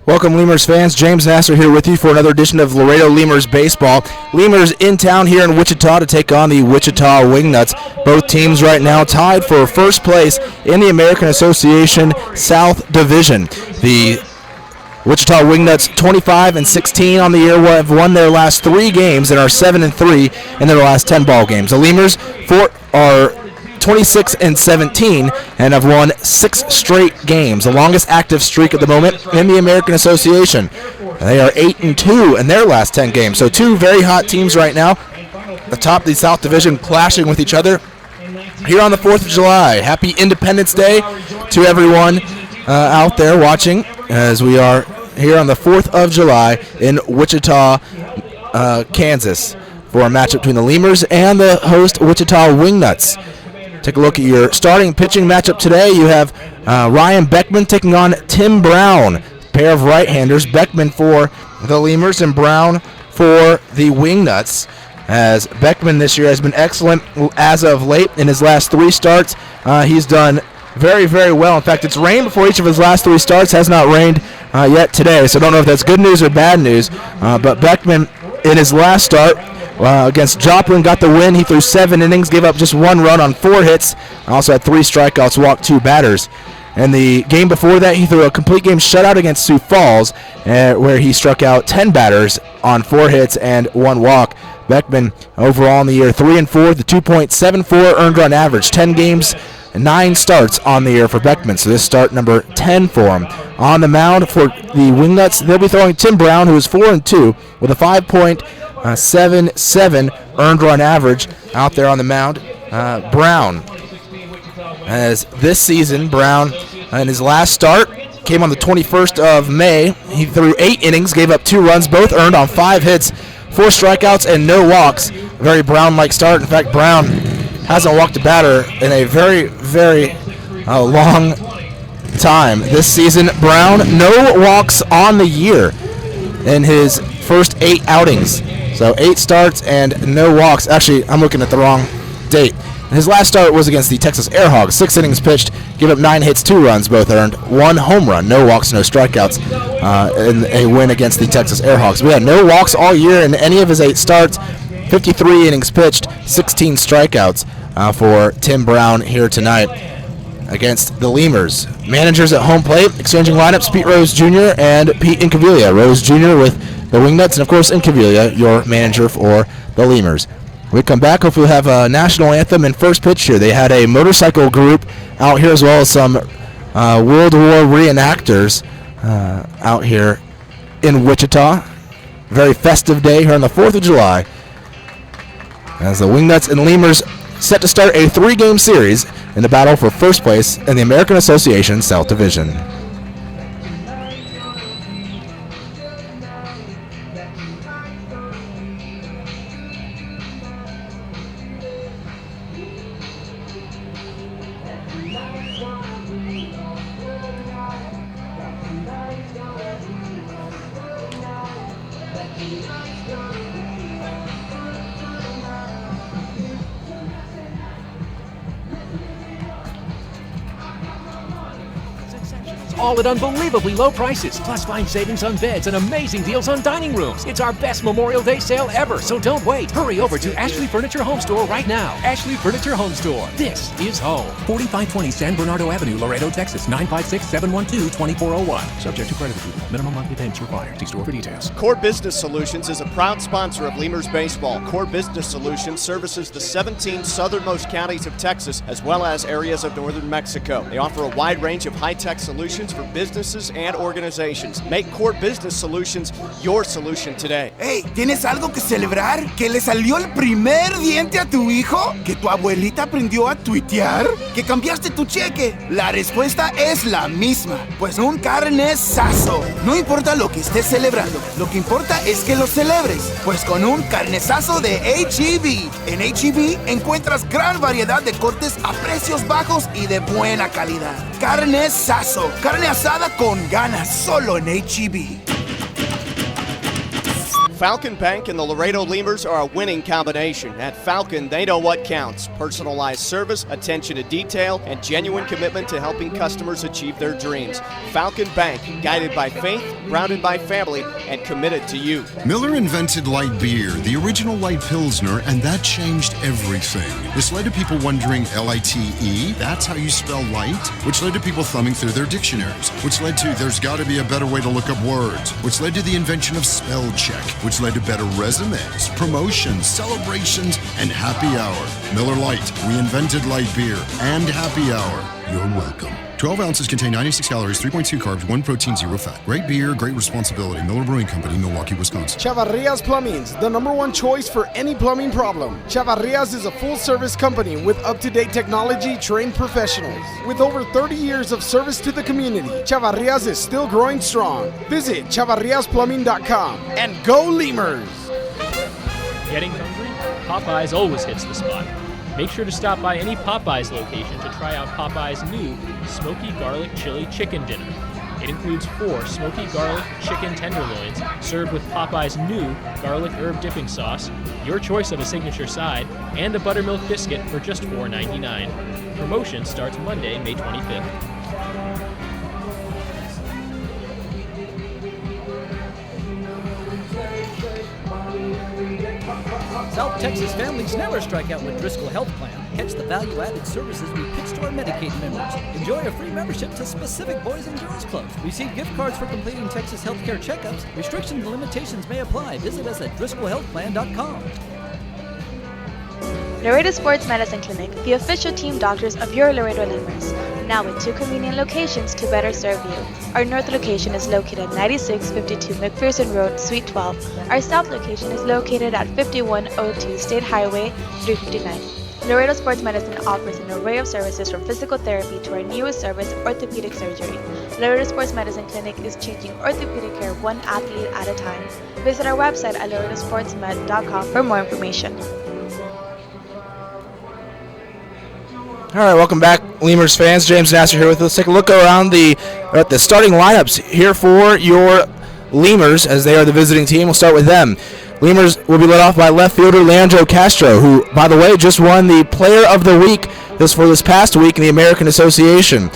Welcome, Lemurs fans. James Nasser here with you for another edition of Laredo Lemurs Baseball. Lemurs in town here in Wichita to take on the Wichita Wingnuts. Both teams right now tied for first place in the American Association South Division. The Wichita Wingnuts 25-16 on the year have won their last 3 games and are 7-3 in their last 10 ball games. The Lemurs are 26-17 and have won 6 straight games, the longest active streak at the moment in the American Association. They are 8-2 in their last 10 games. So 2 very hot teams right now, the top of the South Division, clashing with each other here on the 4th of July. Happy Independence Day to everyone out there watching as we are here on the 4th of July in Wichita, Kansas, for a matchup between the Lemurs and the host Wichita Wingnuts. Take a look at your starting pitching matchup today. You have Ryan Beckman taking on Tim Brown, pair of right-handers. Beckman for the Lemurs and Brown for the Wingnuts. As Beckman this year has been excellent as of late in his last 3 starts. He's done very, very well. In fact, it's rained before each of his last 3 starts. Has not rained yet today, so I don't know if that's good news or bad news. But Beckman, in his last start, against Joplin, got the win. He threw 7 innings, gave up just 1 run on 4 hits. Also had 3 strikeouts, walked 2 batters. And the game before that, he threw a complete game shutout against Sioux Falls, where he struck out 10 batters on 4 hits and 1 walk. Beckman, overall in the year, 3-4, the 2.74 earned run average. 10 games, 9 starts on the year for Beckman. So this start number 10 for him. On the mound for the Wingnuts, they'll be throwing Tim Brown, who is 4-2, with a 5.77 earned run average out there on the mound. Brown, as this season, Brown in his last start came on the 21st of May. He threw 8 innings, gave up 2 runs, both earned on 5 hits, 4 strikeouts, and no walks. Very Brown-like start. In fact, Brown hasn't walked a batter in a very, very long time this season. Brown, no walks on the year in his first 8 outings. So 8 starts and no walks. Actually, I'm looking at the wrong date. His last start was against the Texas Airhogs. 6 innings pitched, gave up 9 hits, 2 runs, both earned, 1 home run, no walks, no strikeouts in a win against the Texas Airhogs. We had no walks all year in any of his 8 starts, 53 innings pitched, 16 strikeouts for Tim Brown here tonight against the Lemurs. Managers at home plate, exchanging lineups, Pete Rose Jr. and Pete Incaviglia. Rose Jr. with the Wingnuts, and of course Incaviglia, your manager for the Lemurs. When we come back, hopefully we'll have a national anthem and first pitch here. They had a motorcycle group out here as well as some World War reenactors out here in Wichita. Very festive day here on the 4th of July as the Wingnuts and Lemurs set to start a 3-game series in the battle for first place in the American Association South Division. All at unbelievably low prices. Plus, find savings on beds and amazing deals on dining rooms. It's our best Memorial Day sale ever, so don't wait. Hurry over to Ashley Furniture Home Store right now. Ashley Furniture Home Store. This is home. 4520 San Bernardo Avenue, Laredo, Texas. 956-712-2401. Subject to credit approval. Minimum monthly payments required. See store for details. Core Business Solutions is a proud sponsor of Lemurs Baseball. Core Business Solutions services the 17 southernmost counties of Texas as well as areas of northern Mexico. They offer a wide range of high-tech solutions for businesses and organizations. Make Core Business Solutions your solution today. Hey, ¿tienes algo que celebrar? ¿Que le salió el primer diente a tu hijo? ¿Que tu abuelita aprendió a tuitear? ¿Que cambiaste tu cheque? La respuesta es la misma, pues un carnesazo. No importa lo que estés celebrando, lo que importa es que lo celebres, pues con un carnesazo de H-E-B. En H-E-B encuentras gran variedad de cortes a precios bajos y de buena calidad. Carnesazo, carne asada con ganas, solo en H-E-B. Falcon Bank and the Laredo Lemurs are a winning combination. At Falcon, they know what counts: personalized service, attention to detail, and genuine commitment to helping customers achieve their dreams. Falcon Bank, guided by faith, grounded by family, and committed to you. Miller invented light beer, the original light Pilsner, and that changed everything. This led to people wondering, L-I-T-E, that's how you spell light? Which led to people thumbing through their dictionaries, which led to there's got to be a better way to look up words, which led to the invention of spell check, which led to better resumes, promotions, celebrations, and happy hour. Miller Lite, we invented light beer and happy hour. You're welcome. 12 ounces contain 96 calories, 3.2 carbs, 1 protein, 0 fat. Great beer, great responsibility. Miller Brewing Company, Milwaukee, Wisconsin. Chavarrias Plumbing's the #1 choice for any plumbing problem. Chavarrias is a full-service company with up-to-date technology, trained professionals. With over 30 years of service to the community, Chavarrias is still growing strong. Visit chavarriasplumbing.com and go Lemurs! Getting hungry? Popeyes always hits the spot. Make sure to stop by any Popeyes location to try out Popeyes' new Smoky Garlic Chili Chicken Dinner. It includes 4 smoky garlic chicken tenderloins served with Popeyes' new garlic herb dipping sauce, your choice of a signature side, and a buttermilk biscuit for just $4.99. Promotion starts Monday, May 25th. South Texas families never strike out with Driscoll Health Plan. Catch the value-added services we pitch to our Medicaid members. Enjoy a free membership to specific Boys and Girls Clubs. Receive gift cards for completing Texas healthcare checkups. Restrictions and limitations may apply. Visit us at DriscollHealthPlan.com. Laredo Sports Medicine Clinic, the official team doctors of your Laredo Lemurs. Now with 2 convenient locations to better serve you. Our north location is located at 9652 McPherson Road, Suite 12. Our south location is located at 5102 State Highway 359. Laredo Sports Medicine offers an array of services from physical therapy to our newest service, orthopedic surgery. Laredo Sports Medicine Clinic is changing orthopedic care one athlete at a time. Visit our website at laredosportsmed.com for more information. All right, welcome back, Lemurs fans. James Nasser here with us. Let's take a look around the starting lineups here for your Lemurs as they are the visiting team. We'll start with them. Lemurs will be led off by left fielder Leandro Castro, who, by the way, just won the Player of the Week this past week in the American Association.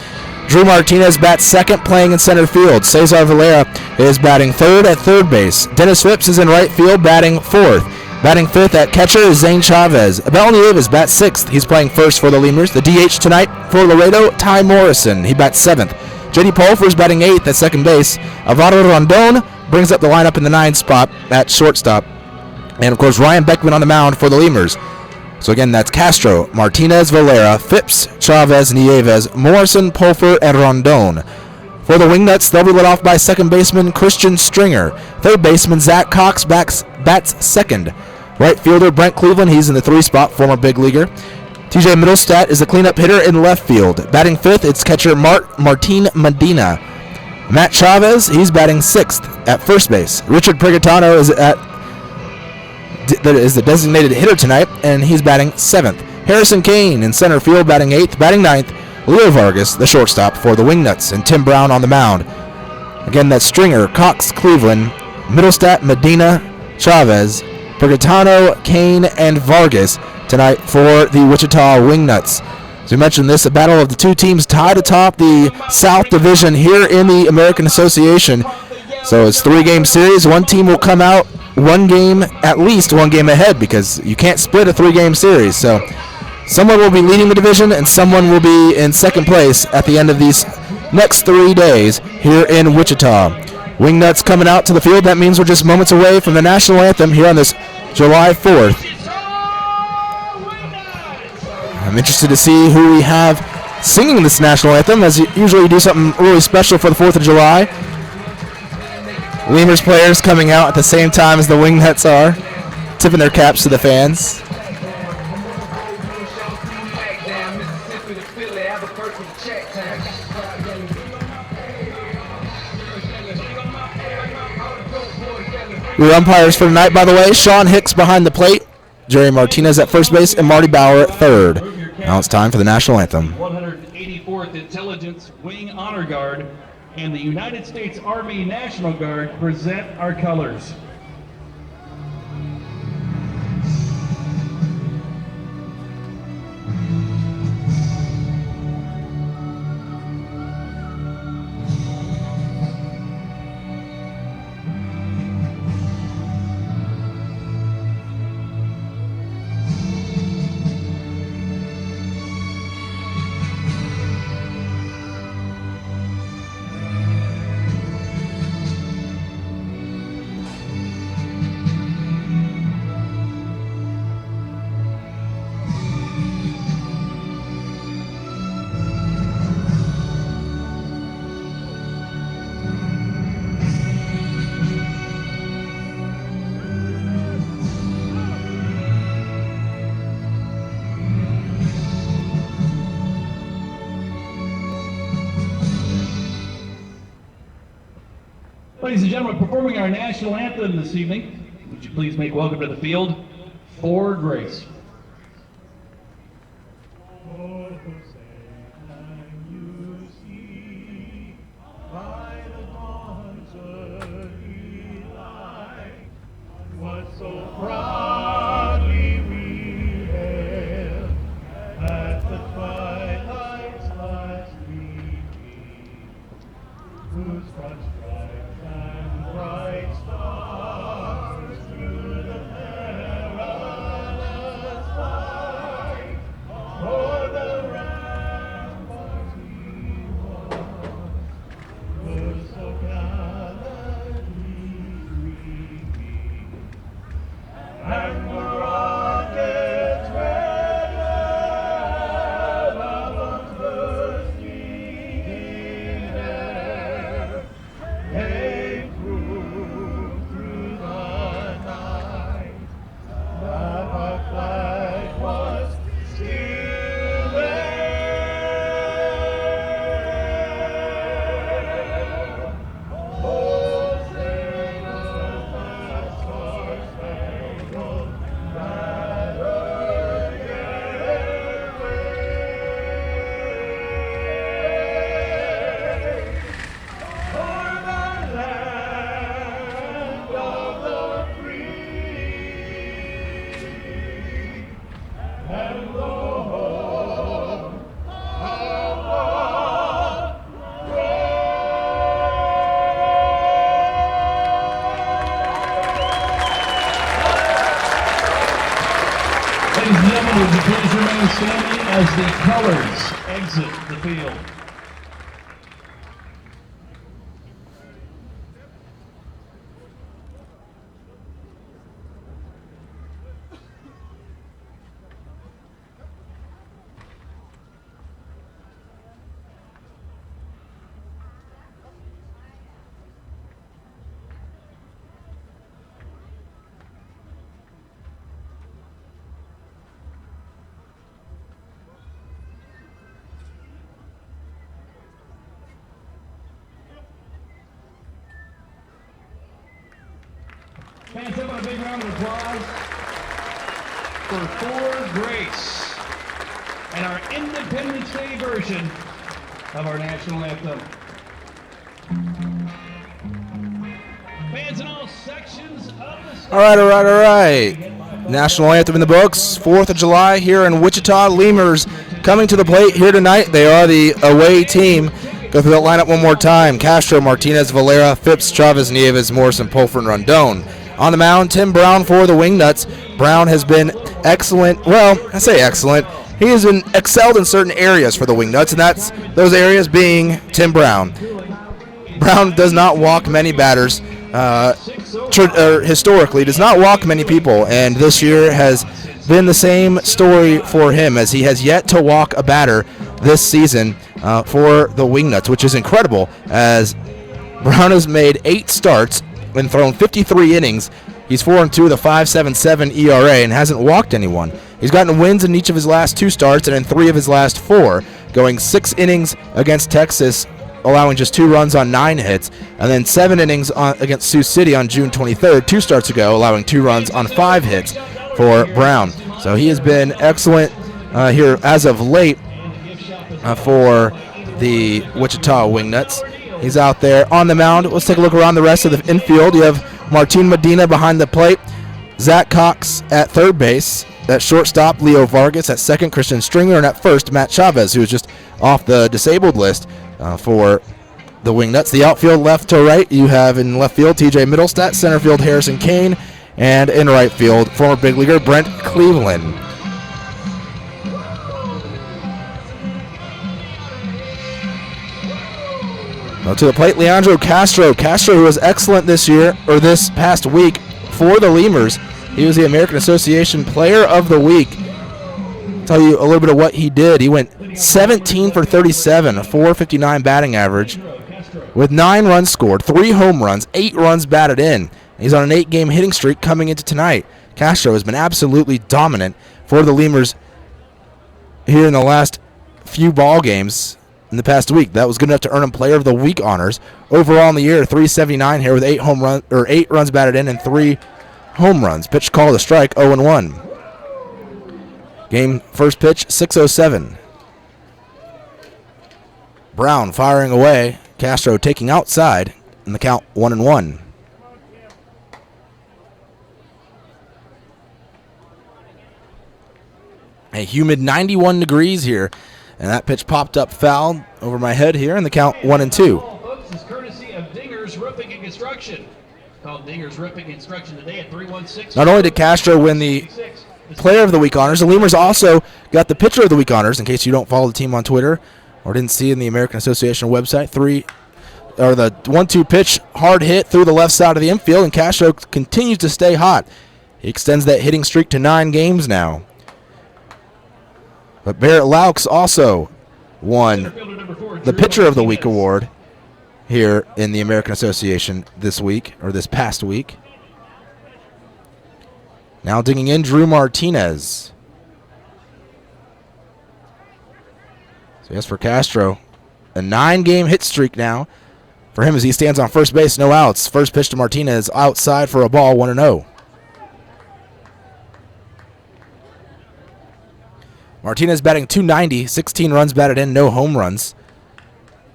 Drew Martinez bats second, playing in center field. Cesar Valera is batting third at third base. Dennis Phipps is in right field, batting fourth. Batting fifth at catcher is Zane Chavez. Abel Nieves bats sixth. He's playing first for the Lemurs. The DH tonight for Laredo, Ty Morrison. He bats seventh. J.D. Pulfer is batting eighth at second base. Alvaro Rondon brings up the lineup in the 9th spot at shortstop. And, of course, Ryan Beckman on the mound for the Lemurs. So, again, that's Castro, Martinez, Valera, Phipps, Chavez, Nieves, Morrison, Pulfer, and Rondon. For the Wingnuts, they'll be led off by second baseman Christian Stringer. Third baseman Zach Cox bats second. Right fielder Brent Cleveland, he's in the 3 spot, former big leaguer. TJ Middlestat is the cleanup hitter in left field. Batting fifth, it's catcher Martin Medina. Matt Chavez, he's batting sixth at first base. Richard Prigatano is the designated hitter tonight, and he's batting seventh. Harrison Kane in center field, batting eighth. Batting ninth, Leo Vargas, the shortstop for the Wingnuts, and Tim Brown on the mound. Again, that's Stringer, Cox, Cleveland, Middlestat, Medina, Chavez, Prigatano, Kane, and Vargas tonight for the Wichita Wingnuts. As we mentioned, this a battle of the 2 teams tied atop the South Division here in the American Association. So it's 3-game series. One team will come out at least one game ahead, because you can't split a 3-game series. So someone will be leading the division and someone will be in second place at the end of these next 3 days here in Wichita. Wingnuts coming out to the field. That means we're just moments away from the national anthem here on this July 4th. I'm interested to see who we have singing this national anthem, as you usually do something really special for the 4th of July. Lemurs players coming out at the same time as the Wingnuts are, tipping their caps to the fans. Your umpires for tonight, by the way, Sean Hicks behind the plate, Jerry Martinez at first base, and Marty Bauer at third. Now it's time for the national anthem. 184th Intelligence Wing Honor Guard and the United States Army National Guard present our colors. Ladies and gentlemen, performing our national anthem this evening, would you please make welcome to the field, For Grace. So proudly we hailed at the twilight's last gleaming, whose front stripes and bright stars through the perilous fight o'er the ramparts he was so gallantly streaming. And the rockets red heavens bursting in air came through the night, that our flag was still there. Oh, sailors, that star-spangled banner yet wave, o'er the land of the free and the home of all Ladies and gentlemen, would you please remain standing as the colors exit the field? Fans, give a big round of applause for Grace and our Independence Day version of our national anthem. Fans in all sections of the state. All right. National anthem in the books. 4th of July here in Wichita. Lemurs coming to the plate here tonight. They are the away team. Go through that lineup one more time. Castro, Martinez, Valera, Phipps, Chavez, Nieves, Morrison, Pulford, and Rondon. On the mound, Tim Brown for the Wingnuts. Brown has been excellent. Well, I say excellent. He has been excelled in certain areas for the Wingnuts, and that's those areas being Tim Brown. Brown does not walk many batters. Historically, does not walk many people, and this year has been the same story for him, as he has yet to walk a batter this season for the Wingnuts, which is incredible, as Brown has made 8 starts and thrown 53 innings. He's 4-2 with a 5.77 ERA and hasn't walked anyone. He's gotten wins in each of his last 2 starts and in 3 of his last 4, going 6 innings against Texas, allowing just 2 runs on 9 hits, and then 7 innings against Sioux City on June 23rd, 2 starts ago, allowing 2 runs on 5 hits for Brown. So he has been excellent here as of late for the Wichita Wingnuts. He's out there on the mound. Let's take a look around the rest of the infield. You have Martin Medina behind the plate, Zach Cox at third base, at shortstop Leo Vargas, at second Christian Stringer, and at first Matt Chavez, who is just off the disabled list for the Wingnuts. The outfield left to right, you have in left field TJ Middlestat, center field Harrison Kane, and in right field former big leaguer Brent Cleveland. Now to the plate, Leandro Castro. Castro, who was excellent this year, or this past week, for the Lemurs. He was the American Association Player of the Week. I'll tell you a little bit of what he did. He went 17 for 37, a 4.59 batting average, with 9 runs scored, 3 home runs, 8 runs batted in. He's on an 8-game hitting streak coming into tonight. Castro has been absolutely dominant for the Lemurs here in the last few ball games. in the past week. That was good enough to earn him Player of the Week honors. Overall in the year, 379 here with 8 runs batted in and 3 home runs. Pitch called a strike, 0-1. Game first pitch, 6:07. Brown firing away. Castro taking outside in the count, 1-1. A humid 91 degrees here, and that pitch popped up foul over my head here, and the count 1-2. Folks, is courtesy of Dinger's Roofing and Construction. Called Dinger's Roofing and Construction today at 316. Not only did Castro win the Player of the Week honors, the Lemurs also got the Pitcher of the Week honors, in case you don't follow the team on Twitter or didn't see in the American Association website. The 1-2 pitch, hard hit through the left side of the infield, and Castro continues to stay hot. He extends that hitting streak to 9 games now. But Barrett Laux also won the Pitcher of the Week award here in the American Association this week, or this past week. Now digging in, Drew Martinez. So yes, for Castro, a 9-game hit streak now for him as he stands on first base, no outs. First pitch to Martinez, outside for a ball, 1-0. Martinez batting .290, 16 runs batted in, no home runs.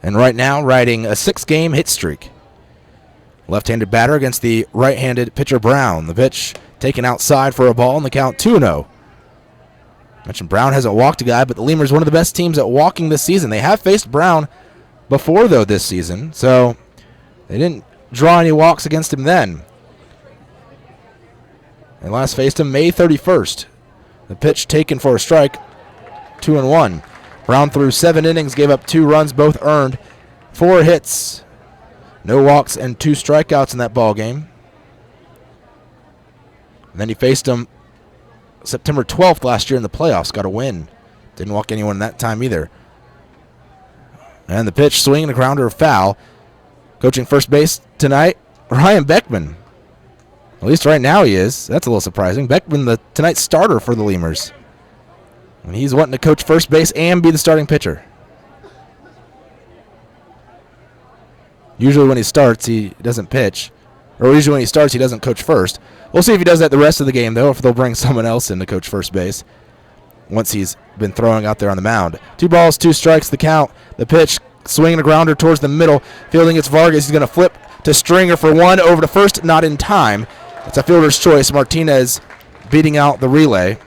And right now riding a 6-game hit streak. Left-handed batter against the right-handed pitcher Brown. The pitch taken outside for a ball in the count, 2-0. Mentioned Brown hasn't walked a guy, but the Lemurs one of the best teams at walking this season. They have faced Brown before, though, this season, so they didn't draw any walks against him then. They last faced him May 31st. The pitch taken for a strike, 2-1. Brown threw 7 innings, gave up 2 runs, both earned, 4 hits, no walks, and 2 strikeouts in that ball game. And then he faced him September 12th last year in the playoffs, got a win. Didn't walk anyone that time either. And the pitch, swinging a grounder, foul. Coaching first base tonight, Ryan Beckman. At least right now he is. That's a little surprising. Beckman, tonight's starter for the Lemurs. And he's wanting to coach first base and be the starting pitcher. Usually when he starts, he doesn't pitch. Or usually when he starts, he doesn't coach first. We'll see if he does that the rest of the game, though, if they'll bring someone else in to coach first base once he's been throwing out there on the mound. 2 balls, 2 strikes, the count. The pitch, swinging a grounder towards the middle. Fielding it's Vargas. He's going to flip to Stringer for 1 over to first, not in time. It's a fielder's choice. Martinez beating out the relay.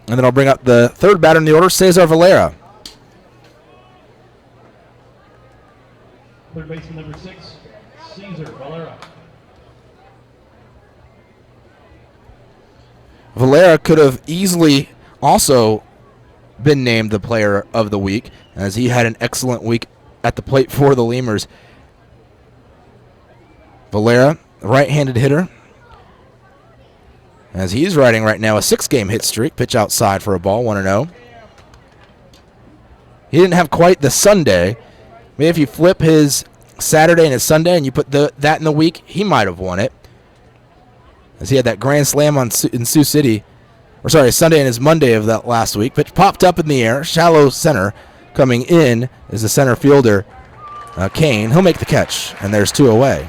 And then I'll bring up the third batter in the order, Cesar Valera. Third baseman number 6, Cesar Valera. Valera could have easily also been named the Player of the Week, as he had an excellent week at the plate for the Lemurs. Valera, right-handed hitter, as he's riding right now a 6-game hit streak. Pitch outside for a ball, 1-0. He didn't have quite the Sunday. Maybe if you flip his Saturday and his Sunday and you put that in the week, he might have won it, as he had that grand slam in Sioux City. Or sorry, Sunday and his Monday of that last week. Pitch popped up in the air, shallow center. Coming in is the center fielder, Kane. He'll make the catch, and there's 2 away.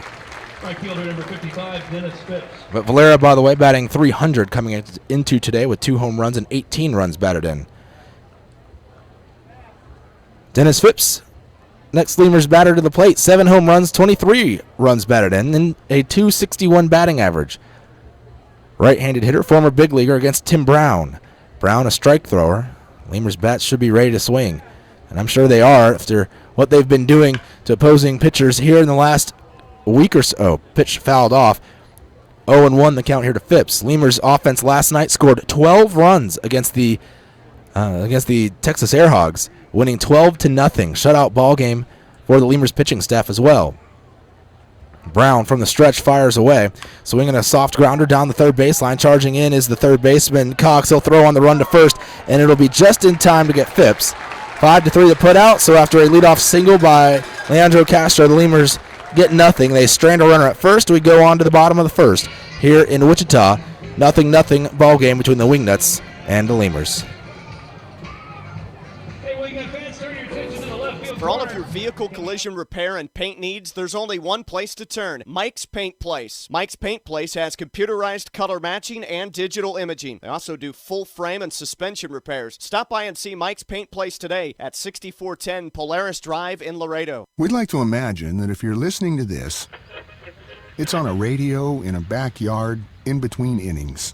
Right fielder number 55, Dennis Phipps. But Valera, by the way, batting .300 coming into today with 2 home runs and 18 runs batted in. Dennis Phipps, next Lemurs batter to the plate. 7 home runs, 23 runs batted in, and a .261 batting average. Right-handed hitter, former big leaguer against Tim Brown. Brown, a strike thrower. Lemurs bats should be ready to swing, and I'm sure they are after what they've been doing to opposing pitchers here in the last week or so. Pitch fouled off. 0-1 the count here to Phipps. Lemurs offense last night scored 12 runs against the Texas Airhogs, winning 12-0. Shutout ball game for the Lemurs pitching staff as well. Brown from the stretch fires away, swinging a soft grounder down the third baseline. Charging in is the third baseman Cox. He'll throw on the run to first, and it'll be just in time to get Phipps. 5-3 to put out. So after a leadoff single by Leandro Castro, the Lemurs get nothing. They strand a runner at first. We go on to the bottom of the first here in Wichita. 0-0 ball game between the Wingnuts and the Lemurs. Hey, Wingnuts fans, turn your attention to the left. For all of your vehicle collision repair and paint needs, there's only one place to turn, Mike's Paint Place. Mike's Paint Place has computerized color matching and digital imaging. They also do full frame and suspension repairs. Stop by and see Mike's Paint Place today at 6410 Polaris Drive in Laredo. We'd like to imagine that if you're listening to this, it's on a radio in a backyard in between innings.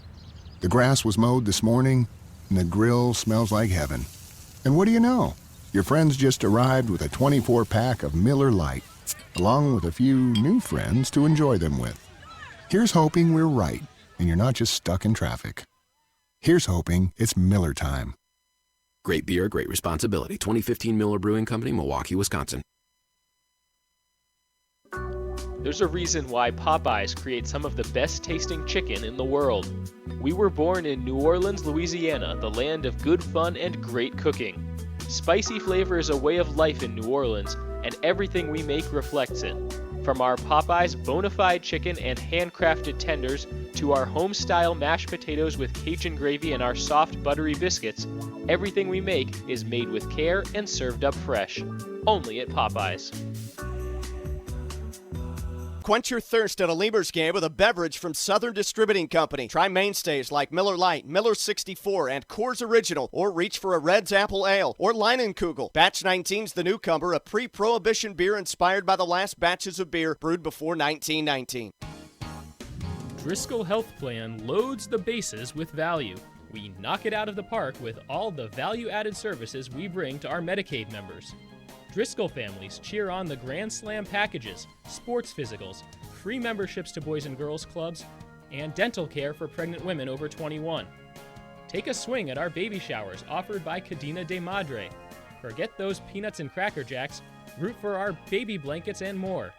The grass was mowed this morning, and the grill smells like heaven. And what do you know? Your friends just arrived with a 24-pack of Miller Lite, along with a few new friends to enjoy them with. Here's hoping we're right, and you're not just stuck in traffic. Here's hoping it's Miller time. Great beer, great responsibility. 2015 Miller Brewing Company, Milwaukee, Wisconsin. There's a reason why Popeyes creates some of the best tasting chicken in the world. We were born in New Orleans, Louisiana, the land of good fun and great cooking. Spicy flavor is a way of life in New Orleans, and everything we make reflects it. From our Popeyes bona fide chicken and handcrafted tenders to our home-style mashed potatoes with Cajun gravy and our soft buttery biscuits, everything we make is made with care and served up fresh. Only at Popeyes. Quench your thirst at a Lemurs game with a beverage from Southern Distributing Company. Try mainstays like Miller Lite, Miller 64, and Coors Original, or reach for a Red's Apple Ale or Leinenkugel. Batch 19's the newcomer, a pre-prohibition beer inspired by the last batches of beer brewed before 1919. Driscoll Health Plan loads the bases with value. We knock it out of the park with all the value-added services we bring to our Medicaid members. Driscoll families cheer on the Grand Slam packages, sports physicals, free memberships to Boys and Girls Clubs, and dental care for pregnant women over 21. Take a swing at our baby showers offered by Cadena de Madre. Forget those peanuts and Cracker Jacks, root for our baby blankets and more.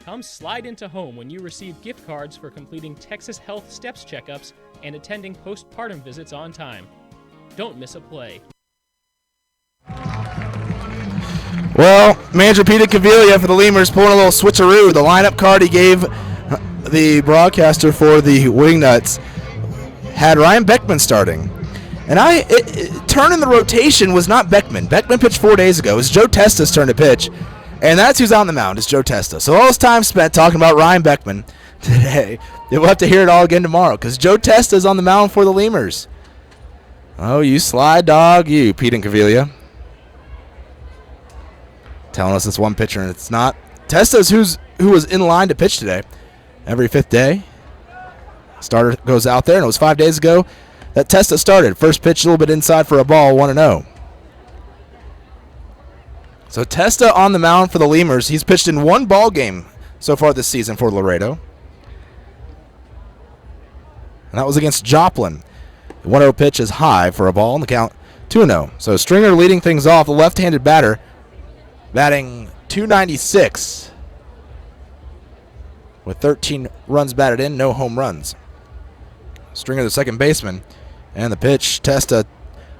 Come slide into home when you receive gift cards for completing Texas Health Steps checkups and attending postpartum visits on time. Don't miss a play. Well, manager Peter Caviglia for the Lemurs pulling a little switcheroo. The lineup card he gave the broadcaster for the Wingnuts had Ryan Beckman starting. And turn in the rotation was not Beckman. Beckman pitched 4 days ago. It was Joe Testa's turn to pitch. And that's who's on the mound, is Joe Testa. So all this time spent talking about Ryan Beckman today, we'll have to hear it all again tomorrow because Joe Testa's on the mound for the Lemurs. Oh, you sly dog, you, Pete and Caviglia. Telling us it's one pitcher and it's not. Testa's who was in line to pitch today. Every fifth day. Starter goes out there, and it was 5 days ago that Testa started. First pitch a little bit inside for a ball, 1-0. So Testa on the mound for the Lemurs. He's pitched in one ball game so far this season for Laredo. And that was against Joplin. The 1-0 pitch is high for a ball, and the count 2-0. So Stringer leading things off, the left-handed batter, batting .296 with 13 runs batted in, no home runs. Stringer, the second baseman, and the pitch, Testa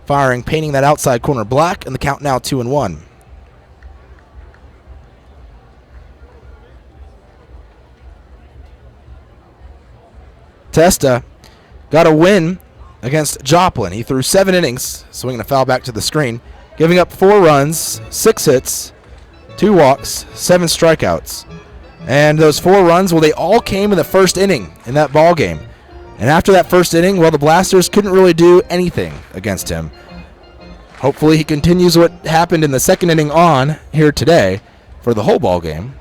firing, painting that outside corner black, and the count now 2-1. Testa got a win against Joplin. He threw 7 innings, swinging a foul back to the screen, giving up 4 runs, 6 hits, 2 walks, 7 strikeouts. And those 4 runs, well, they all came in the first inning in that ball game. And after that first inning, well, the Blasters couldn't really do anything against him. Hopefully he continues what happened in the second inning on here today for the whole ball game.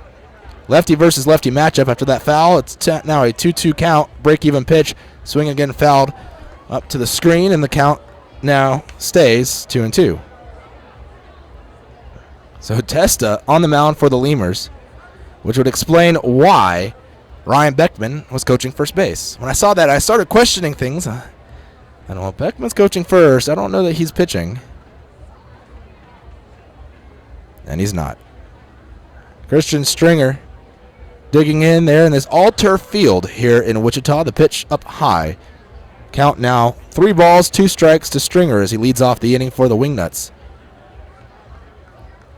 Lefty versus lefty matchup after that foul. It's now a 2-2 count, break-even pitch. Swing again fouled up to the screen, and the count now stays 2-2. So Testa on the mound for the Lemurs, which would explain why Ryan Beckman was coaching first base. When I saw that, I started questioning things. I don't know, Beckman's coaching first. I don't know that he's pitching. And he's not. Christian Stringer digging in there in this all-turf field here in Wichita. The pitch up high. Count now 3 balls, 2 strikes to Stringer as he leads off the inning for the Wingnuts.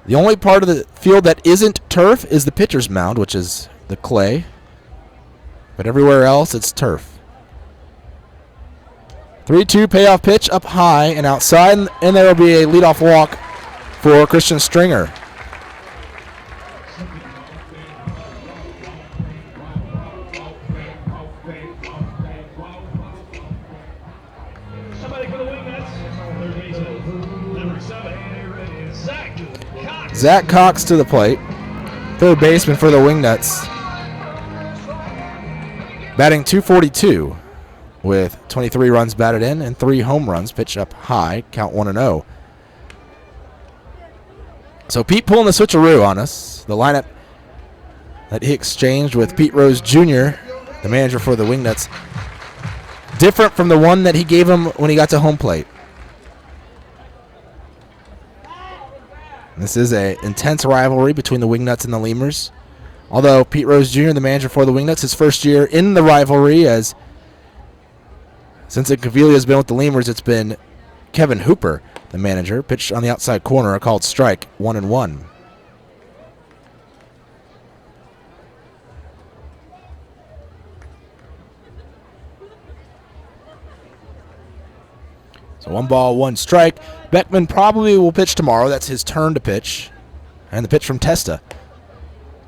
The only part of the field that isn't turf is the pitcher's mound, which is the clay. But everywhere else, it's turf. 3-2 payoff pitch up high and outside, and there will be a leadoff walk for Christian Stringer. Zach Cox to the plate. Third baseman for the Wingnuts. Batting .242 with 23 runs batted in and 3 home runs. Pitch up high, count 1-0. So Pete pulling the switcheroo on us. The lineup that he exchanged with Pete Rose Jr., the manager for the Wingnuts, different from the one that he gave him when he got to home plate. This is an intense rivalry between the Wingnuts and the Lemurs. Although Pete Rose Jr., the manager for the Wingnuts, his first year in the rivalry, as since Cavilla has been with the Lemurs, it's been Kevin Hooper, the manager. Pitched on the outside corner, a called strike, 1-1. So 1 ball, 1 strike. Beckman probably will pitch tomorrow. That's his turn to pitch. And the pitch from Testa.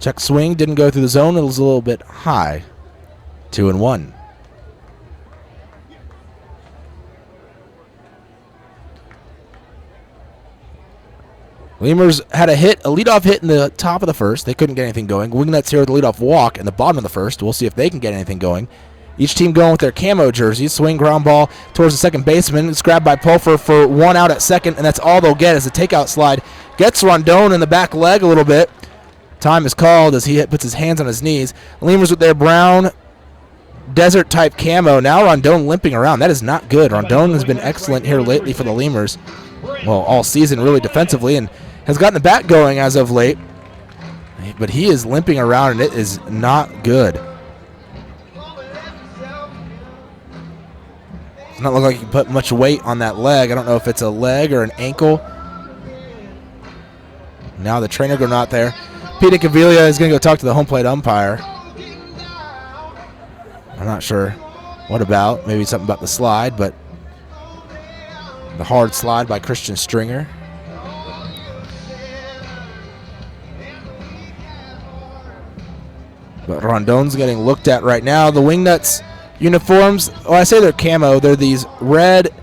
Check swing, didn't go through the zone. It was a little bit high. 2-1. Lemurs had a leadoff hit in the top of the first. They couldn't get anything going. Wingnuts here with a leadoff walk in the bottom of the first. We'll see if they can get anything going. Each team going with their camo jerseys. Swing, ground ball towards the second baseman. It's grabbed by Pulfer for 1 out at second, and that's all they'll get as a takeout slide. Gets Rondon in the back leg a little bit. Time is called as he puts his hands on his knees. Lemurs with their brown desert-type camo. Now Rondon limping around. That is not good. Rondon has been excellent here lately for the Lemurs. Well, all season really defensively, and has gotten the bat going as of late. But he is limping around, and it is not good. Does not look like he can put much weight on that leg. I don't know if it's a leg or an ankle. Now the trainer go not there. Peter Cavilla is going to go talk to the home plate umpire. I'm not sure what about. Maybe something about the slide, but the hard slide by Christian Stringer. But Rondon's getting looked at right now. The Wingnuts uniforms, well, I say they're camo. They're these red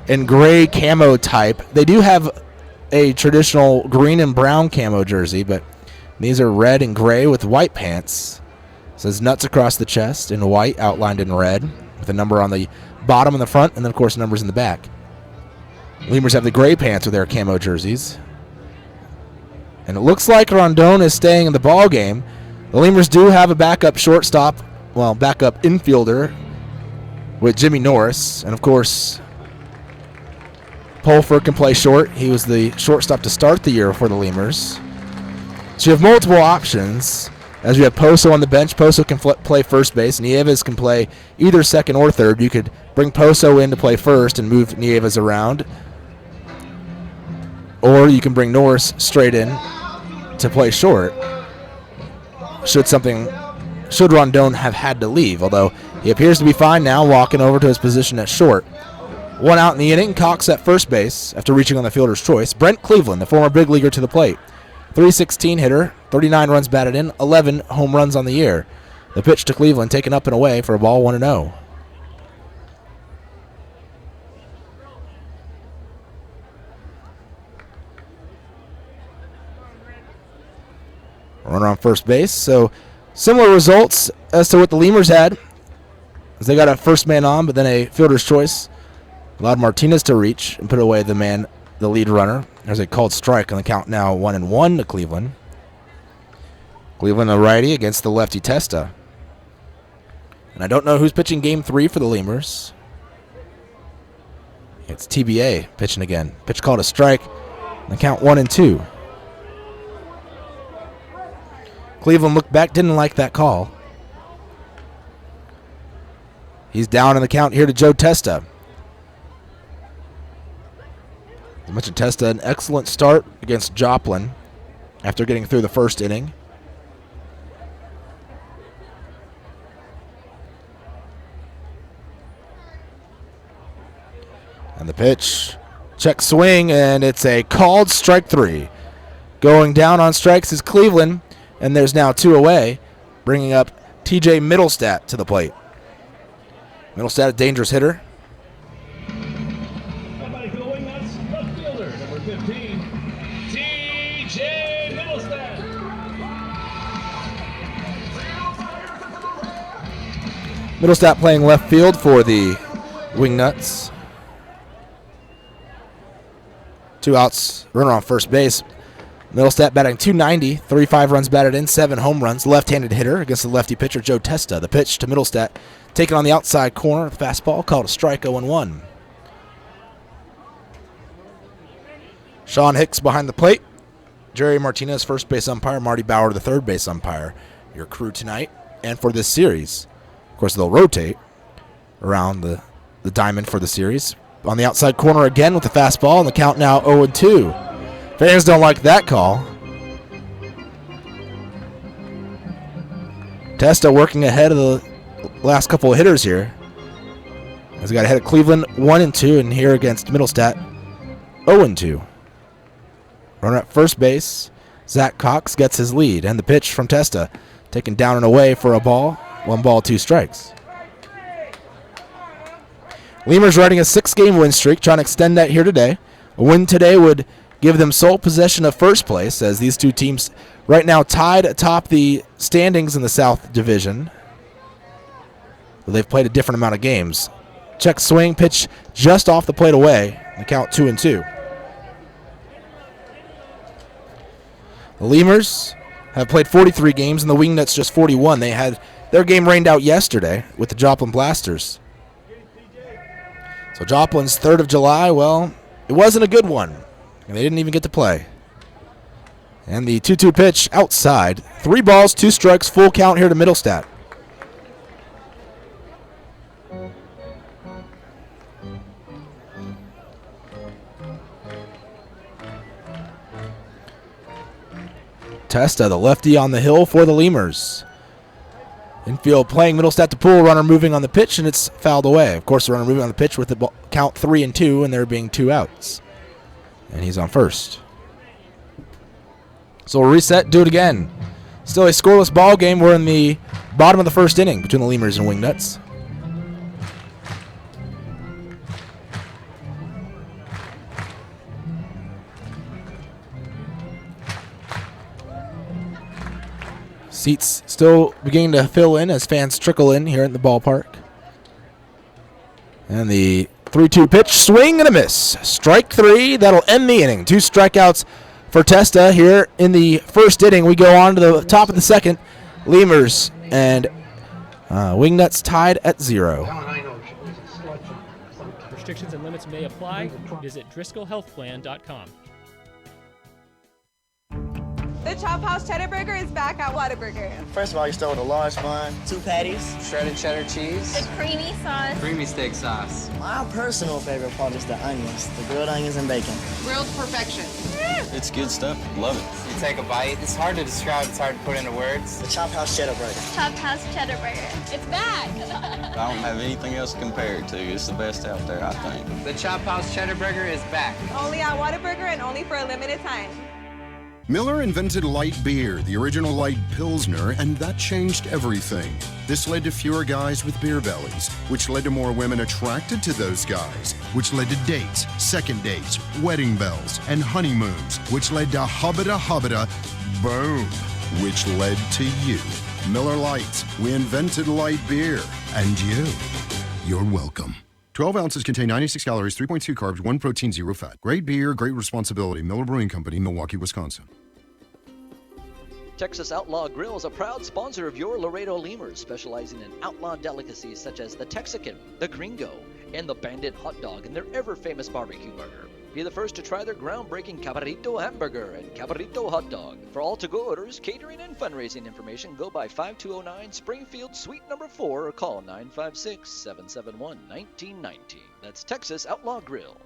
and gray camo type. They do have a traditional green and brown camo jersey, but these are red and gray with white pants. It says nuts across the chest in white, outlined in red, with a number on the bottom and the front, and then, of course, numbers in the back. Lemurs have the gray pants with their camo jerseys. And it looks like Rondon is staying in the ball game. The Lemurs do have a backup shortstop, well, backup infielder with Jimmy Norris. And, of course, Pulfer can play short. He was the shortstop to start the year for the Lemurs. So you have multiple options. As you have Poso on the bench, Poso can play first base. Nieves can play either second or third. You could bring Poso in to play first and move Nieves around. Or you can bring Norris straight in to play short. Should Rondon have had to leave, although he appears to be fine now, walking over to his position at short. 1 out in the inning. Cox at first base after reaching on the fielder's choice. Brent Cleveland, the former big leaguer, to the plate. .316 hitter, 39 runs batted in, 11 home runs on the year. The pitch to Cleveland taken up and away for a ball, 1-0. Runner on first base. So similar results as to what the Lemurs had, as they got a first man on, but then a fielder's choice allowed Martinez to reach and put away the lead runner. There's a called strike on the count now, 1-1 to Cleveland. Cleveland, a righty against the lefty Testa. And I don't know who's pitching game 3 for the Lemurs. It's TBA pitching again. Pitch called a strike. And the count 1-2. Cleveland looked back, didn't like that call. He's down in the count here to Joe Testa. As mentioned, Testa, an excellent start against Joplin after getting through the first inning. And the pitch, check swing, and it's a called strike 3. Going down on strikes is Cleveland, and there's now 2 away, bringing up TJ Middlestat to the plate. Middlestat, a dangerous hitter. Everybody for the Wingnuts, left fielder, number 15, TJ Middlestat playing left field for the Wingnuts. 2 outs, runner on first base. Middlestat batting .290, 35 runs batted in, 7 home runs. Left-handed hitter against the lefty pitcher, Joe Testa. The pitch to Middlestat, taken on the outside corner. Fastball called a strike, 0-1. Sean Hicks behind the plate. Jerry Martinez, first base umpire. Marty Bauer, the third base umpire. Your crew tonight and for this series. Of course, they'll rotate around the diamond for the series. On the outside corner again with the fastball, and the count now 0-2. Fans don't like that call. Testa working ahead of the last couple of hitters here. As he got ahead of Cleveland 1-2, and here against Middlestat 0-2. Runner at first base, Zach Cox gets his lead, and the pitch from Testa taken down and away for a ball. 1 ball, 2 strikes. Lemurs riding a 6-game win streak, trying to extend that here today. A win today would give them sole possession of first place, as these two teams right now tied atop the standings in the South Division. They've played a different amount of games. Check swing, pitch just off the plate away. The count 2-2. The Lemurs have played 43 games, and the Wingnuts just 41. They had their game rained out yesterday with the Joplin Blasters. So Joplin's 3rd of July, well, it wasn't a good one. And they didn't even get to play. And the 2-2 pitch outside. 3 balls, 2 strikes, full count here to Middlestat. Testa, the lefty on the hill for the Lemurs. Infield playing Middlestat to pull, runner moving on the pitch, and it's fouled away. Of course, the runner moving on the pitch with the count 3-2, and there being 2 outs. And he's on first. So we'll reset, do it again. Still a scoreless ball game. We're in the bottom of the first inning between the Lemurs and Wingnuts. Seats still beginning to fill in as fans trickle in here in the ballpark. And the 3-2 pitch, swing and a miss. Strike 3, that'll end the inning. 2 strikeouts for Testa here in the first inning. We go on to the top of the second. Lemurs and Wingnuts tied at 0. Restrictions and limits may apply. Visit DriscollHealthPlan.com. The Chop House Cheddar Burger is back at Whataburger. First of all, you start with a large bun, 2 patties, shredded cheddar cheese, The creamy sauce, creamy steak sauce. My personal favorite part is the onions, the grilled onions and bacon. grilled perfection. It's good stuff. Love it. You take a bite. It's hard to describe. It's hard to put into words. The Chop House Cheddar Burger. Chop House Cheddar Burger. It's back. I don't have anything else to compare it to. It's the best out there, I think. The Chop House Cheddar Burger is back. Only at Whataburger and only for a limited time. Miller invented light beer, the original light Pilsner, and that changed everything. This led to fewer guys with beer bellies, which led to more women attracted to those guys, which led to dates, second dates, wedding bells, and honeymoons, which led to hubbada, boom, which led to you. Miller Lite, we invented light beer, and you're welcome. 12 ounces contain 96 calories, 3.2 carbs, 1 protein, 0 fat. Great beer, great responsibility. Miller Brewing Company, Milwaukee, Wisconsin. Texas Outlaw Grill is a proud sponsor of your Laredo Lemurs, specializing in outlaw delicacies such as the Texican, the Gringo, and the Bandit Hot Dog and their ever-famous barbecue burger. Be the first to try their groundbreaking Cabrito Hamburger and Cabrito Hot Dog. For all to-go orders, catering, and fundraising information, go by 5209 Springfield Suite number 4 or call 956-771-1919. That's Texas Outlaw Grill.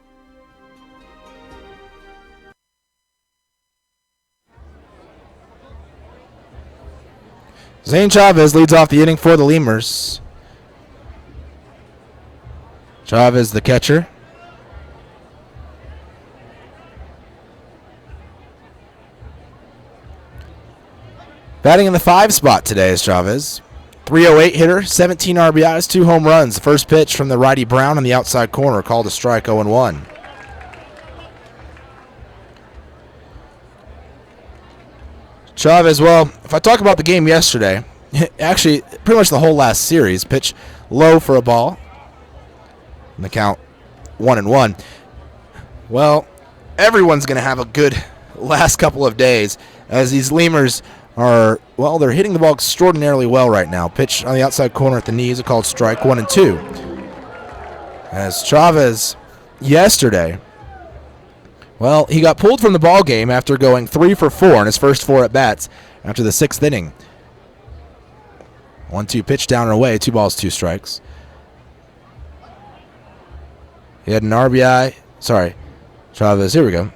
Zane Chavez leads off the inning for the Lemurs. Chavez, the catcher. Batting in the 5 spot today is Chavez. 308 hitter, 17 RBIs, 2 home runs. The first pitch from the righty Brown on the outside corner, called a strike, 0-1. Chavez, well, if I talk about the game yesterday, Actually, pretty much the whole last series. Pitch low for a ball. And the count 1-1. Well, everyone's going to have a good last couple of days as these Lemurs are, well, they're hitting the ball extraordinarily well right now. Pitch on the outside corner at the knees, a called strike, 1-2. As Chavez yesterday, well, he got pulled from the ball game after going 3 for 4 in his first 4 at-bats after the 6th inning. 1-2 pitch down and away, 2 balls, 2 strikes. He had an RBI. Sorry, Chavez, here we go.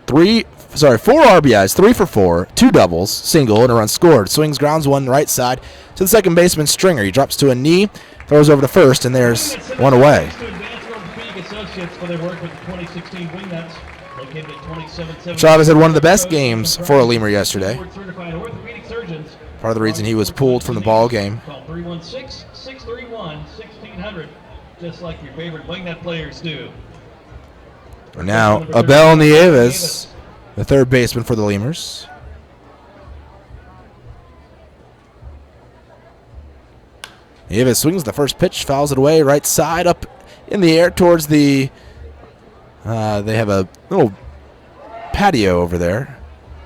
4 RBIs, 3 for 4, 2 doubles, single, and a run scored. Swings, grounds one right side to the second baseman Stringer. He drops to a knee, throws over to first, and there's one away. Chavez had one of the best games for a Lemur yesterday. Part of the reason he was pulled from the ball game. Call 316-631-1600, just like your favorite Wingnut players do. And now, Abel Nieves, the third baseman for the Lemurs. Nieves swings the first pitch, fouls it away, right side, up in the air towards the, they have a little patio over there.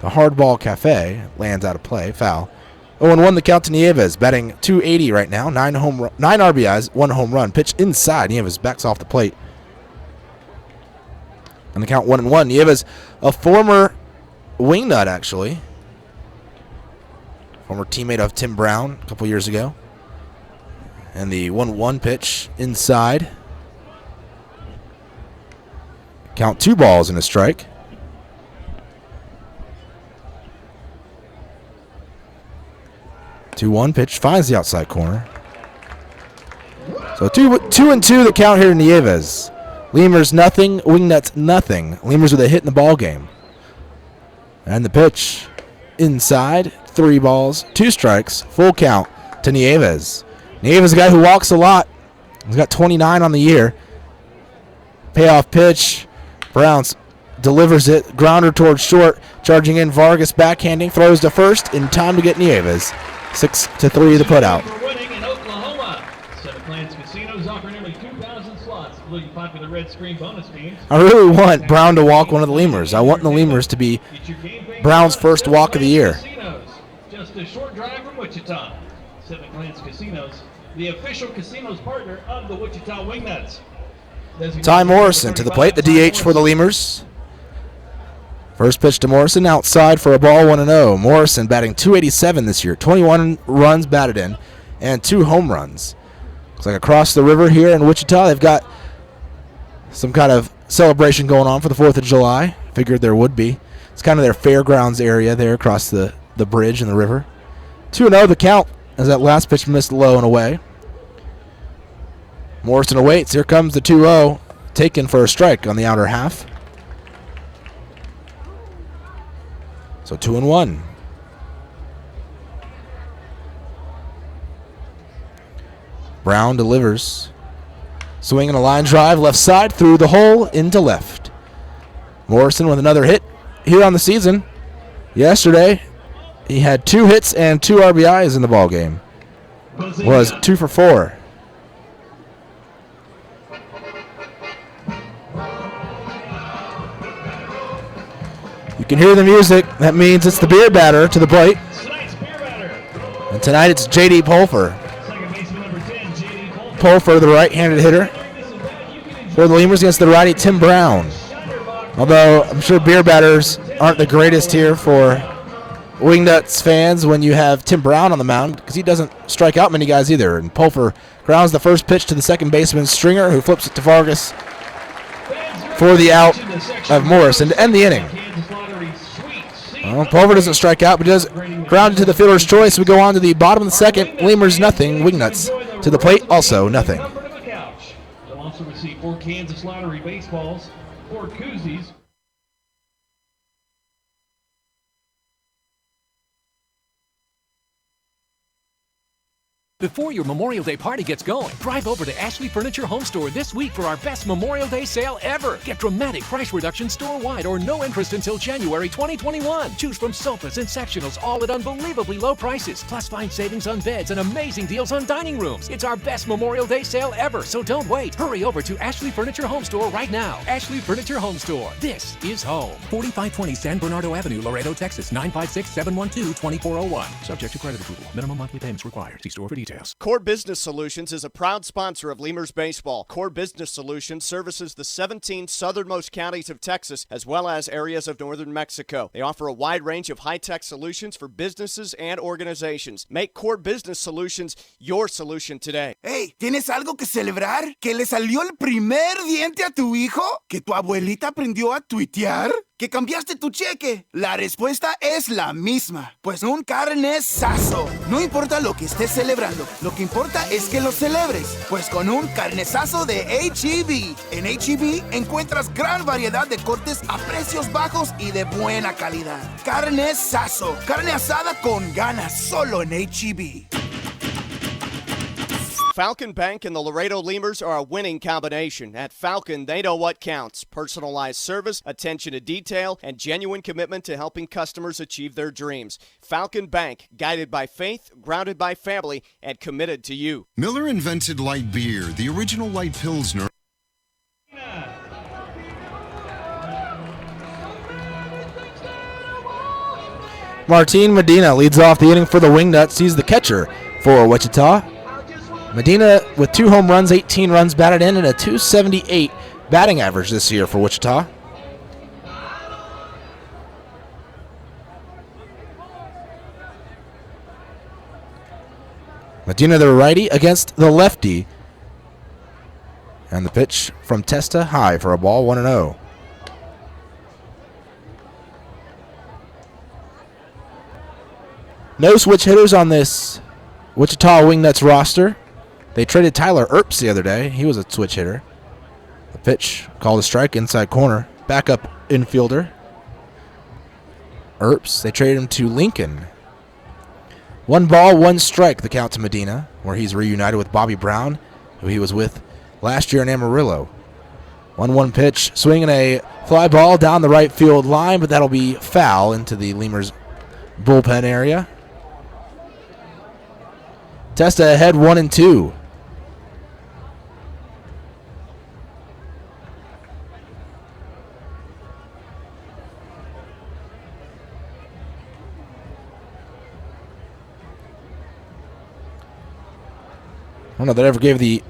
The Hardball Cafe lands out of play, foul. 0-1 the count to Nieves, batting .280 right now, 9 RBIs, 1 home run. Pitch inside, Nieves backs off the plate. And the count 1-1. Nieves, a former Wingnut, actually. Former teammate of Tim Brown a couple years ago. And the 1-1 pitch inside. Count 2 balls and a strike. Two-one pitch finds the outside corner. So 2-2 the count here to Nieves. Lemurs nothing, Wingnuts nothing. Lemurs with a hit in the ball game. And the pitch inside, 3 balls, 2 strikes, full count to Nieves. Nieves is a guy who walks a lot. He's got 29 on the year. Payoff pitch. Browns delivers it, grounder towards short, charging in Vargas, backhanding, throws to first in time to get Nieves. 6-3 the putout. Winning in Oklahoma. Seven Plans Casinos offer nearly 2,000 slots, including popular red screen bonus games. I really want Brown to walk one of the Lemurs. I want the Lemurs to be Brown's first walk of the year. Just a short drive from Wichita. Seven Plans Casinos, the official casinos partner of the Wichita Wingnuts. Ty Morrison to the plate, the DH for the Lemurs. First pitch to Morrison, outside for a ball, 1-0. Morrison batting .287 this year, 21 runs batted in, and 2 home runs. Looks like across the river here in Wichita, they've got some kind of celebration going on for the 4th of July. Figured there would be. It's kind of their fairgrounds area there across the bridge and the river. 2-0 the count as that last pitch missed low and away. Morrison awaits. Here comes the 2-0, taken for a strike on the outer half. So 2-1. Brown delivers. Swinging a line drive left side through the hole into left. Morrison with another hit here on the season. Yesterday, he had 2 hits and 2 RBIs in the ball game. Was 2 for 4. You can hear the music. That means it's the beer batter to the plate. And tonight it's J.D. Pulfer. Pulfer, the right-handed hitter for the Lemurs against the righty Tim Brown. Although I'm sure beer batters aren't the greatest here for Wingnuts fans when you have Tim Brown on the mound, because he doesn't strike out many guys either. And Pulfer grounds the first pitch to the second baseman Stringer, who flips it to Vargas for the out of Morrison to end the inning. Well, Pulver doesn't strike out, but he does ground it to the fielder's choice. We go on to the bottom of the second. Lemurs nothing, Wingnuts to the plate, also nothing. They'll also receive 4 Kansas Lottery baseballs, 4 koozies. Before your Memorial Day party gets going, drive over to Ashley Furniture Home Store this week for our best Memorial Day sale ever. Get dramatic price reduction store-wide or no interest until January 2021. Choose from sofas and sectionals, all at unbelievably low prices. Plus, find savings on beds and amazing deals on dining rooms. It's our best Memorial Day sale ever, so don't wait. Hurry over to Ashley Furniture Home Store right now. Ashley Furniture Home Store. This is home. 4520 San Bernardo Avenue, Laredo, Texas, 956-712-2401. Subject to credit approval. Minimum monthly payments required. See store for details. Core Business Solutions is a proud sponsor of Lemurs Baseball. Core Business Solutions services the 17 southernmost counties of Texas as well as areas of northern Mexico. They offer a wide range of high-tech solutions for businesses and organizations. Make Core Business Solutions your solution today. Hey, ¿tienes algo que celebrar? ¿Que le salió el primer diente a tu hijo? ¿Que tu abuelita aprendió a tuitear? ¿Que cambiaste tu cheque? La respuesta es la misma. Pues un carnesazo. No importa lo que estés celebrando, lo que importa es que lo celebres. Pues con un carnesazo de H-E-B. En H-E-B encuentras gran variedad de cortes a precios bajos y de buena calidad. Carnesazo. Carne asada con ganas solo en H-E-B. Falcon Bank and the Laredo Lemurs are a winning combination. At Falcon, they know what counts. Personalized service, attention to detail, and genuine commitment to helping customers achieve their dreams. Falcon Bank, guided by faith, grounded by family, and committed to you. Miller invented light beer, the original light Pilsner. Martin Medina leads off the inning for the Wingnuts. He's the catcher for Wichita. Medina with 2 home runs, 18 runs batted in, and a .278 batting average this year for Wichita. Medina, the righty, against the lefty. And the pitch from Testa, high for a ball, 1-0. No switch hitters on this Wichita Wingnuts roster. They traded Tyler Earps the other day. He was a switch hitter. The pitch called a strike, inside corner. Backup infielder. Earps, they traded him to Lincoln. 1 ball, 1 strike, the count to Medina, where he's reunited with Bobby Brown, who he was with last year in Amarillo. 1-1 pitch, swinging a fly ball down the right field line, but that'll be foul into the Lemurs bullpen area. Testa ahead 1-2. I don't know that ever gave the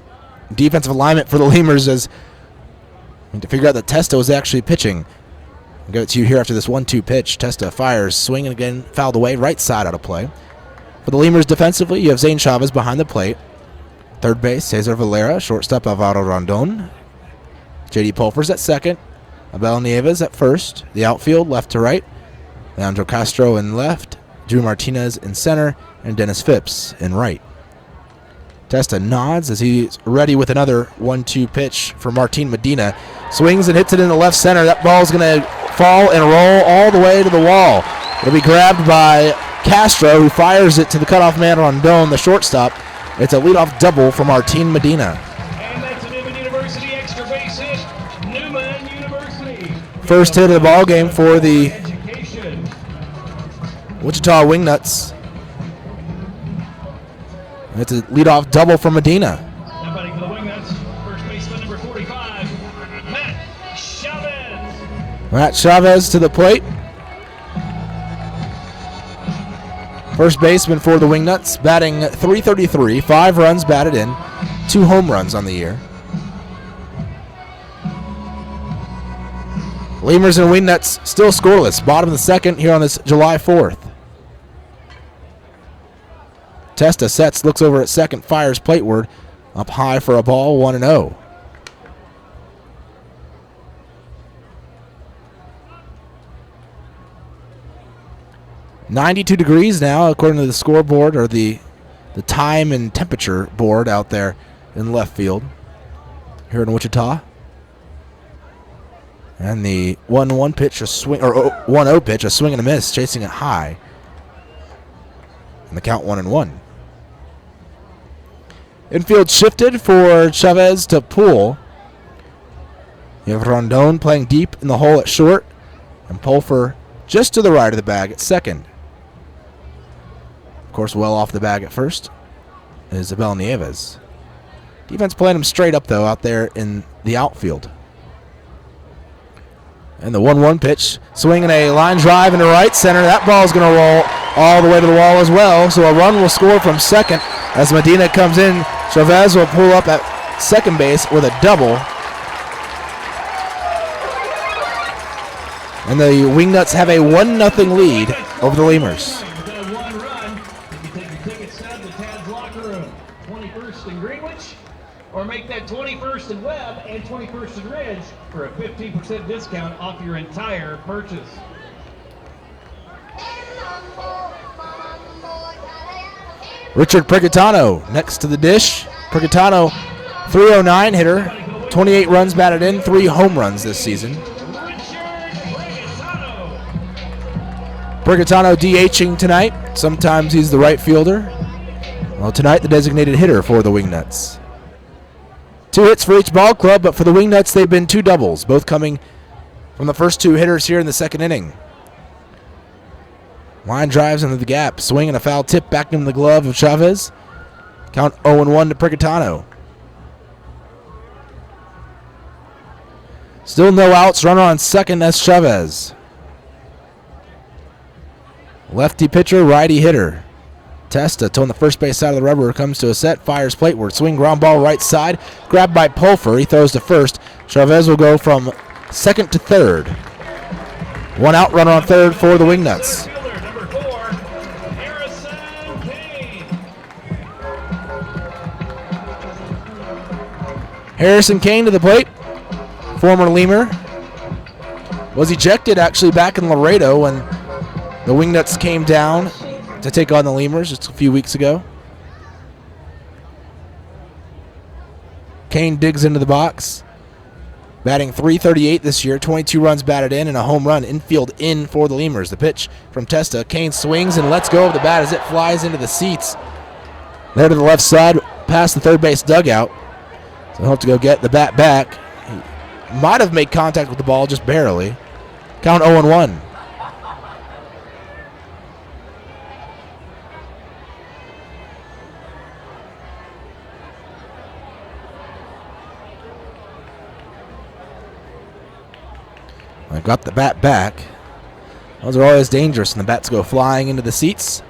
defensive alignment for the Lemurs as to figure out that Testa was actually pitching. I'll give it to you here after this 1-2 pitch. Testa fires, swinging again, fouled away, right side out of play. For the Lemurs defensively, you have Zane Chavez behind the plate. Third base, Cesar Valera. Shortstop, Alvaro Rondon. J.D. Pulfers at second. Abel Nieves at first. The outfield, left to right. Leandro Castro in left. Drew Martinez in center. And Dennis Phipps in right. Testa nods as he's ready with another 1-2 pitch for Martin Medina. Swings and hits it in the left center. That ball's going to fall and roll all the way to the wall. It'll be grabbed by Castro, who fires it to the cutoff man Rondon, the shortstop. It's a leadoff double for Martin Medina. And that's a Newman University extra base hit. Newman University. First hit of the ball game for the Wichita Wingnuts. And it's a leadoff double for Medina. Now batting for the Wingnuts, first baseman number 45, Matt Chavez. Matt Chavez to the plate. First baseman for the Wingnuts, batting .333, 5 runs batted in, 2 home runs on the year. Lemurs and Wingnuts still scoreless, bottom of the second here on this July 4th. Testa sets, looks over at second, fires plateward, up high for a ball, 1-0. .92 degrees now, according to the scoreboard, or the time and temperature board out there in left field here in Wichita. And the 1-1 pitch, a swing, or 1-0 pitch, a swing and a miss, chasing it high. And the count 1-1. Infield shifted for Chavez to Poole. You have Rondon playing deep in the hole at short, and Pulfer just to the right of the bag at second. Of course, well off the bag at first is Abel Nieves. Defense playing him straight up, though, out there in the outfield. And the 1-1 pitch, swinging a line drive into right center. That ball is going to roll all the way to the wall as well. So a run will score from second as Medina comes in. Chavez will pull up at second base with a double. And the Wingnuts have a 1-0 lead over the Lemurs. Or make that 21st and Webb and 21st and Ridge for a 15% discount off your entire purchase. Richard Pricatano next to the dish. Pricatano, 309 hitter, 28 runs batted in, 3 home runs this season. Pricatano DHing tonight. Sometimes he's the right fielder. Well, tonight the designated hitter for the Wingnuts. 2 hits for each ball club, but for the Wingnuts, they've been 2 doubles, both coming from the first 2 hitters here in the second inning. Line drives into the gap, swing and a foul tip back into the glove of Chavez. Count 0-1 to Pricatano. Still no outs, runner on second, that's Chavez. Lefty pitcher, righty hitter. Testa on the first base side of the rubber comes to a set, fires plateward, swing ground ball right side, grabbed by Pulfer, he throws to first. Chavez will go from second to third. 1 out, runner on third for the Wingnuts. Harrison Kane to the plate, former Lemur. Was ejected actually back in Laredo when the Wingnuts came down to take on the Lemurs just a few weeks ago. Kane digs into the box. Batting .338 this year, 22 runs batted in and a home run. Infield in for the Lemurs. The pitch from Testa. Kane swings and lets go of the bat as it flies into the seats. There to the left side, past the third base dugout. So he'll have to go get the bat back. He might have made contact with the ball, just barely. Count 0-1. I got the bat back. Those are always dangerous, and the bats go flying into the seats.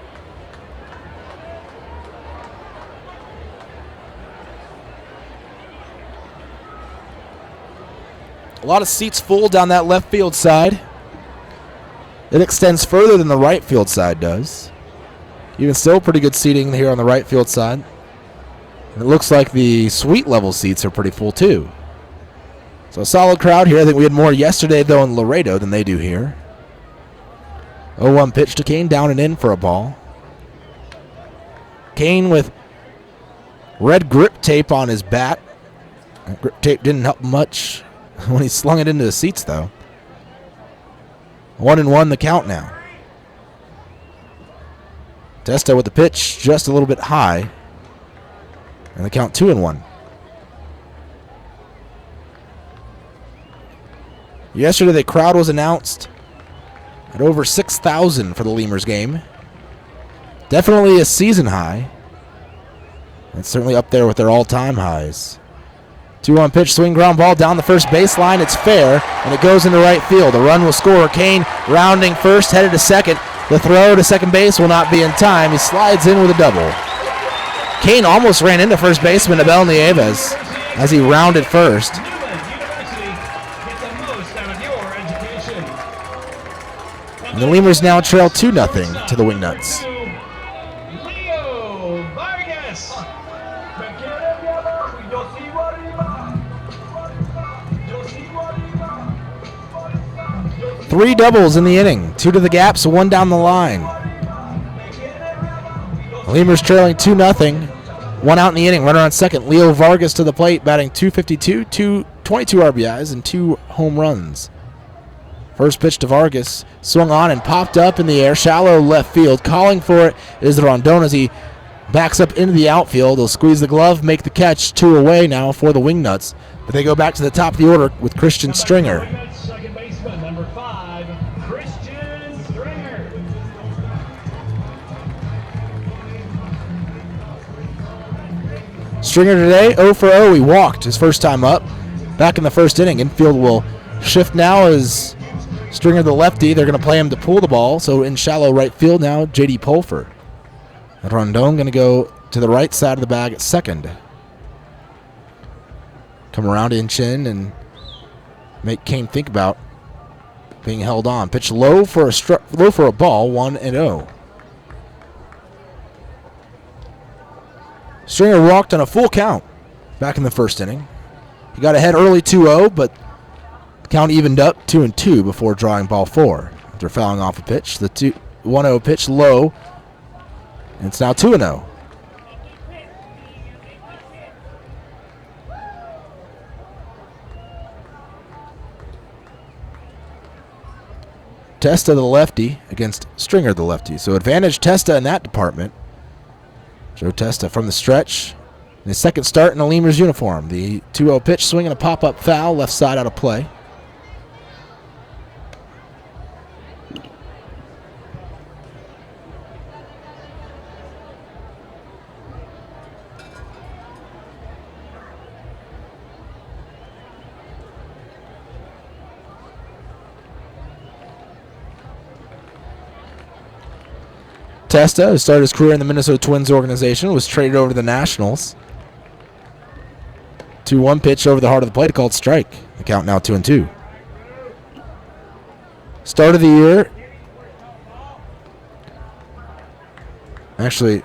A lot of seats full down that left field side. It extends further than the right field side does. Even still, pretty good seating here on the right field side. And it looks like the suite level seats are pretty full too. So a solid crowd here. I think we had more yesterday, though, in Laredo than they do here. 0-1 pitch to Kane, down and in for a ball. Kane with red grip tape on his bat. That grip tape didn't help much when he slung it into the seats, though. 1-1 the count now. Testa with the pitch just a little bit high. And the count 2-1. Yesterday, the crowd was announced at over 6,000 for the Lemurs game. Definitely a season high. It's certainly up there with their all-time highs. 2-1 pitch, swing ground ball down the first baseline. It's fair, and it goes into right field. A run will score. Kane rounding first, headed to second. The throw to second base will not be in time. He slides in with a double. Kane almost ran into first baseman Abel Nieves as he rounded first. And the Lemurs now trail 2-0 to the Wingnuts. Leo Vargas. 3 doubles in the inning. 2 to the gaps, 1 down the line. The Lemurs trailing 2-0. 1 out in the inning. Runner on second. Leo Vargas to the plate, batting .252, 22 RBIs, and 2 home runs. First pitch to Vargas, swung on and popped up in the air, shallow left field. Calling for it is Rondon as he Backs up into the outfield. He'll squeeze the glove, make the catch. 2 away now for the Wingnuts. But they go back to the top of the order with Christian Stringer. Second baseman, number 5, Christian Stringer. Stringer today, 0 for 0. He walked his first time up. Back in the first inning. Infield will shift now as Stringer the lefty. They're going to play him to pull the ball. So in shallow right field now, J.D. Pulford. And Rondon going to go to the right side of the bag at second. Come around, inch in, and make Kane think about being held on. Pitch low for a ball, 1-0. Stringer walked on a full count back in the first inning. He got ahead early 2-0, but the count evened up 2-2 before drawing ball 4. After fouling off a pitch, the 1-0 pitch low, and it's now 2-0. Testa the lefty against Stringer the lefty. So advantage Testa in that department. Joe Testa from the stretch. In his second start in a Lemurs uniform. The 2-0 pitch, swinging a pop-up foul, left side out of play. Testa, who started his career in the Minnesota Twins organization, was traded over to the Nationals. 2-1 pitch over the heart of the plate, called strike. The count now 2-2. Start of the year. Actually,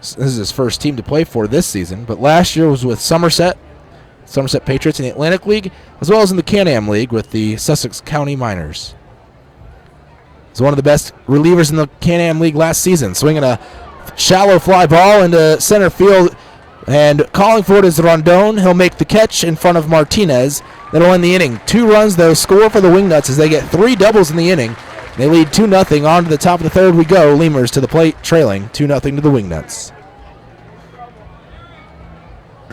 this is his first team to play for this season, but last year was with Somerset Patriots in the Atlantic League, as well as in the Can-Am League with the Sussex County Miners. He's one of the best relievers in the Can-Am League last season, swinging a shallow fly ball into center field, and calling for it is Rondon. He'll make the catch in front of Martinez. That'll end the inning. 2 runs, though, score for the Wingnuts as they get 3 doubles in the inning. They lead 2-0. On to the top of the third we go. Lemurs to the plate, trailing 2-0 to the Wingnuts.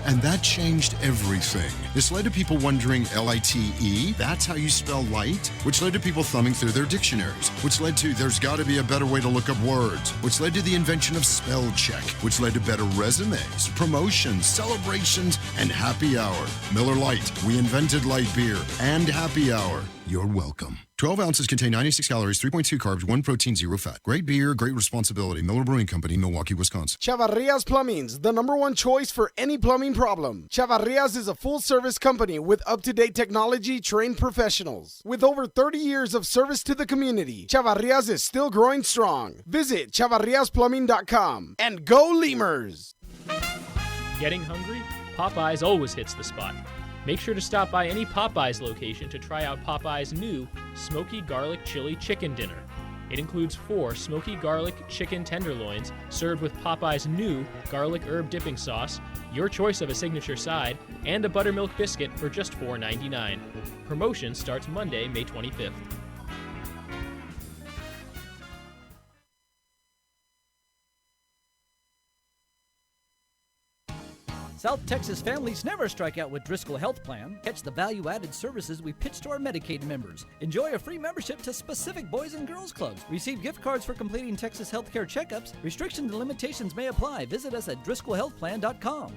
And that changed everything. This led to people wondering L-I-T-E, that's how you spell light, which led to people thumbing through their dictionaries, which led to there's got to be a better way to look up words, which led to the invention of spell check, which led to better resumes, promotions, celebrations, and happy hour. Miller Lite, we invented light beer and happy hour. You're welcome. 12 ounces contain 96 calories, 3.2 carbs, 1 protein, 0 fat. Great beer, great responsibility. Miller Brewing Company, Milwaukee, Wisconsin. Chavarria's Plumbing's the #1 choice for any plumbing problem. Chavarria's is a full-service company with up-to-date technology, trained professionals. With over 30 years of service to the community, Chavarria's is still growing strong. Visit chavarriasplumbing.com and go Lemurs! Getting hungry? Popeyes always hits the spot. Make sure to stop by any Popeyes location to try out Popeyes' new Smoky Garlic Chili Chicken Dinner. It includes 4 smoky garlic chicken tenderloins served with Popeyes' new garlic herb dipping sauce, your choice of a signature side, and a buttermilk biscuit for just $4.99. Promotion starts Monday, May 25th. South Texas families never strike out with Driscoll Health Plan. Catch the value-added services we pitch to our Medicaid members. Enjoy a free membership to specific boys and girls clubs. Receive gift cards for completing Texas healthcare checkups. Restrictions and limitations may apply. Visit us at DriscollHealthPlan.com.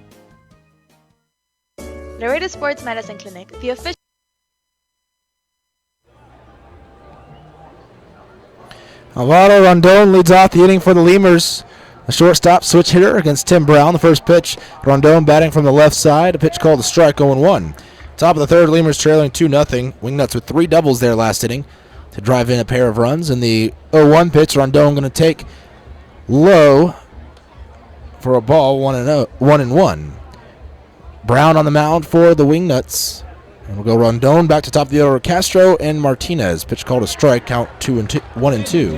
Laredo Sports Medicine Clinic, the official. Alvaro Rondon leads off the inning for the Lemurs. A shortstop switch hitter against Tim Brown. The first pitch, Rondon batting from the left side. A pitch called a strike, 0-1. Top of the third, Lemurs trailing 2-0. Wingnuts with 3 doubles there last inning to drive in a pair of runs. And the 0-1 pitch, Rondon going to take low for a ball, 1-1. Brown on the mound for the Wingnuts. And we'll go Rondon back to top of the order, Castro and Martinez. Pitch called a strike, count 1-2.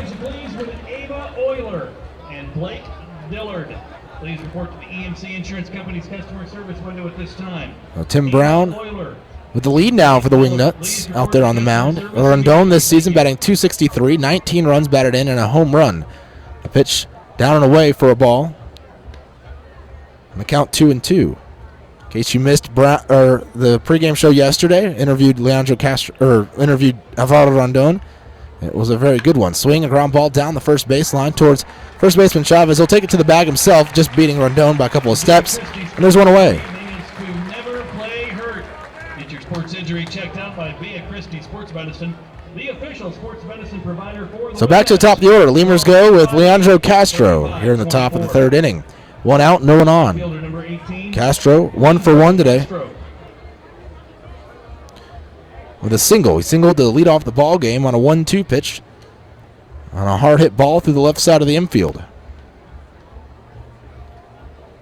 Blake Dillard, please report to the EMC Insurance Company's customer service window at this time. Tim Brown with the lead now for the Wingnuts out there on the mound. Rondon this season batting .263, 19 runs batted in and a home run. A pitch down and away for a ball. And the count 2-2. In case you missed the pregame show yesterday, interviewed Alvaro Rondon. It was a very good one. Swing a ground ball down the first baseline towards first baseman Chavez. He'll take it to the bag himself, just beating Rondon by a couple of steps. And there's one away. Never play hurt. Get your sports injury checked out by Via Christi Sports Medicine, the official sports medicine provider for the So back to the top of the order. Lemurs go with Leandro Castro here in the top of the third inning. One out, no one on. Castro, 1 for 1 today. With a single. He singled to lead off the ball game on a 1-2 pitch on a hard hit ball through the left side of the infield.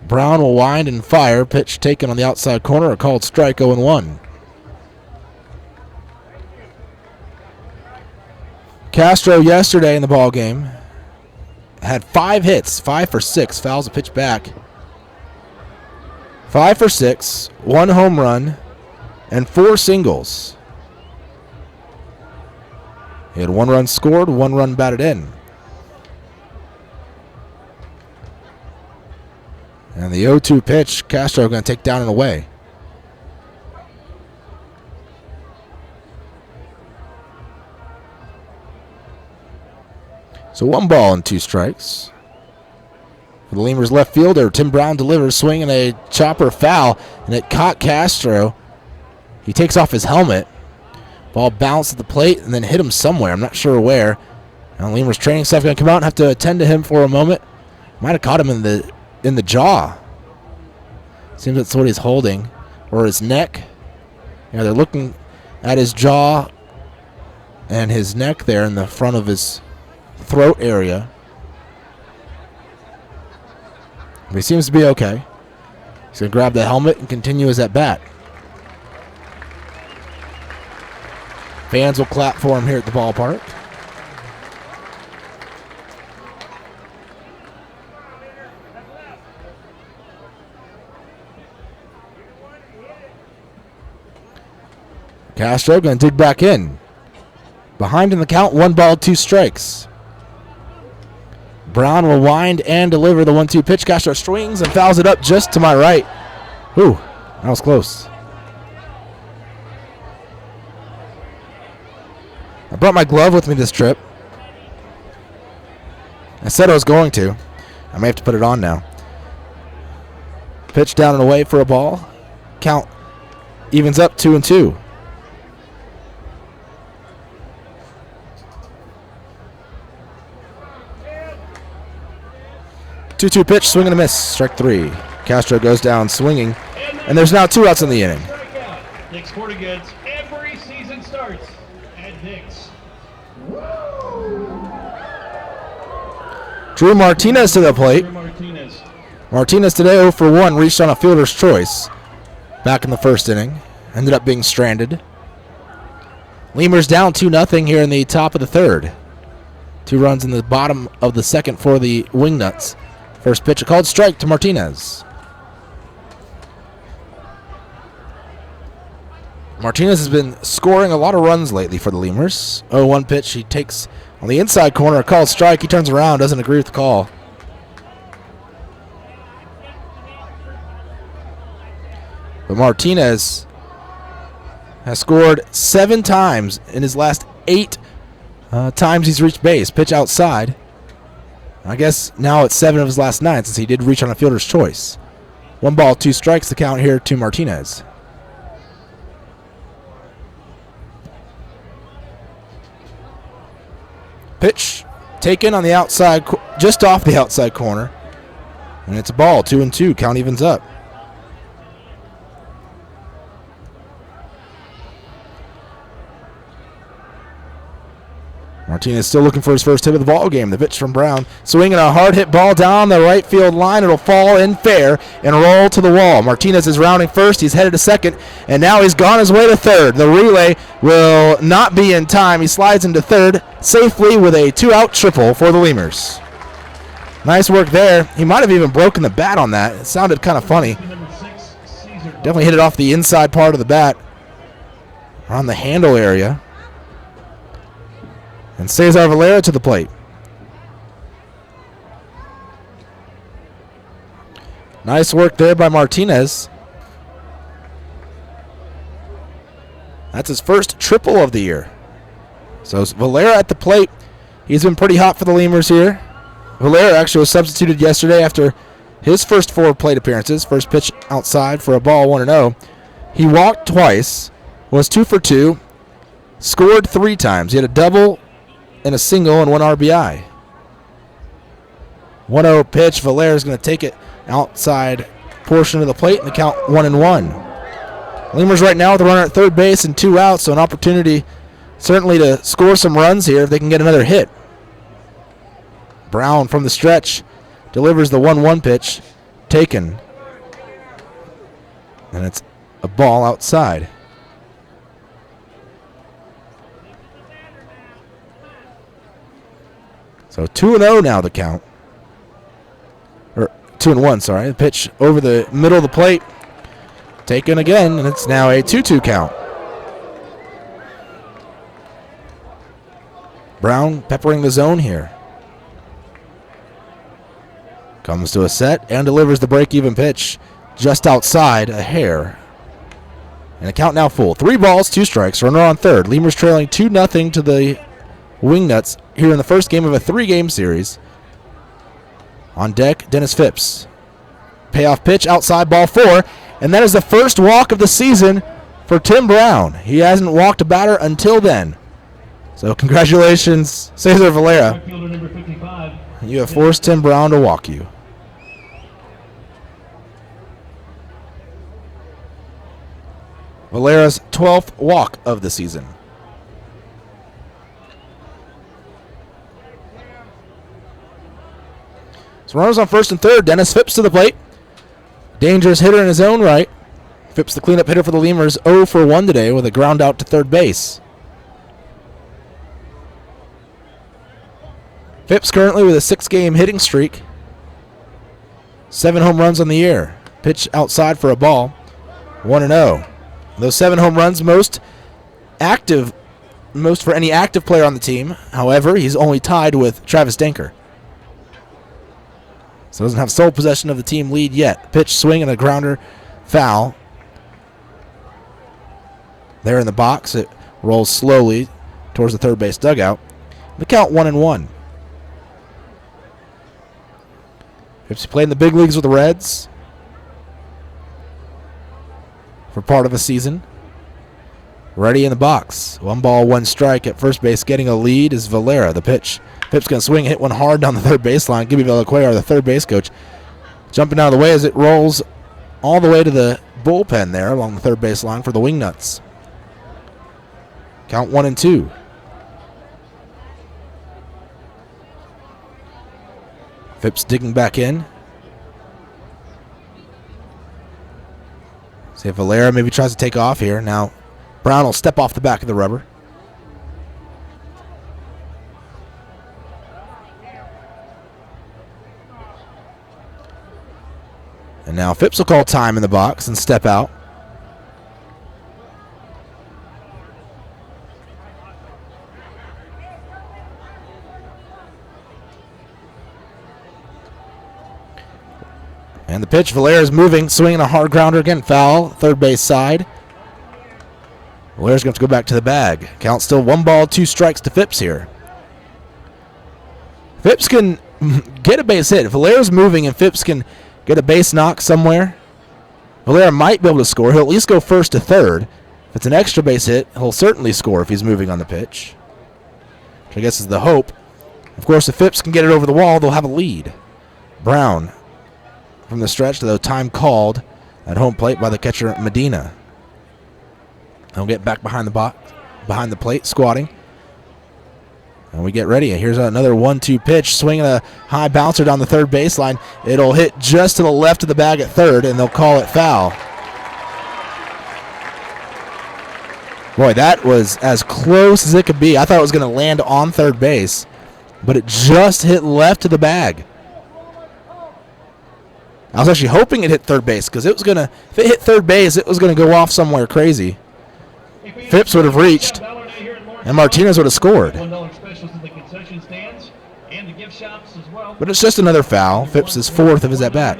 Brown will wind and fire. Pitch taken on the outside corner. A called strike, 0-1. Castro yesterday in the ball game had 5 hits, 5 for 6. Fouls a pitch back. 5 for 6, 1 home run, and 4 singles. He had 1 run scored, 1 run batted in. And the 0-2 pitch, Castro going to take down and away. So 1 ball and 2 strikes. For the Lemurs left fielder, Tim Brown delivers, swinging a chopper foul, and it caught Castro. He takes off his helmet. Ball bounced at the plate and then hit him somewhere. I'm not sure where. Now Lemurs training staff going to come out and have to attend to him for a moment. Might have caught him in the jaw. Seems that's what he's holding, or his neck. Yeah, they're looking at his jaw and his neck there in the front of his throat area. But he seems to be okay. He's going to grab the helmet and continue his at bat. Fans will clap for him here at the ballpark. Castro going to dig back in. Behind in the count, 1 ball, 2 strikes. Brown will wind and deliver the 1-2 pitch. Castro swings and fouls it up just to my right. Ooh, that was close. I brought my glove with me this trip. I said I was going to. I may have to put it on now. Pitch down and away for a ball. Count evens up 2-2. 2-2 pitch, swing and a miss, strike 3. Castro goes down swinging, and there's now 2 outs in the inning. Dick's Sporting Goods, every season starts at Dick's. Drew Martinez to the plate. Martinez today 0 for 1, reached on a fielder's choice back in the first inning. Ended up being stranded. Lemurs down 2-0 here in the top of the third. 2 runs in the bottom of the second for the Wingnuts. First pitch, a called strike to Martinez. Martinez has been scoring a lot of runs lately for the Lemurs. 0-1 pitch, he takes on the inside corner, a called strike. He turns around, doesn't agree with the call. But Martinez has scored 7 times in his last 8 times he's reached base. Pitch outside. I guess now it's 7 of his last 9 since he did reach on a fielder's choice. 1 ball, 2 strikes, the count here to Martinez. Pitch taken on the outside, just off the outside corner. And it's a ball, 2-2, count evens up. Martinez still looking for his first hit of the ball game. The pitch from Brown, swinging a hard hit ball down the right field line. It'll fall in fair and roll to the wall. Martinez is rounding first. He's headed to second, and now he's gone his way to third. The relay will not be in time. He slides into third safely with a 2-out triple for the Lemurs. Nice work there. He might have even broken the bat on that. It sounded kind of funny. Definitely hit it off the inside part of the bat, around the handle area. And Cesar Valera to the plate. Nice work there by Martinez. That's his first triple of the year. So Valera at the plate. He's been pretty hot for the Lemurs here. Valera actually was substituted yesterday after his first 4 plate appearances. First pitch outside for a ball, 1-0. He walked twice, was 2 for 2, scored 3 times. He had a double and a single and 1 RBI. 1-0 pitch. Valera's going to take it outside portion of the plate and the count 1-1. Lemurs right now with a runner at third base and 2 outs, so an opportunity certainly to score some runs here if they can get another hit. Brown from the stretch delivers the 1-1 pitch, taken, and it's a ball outside. So 2-0 now the count. Or 2-1, sorry. The pitch over the middle of the plate. Taken again, and it's now a 2-2 count. Brown peppering the zone here. Comes to a set and delivers the break-even pitch just outside a hair. And the count now full. 3 balls, 2 strikes. Runner on third. Lemurs trailing 2-0 to the Wingnuts here in the first game of a 3-game series. On deck, Dennis Phipps. Payoff pitch outside, ball 4. And that is the first walk of the season for Tim Brown. He hasn't walked a batter until then. So congratulations, Cesar Valera. You have forced Tim Brown to walk you. Valera's 12th walk of the season. So runners on first and third. Dennis Phipps to the plate. Dangerous hitter in his own right. Phipps, the cleanup hitter for the Lemurs, 0 for 1 today with a ground out to third base. Phipps currently with a 6-game hitting streak. 7 home runs on the year. Pitch outside for a ball. 1-0. Those 7 home runs, most for any active player on the team. However, he's only tied with Travis Denker. So doesn't have sole possession of the team lead yet. Pitch, swing, and a grounder, foul. There in the box, it rolls slowly towards the third base dugout. The count 1-1. Phipps played in the big leagues with the Reds for part of a season. Ready in the box. 1 ball, 1 strike at first base. Getting a lead is Valera. The pitch. Phipps going to swing, hit one hard down the third baseline. Gibby Villacuellar, the third base coach, jumping out of the way as it rolls all the way to the bullpen there along the third baseline for the Wingnuts. Count 1-2. Phipps digging back in. See if Valera maybe tries to take off here. Now Brown will step off the back of the rubber. And now Phipps will call time in the box and step out. And the pitch, Valera's moving, swinging a hard grounder again, foul, third base side. Valera's going to go back to the bag. Count still 1 ball, 2 strikes to Phipps here. Phipps can get a base hit. If Valera's moving and Phipps can get a base knock somewhere, Valera might be able to score. He'll at least go first to third. If it's an extra base hit, he'll certainly score if he's moving on the pitch, which I guess is the hope. Of course, if Phipps can get it over the wall, they'll have a lead. Brown from the stretch, though time called at home plate by the catcher Medina. He'll get back behind the box, behind the plate, squatting. And we get ready. Here's another 1-2 pitch, swinging a high bouncer down the third baseline. It'll hit just to the left of the bag at third, and they'll call it foul. Boy, that was as close as it could be. I thought it was going to land on third base, but it just hit left to the bag. I was actually hoping it hit third base because if it hit third base, it was going to go off somewhere crazy. Phipps would have reached, and Martinez would have scored. But it's just another foul. Phipps is 4th of his at-bat.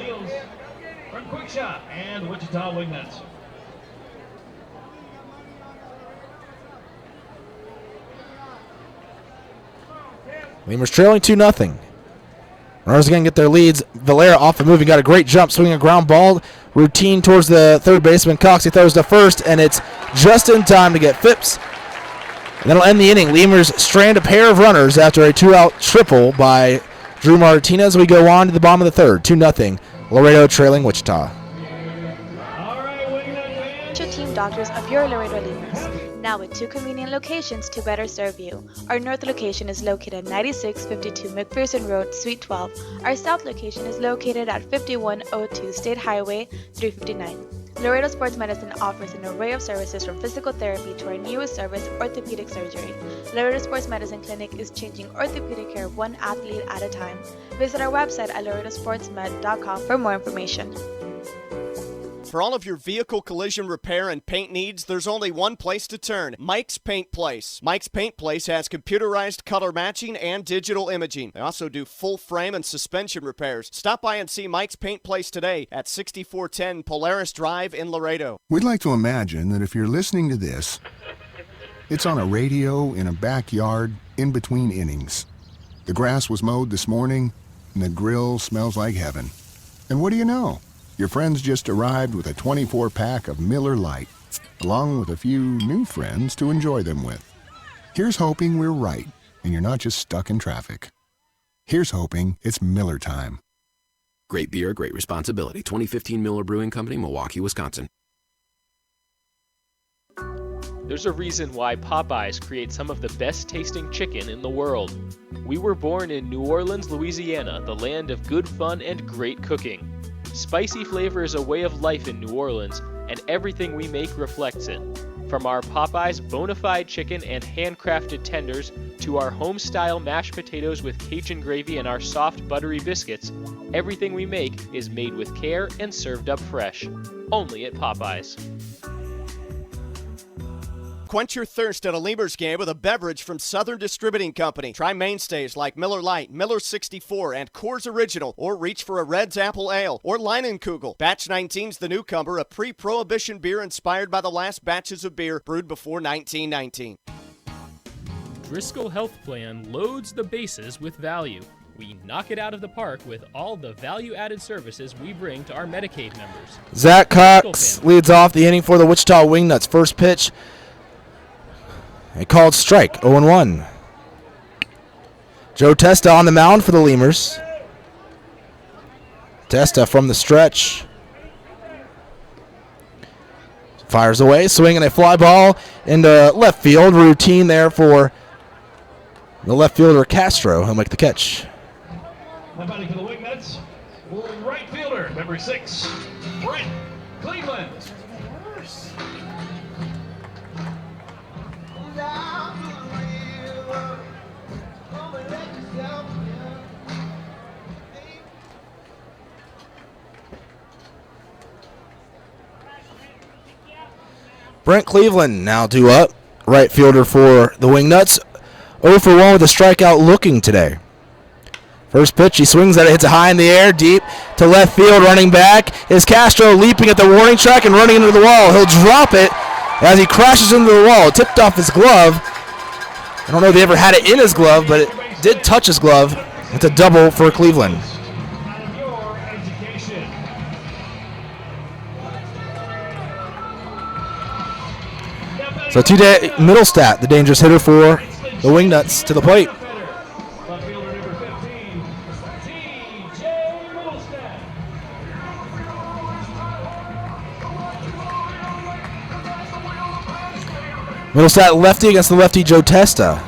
Lemurs trailing 2-0. Runners again get their leads. Valera off the move. He got a great jump, swinging a ground ball. Routine towards the third baseman. Cox, he throws to first, and it's just in time to get Phipps. And that'll end the inning. Lemurs strand a pair of runners after a 2-out triple by Drew Martinez. We go on to the bottom of the third. 2-0. Laredo trailing Wichita. Team doctors of your Laredo Lemurs, now with 2 convenient locations to better serve you. Our north location is located at 9652 McPherson Road, Suite 12. Our south location is located at 5102 State Highway 359. Laredo Sports Medicine offers an array of services from physical therapy to our newest service, orthopedic surgery. Laredo Sports Medicine Clinic is changing orthopedic care one athlete at a time. Visit our website at laredosportsmed.com for more information. For all of your vehicle collision repair and paint needs, there's only one place to turn, Mike's Paint Place. Mike's Paint Place has computerized color matching and digital imaging. They also do full frame and suspension repairs. Stop by and see Mike's Paint Place today at 6410 Polaris Drive in Laredo. We'd like to imagine that if you're listening to this, it's on a radio in a backyard in between innings. The grass was mowed this morning, and the grill smells like heaven. And what do you know? Your friends just arrived with a 24-pack of Miller Lite, along with a few new friends to enjoy them with. Here's hoping we're right, and you're not just stuck in traffic. Here's hoping it's Miller time. Great beer, great responsibility. 2015 Miller Brewing Company, Milwaukee, Wisconsin. There's a reason why Popeyes creates some of the best tasting chicken in the world. We were born in New Orleans, Louisiana, the land of good fun and great cooking. Spicy flavor is a way of life in New Orleans, and everything we make reflects it. From our Popeyes bona fide chicken and handcrafted tenders to our home-style mashed potatoes with Cajun gravy and our soft, buttery biscuits, everything we make is made with care and served up fresh. Only at Popeyes. Quench your thirst at a Lemurs game with a beverage from Southern Distributing Company. Try mainstays like Miller Lite, Miller 64, and Coors Original, or reach for a Red's Apple Ale or Leinenkugel. Batch 19's the newcomer, a pre-prohibition beer inspired by the last batches of beer brewed before 1919. Driscoll Health Plan loads the bases with value. We knock it out of the park with all the value-added services we bring to our Medicaid members. Zach Cox leads off the inning for the Wichita Wingnuts. First pitch, a called strike, 0-1. Joe Testa on the mound for the Lemurs. Testa from the stretch. Fires away, swinging a fly ball into left field. Routine there for the left fielder, Castro. He'll make the catch. Now batting for the Wingnuts, right fielder, number 6, Brent Cleveland. Brent Cleveland now due up. Right fielder for the Wingnuts. 0 for 1 with a strikeout looking today. First pitch, he swings at it, hits it high in the air, deep to left field. Running back is Castro, leaping at the warning track and running into the wall. He'll drop it as he crashes into the wall. It tipped off his glove. I don't know if he ever had it in his glove, but it did touch his glove. It's a double for Cleveland. So today, Middlestat, the dangerous hitter for the Wingnuts, to the plate. Middlestat lefty against the lefty Joe Testa.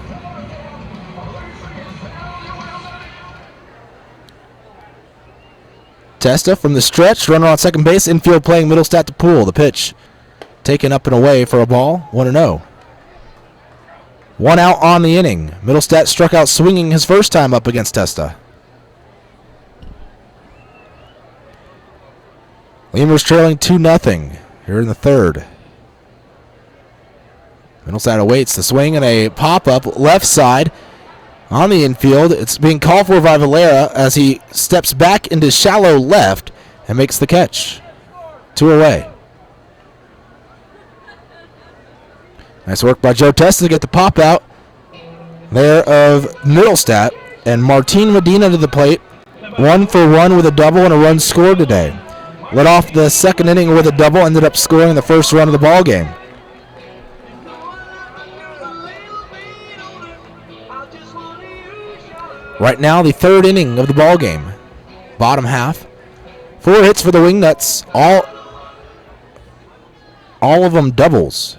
Testa from the stretch, runner on second base, infield playing Middlestat to pull. The pitch taken up and away for a ball, 1-0. 1 out on the inning. Middlestat struck out swinging his first time up against Testa. Lemurs trailing 2-0 here in the third. Middlestat awaits the swing and a pop-up left side on the infield. It's being called for by Valera as he steps back into shallow left and makes the catch. 2 away. Nice work by Joe Testa to get the pop out there of Middlestat. And Martin Medina to the plate. 1 for 1 with a double and a run scored today. Led off the second inning with a double, ended up scoring the first run of the ball game. Right now, the third inning of the ball game. Bottom half. 4 hits for the Wingnuts. All of them doubles.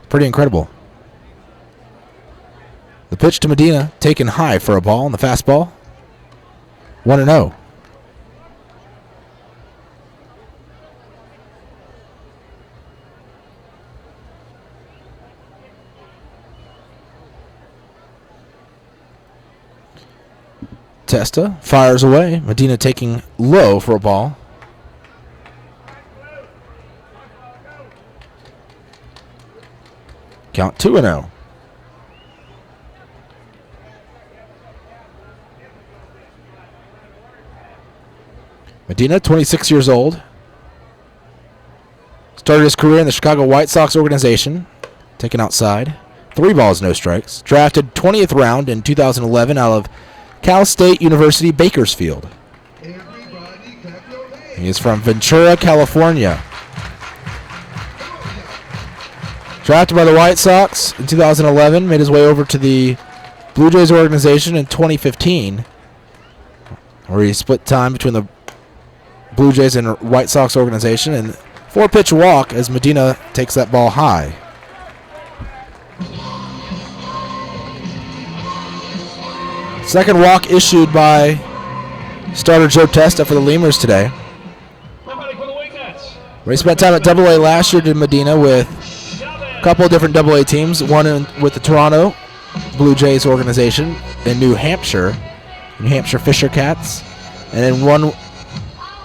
Pretty incredible. The pitch to Medina, taken high for a ball on the fastball. 1-0. Testa fires away. Medina taking low for a ball. Count 2-0. Medina, 26 years old. Started his career in the Chicago White Sox organization. Taken outside. 3 balls, no strikes. Drafted 20th round in 2011 out of Cal State University, Bakersfield. He is from Ventura, California. Drafted by the White Sox in 2011, made his way over to the Blue Jays organization in 2015, where he split time between the Blue Jays and White Sox organization, and 4-pitch walk as Medina takes that ball high. Second walk issued by starter Joe Testa for the Lemurs today. He spent time at AA last year to Medina with a couple of different AA teams, one with the Toronto Blue Jays organization in New Hampshire Fisher Cats, and then one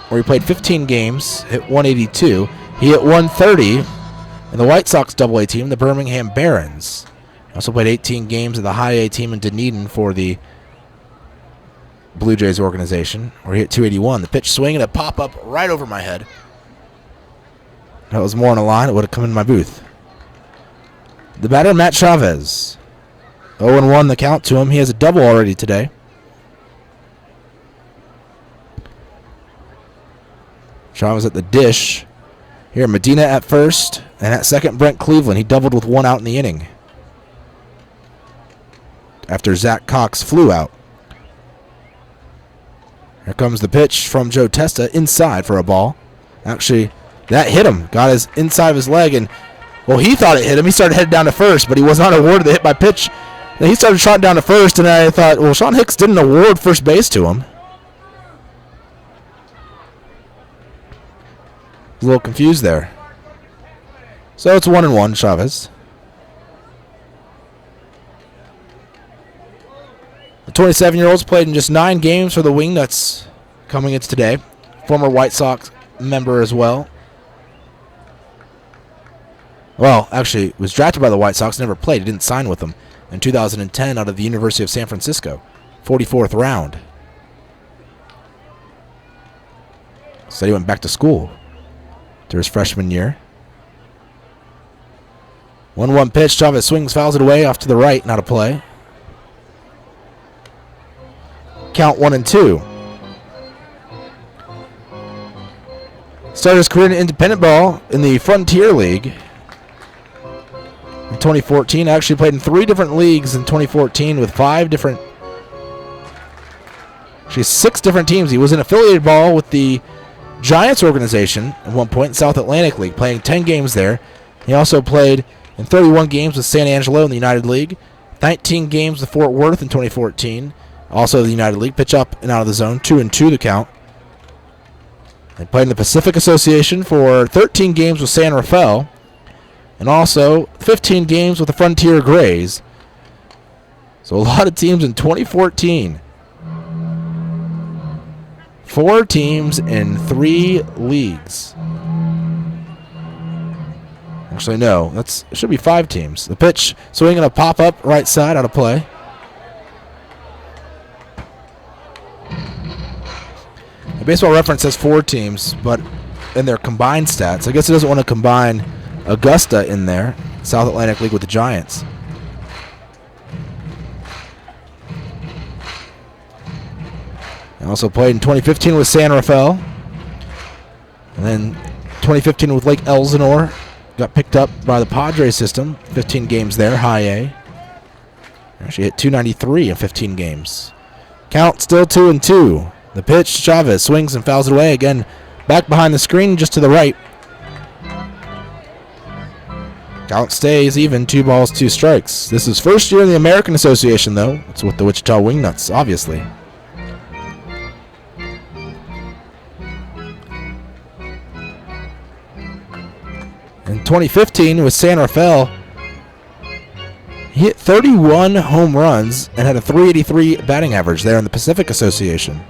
where he played 15 games, hit 182. He hit 130 in the White Sox AA team, the Birmingham Barons. He also played 18 games at the High A team in Dunedin for the Blue Jays organization, where he hit 281. The pitch swing and a pop-up right over my head. That was more on a line. It would have come in my booth. The batter, Matt Chavez. 0-1 the count to him. He has a double already today. Chavez at the dish. Here, Medina at first, and at second, Brent Cleveland. He doubled with 1 out in the inning after Zach Cox flew out. Here comes the pitch from Joe Testa inside for a ball. Actually, that hit him. Got his inside of his leg, and well, he thought it hit him. He started headed down to first, but he was not awarded the hit by pitch. Then he started trotting down to first, and I thought, well, Sean Hicks didn't award first base to him. A little confused there. So it's 1-1, Chavez. The 27-year-old's played in just 9 games for the Wingnuts coming into today. Former White Sox member as well. Well, actually, was drafted by the White Sox, never played. He didn't sign with them in 2010 out of the University of San Francisco. 44th round. So he went back to school to his freshman year. 1-1 pitch. Chavez swings, fouls it away off to the right. Not a play. Count 1-2. Started his career in independent ball in the Frontier League in 2014. Actually played in 3 different leagues in 2014 with 6 different teams. He was in affiliated ball with the Giants organization at one point in South Atlantic League, playing 10 games there. He also played in 31 games with San Angelo in the United League, 19 games with Fort Worth in 2014, also the United League. Pitch up and out of the zone, 2-2 the count. He played in the Pacific Association for 13 games with San Rafael, and also 15 games with the Frontier Grays. So a lot of teams in 2014. 4 teams in 3 leagues. Actually, no. It should be 5 teams. The pitch, swinging a pop-up right side, out of play. The Baseball Reference says 4 teams, but in their combined stats, I guess it doesn't want to combine Augusta in there, South Atlantic League with the Giants. Also played in 2015 with San Rafael. And then 2015 with Lake Elsinore. Got picked up by the Padres system. 15 games there, high A. Actually hit .293 in 15 games. Count still 2-2. The pitch, Chavez swings and fouls it away. Again, back behind the screen, just to the right. Count stays even, 2 balls, 2 strikes. This is first year in the American Association, though. It's with the Wichita Wingnuts, obviously. In 2015, with San Rafael, he hit 31 home runs and had a .383 batting average there in the Pacific Association.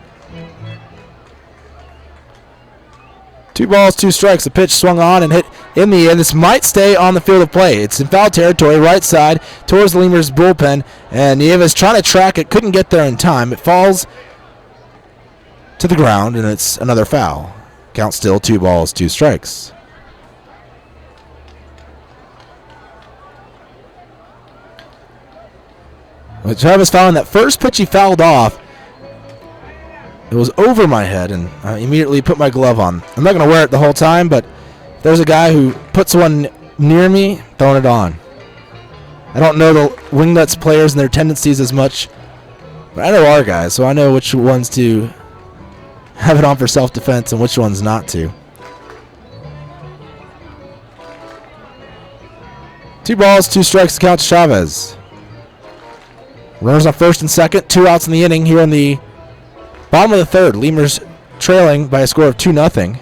2 balls, 2 strikes. The pitch swung on and hit in the end. This might stay on the field of play. It's in foul territory, right side, towards the Lemurs bullpen, and Nieves trying to track it, couldn't get there in time. It falls to the ground, and it's another foul. Count still 2 balls, 2 strikes. With Travis fouling that first pitch he fouled off, it was over my head, and I immediately put my glove on. I'm not going to wear it the whole time, but if there's a guy who puts one near me, throwing it on. I don't know the Wingnuts players and their tendencies as much, but I know our guys, so I know which ones to have it on for self-defense and which ones not to. 2 balls, 2 strikes to count to Chavez. Runners on first and second, 2 outs in the inning here in the bottom of the third. Lemurs trailing by a score of 2-0.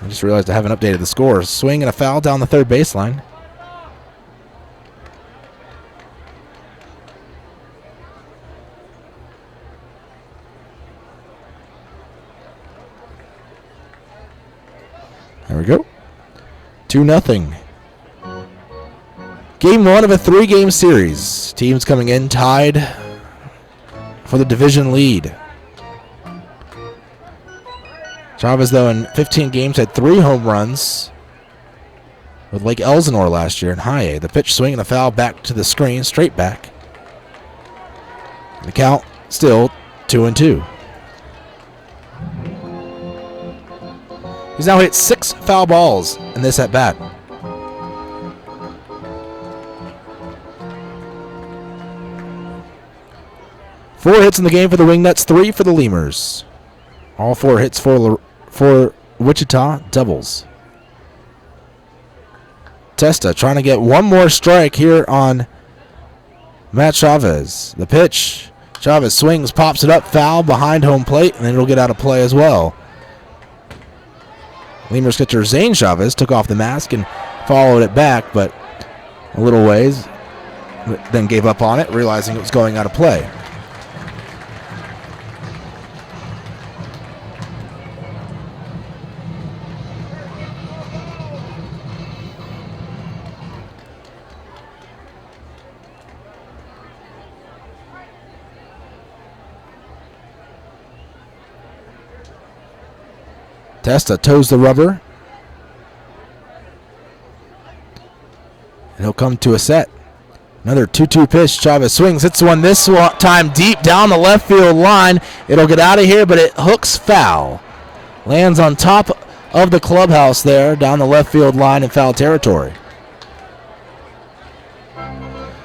I just realized I haven't updated the score. Swing and a foul down the third baseline. There we go. 2-0. Game 1 of a 3-game series. Teams coming in tied for the division lead. Chavez, though, in 15 games had 3 home runs with Lake Elsinore last year in high A. The pitch swing and a foul back to the screen, straight back. The count still 2-2. He's now hit 6 foul balls in this at bat. Four hits in the game for the Wingnuts, 3 for the Lemurs. All 4 hits for Wichita, doubles. Testa trying to get one more strike here on Matt Chavez. The pitch, Chavez swings, pops it up, foul behind home plate, and then it'll get out of play as well. Lemurs catcher Zane Chavez took off the mask and followed it back, but a little ways, then gave up on it, realizing it was going out of play. Testa toes the rubber. And he'll come to a set. Another 2-2 pitch. Chavez swings, hits one this time deep down the left field line. It'll get out of here, but it hooks foul. Lands on top of the clubhouse there, down the left field line in foul territory.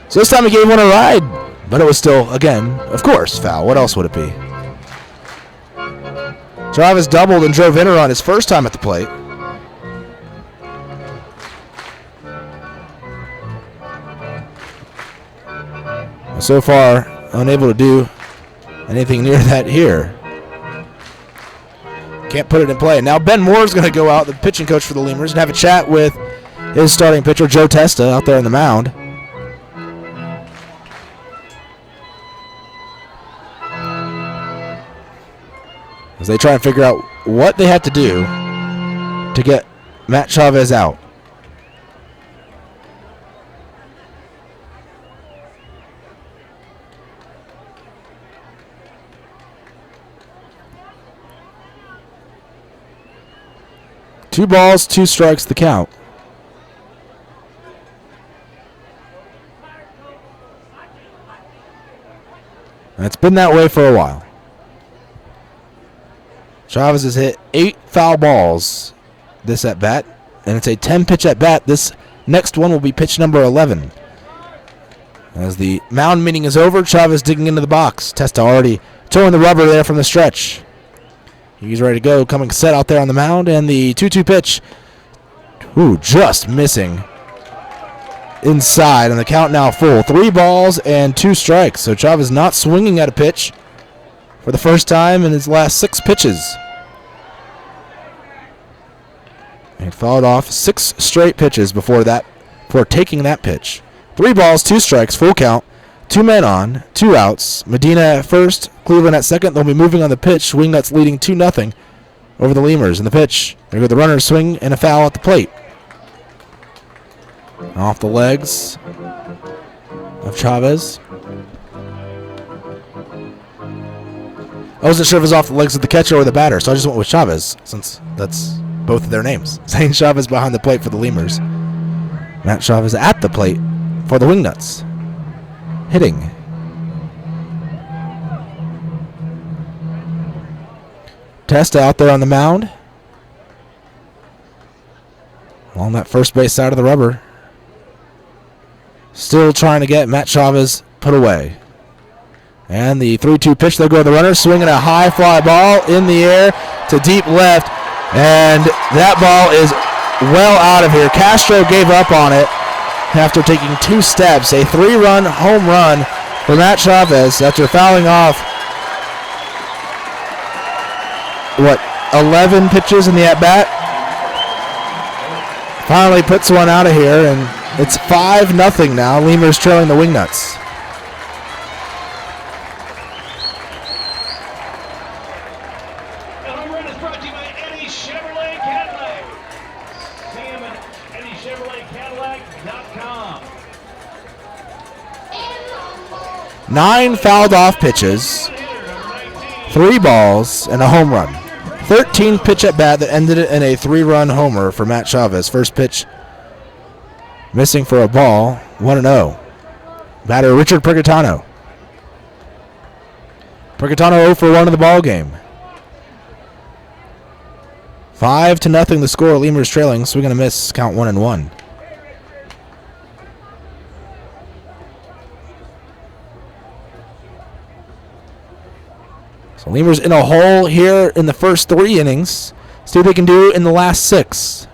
So this time he gave one a ride, but it was still, again, of course, foul. What else would it be? Travis doubled and drove in on his first time at the plate. So far, unable to do anything near that here. Can't put it in play. Now Ben Moore's going to go out, the pitching coach for the Lemurs, and have a chat with his starting pitcher, Joe Testa, out there on the mound. As they try and figure out what they have to do to get Matt Chavez out. Two balls, 2 strikes, the count. And it's been that way for a while. Chavez has hit 8 foul balls this at bat, and it's a 10-pitch at bat. This next one will be pitch number 11. As the mound meeting is over, Chavez digging into the box. Testa already towing the rubber there from the stretch. He's ready to go, coming set out there on the mound, and the 2-2 pitch. Ooh, just missing inside, and the count now full. 3 balls and 2 strikes. So Chavez not swinging at a pitch for the first time in his last 6 pitches. And fouled off 6 straight pitches before taking that pitch. 3 balls, 2 strikes, full count. 2 men on, 2 outs. Medina at first, Cleveland at second. They'll be moving on the pitch. Wingnuts leading 2-0 over the Lemurs. In the pitch, there go the runners, swing and a foul at the plate. Off the legs of Chavez. I wasn't sure if it was off the legs of the catcher or the batter, so I just went with Chavez, since that's both of their names. Zane Chavez behind the plate for the Lemurs. Matt Chavez at the plate for the Wingnuts. Hitting. Testa out there on the mound. Along that first base side of the rubber. Still trying to get Matt Chavez put away. And the 3-2 pitch, they'll go to the runner, swinging a high fly ball in the air to deep left. And that ball is well out of here. Castro gave up on it after taking 2 steps. A 3-run home run for Matt Chavez after fouling off, 11 pitches in the at-bat. Finally puts one out of here, and it's 5-0 now. Lemurs trailing the Wingnuts. The home run is brought to you by Eddie Chevrolet Cadillac. See him at EddieChevroletCadillac.com. 9 fouled off pitches, 3 balls, and a home run. 13 pitch at bat that ended it in a 3-run homer for Matt Chavez. First pitch missing for a ball, 1-0. Batter Richard Percatano. Percatano 0 for 1 in the ball game. 5-0 the score. Lemurs trailing. Swing and a miss. Count 1-1. So Lemurs in a hole here in the first 3 innings. See what they can do in the last 6.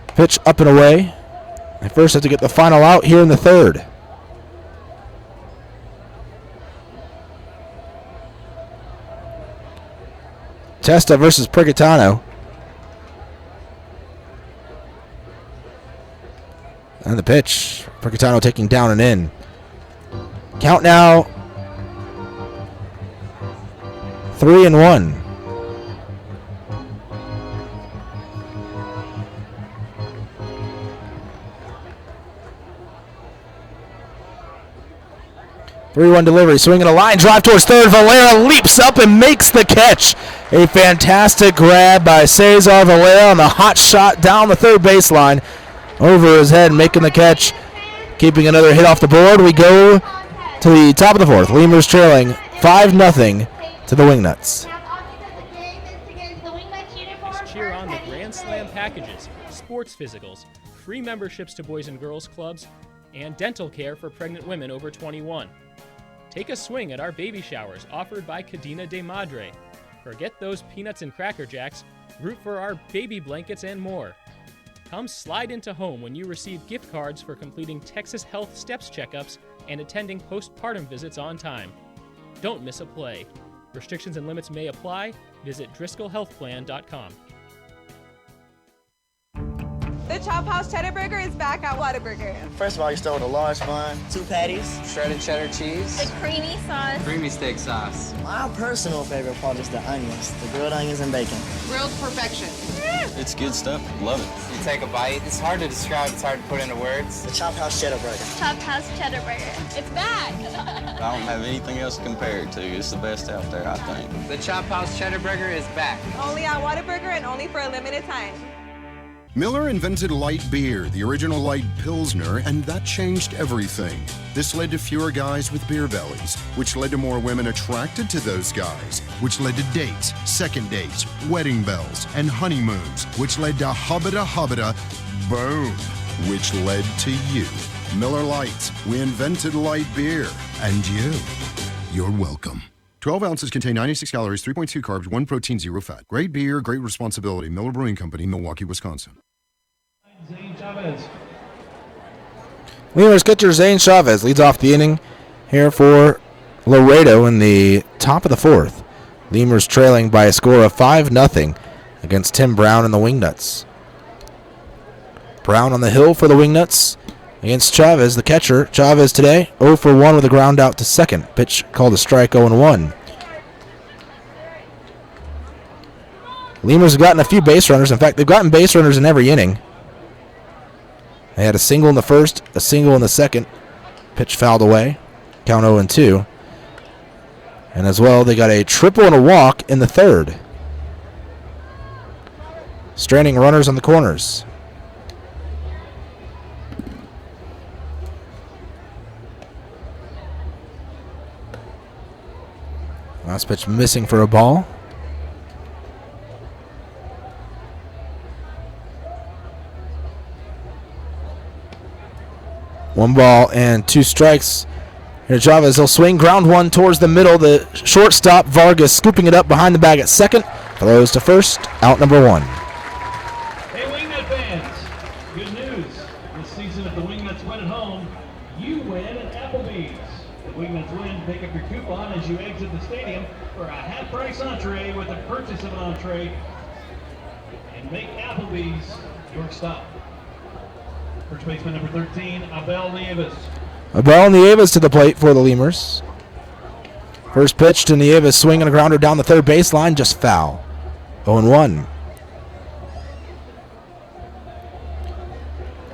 Pitch up and away. They first have to get the final out here in the 3rd. Testa versus Percatano. And the pitch. Percatano taking down and in. Count now 3-1. Three-one delivery, swinging a line drive towards third. Valera leaps up and makes the catch. A fantastic grab by Cesar Valera on the hot shot down the third baseline. Over his head, making the catch, keeping another hit off the board. We go to the top of the 4th. Lemurs trailing 5-0 to the Wingnuts. Let's cheer on the Grand Slam packages, sports physicals, free memberships to Boys and Girls Clubs, and dental care for pregnant women over 21. Take a swing at our baby showers offered by Cadena de Madre. Forget those peanuts and Cracker Jacks, root for our baby blankets and more. Come slide into home when you receive gift cards for completing Texas Health Steps checkups and attending postpartum visits on time. Don't miss a play. Restrictions and limits may apply. Visit DriscollHealthPlan.com. The Chop House Cheddar Burger is back at Whataburger. First of all, you start with a large bun, 2 patties, shredded cheddar cheese, A creamy sauce. creamy steak sauce. My personal favorite part is the onions, the grilled onions and bacon. Grilled perfection. It's good stuff. Love it. You take a bite. It's hard to describe. It's hard to put into words. The Chop House Cheddar Burger. Chop House Cheddar Burger. It's back. I don't have anything else to compare it to. It's the best out there, I think. The Chop House Cheddar Burger is back. Only at Whataburger and only for a limited time. Miller invented light beer, the original light Pilsner, and that changed everything. This led to fewer guys with beer bellies, which led to more women attracted to those guys, which led to dates, second dates, wedding bells, and honeymoons, which led to hubbada, boom, which led to you. Miller Lights, we invented light beer, and you're welcome. 12 ounces contain 96 calories, 3.2 carbs, 1 protein, 0 fat. Great beer, great responsibility. Miller Brewing Company, Milwaukee, Wisconsin. Zane Chavez. Lemurs catcher Zane Chavez leads off the inning here for Laredo in the top of the fourth. Lemurs trailing by a score of 5-0 against Tim Brown and the Wingnuts. Brown on the hill for the Wingnuts against Chavez, the catcher. Chavez today 0 for 1 with a ground out to second. Pitch called a strike, 0-1. Lemurs have gotten a few base runners. In fact, they've gotten base runners in every inning. They had a single in the first, a single in the second. Pitch fouled away. Count 0-2. And as well, they got a triple and a walk in the third. Stranding runners on the corners. Last pitch missing for a ball. One ball and 2 strikes. Here Chavez, he'll swing, ground one towards the middle. The shortstop, Vargas, scooping it up behind the bag at second. Throws to first, out number 1. Hey, Wingnut fans, good news. This season, if the Wingnuts win at home, you win at Applebee's. The Wingnuts win, pick up your coupon as you exit the stadium for a half-price entree with the purchase of an entree. And make Applebee's your stop. First baseman number 13, Abel Nieves. Abel Nieves to the plate for the Lemurs. First pitch to Nieves, swinging a grounder down the third baseline, just foul. 0-1.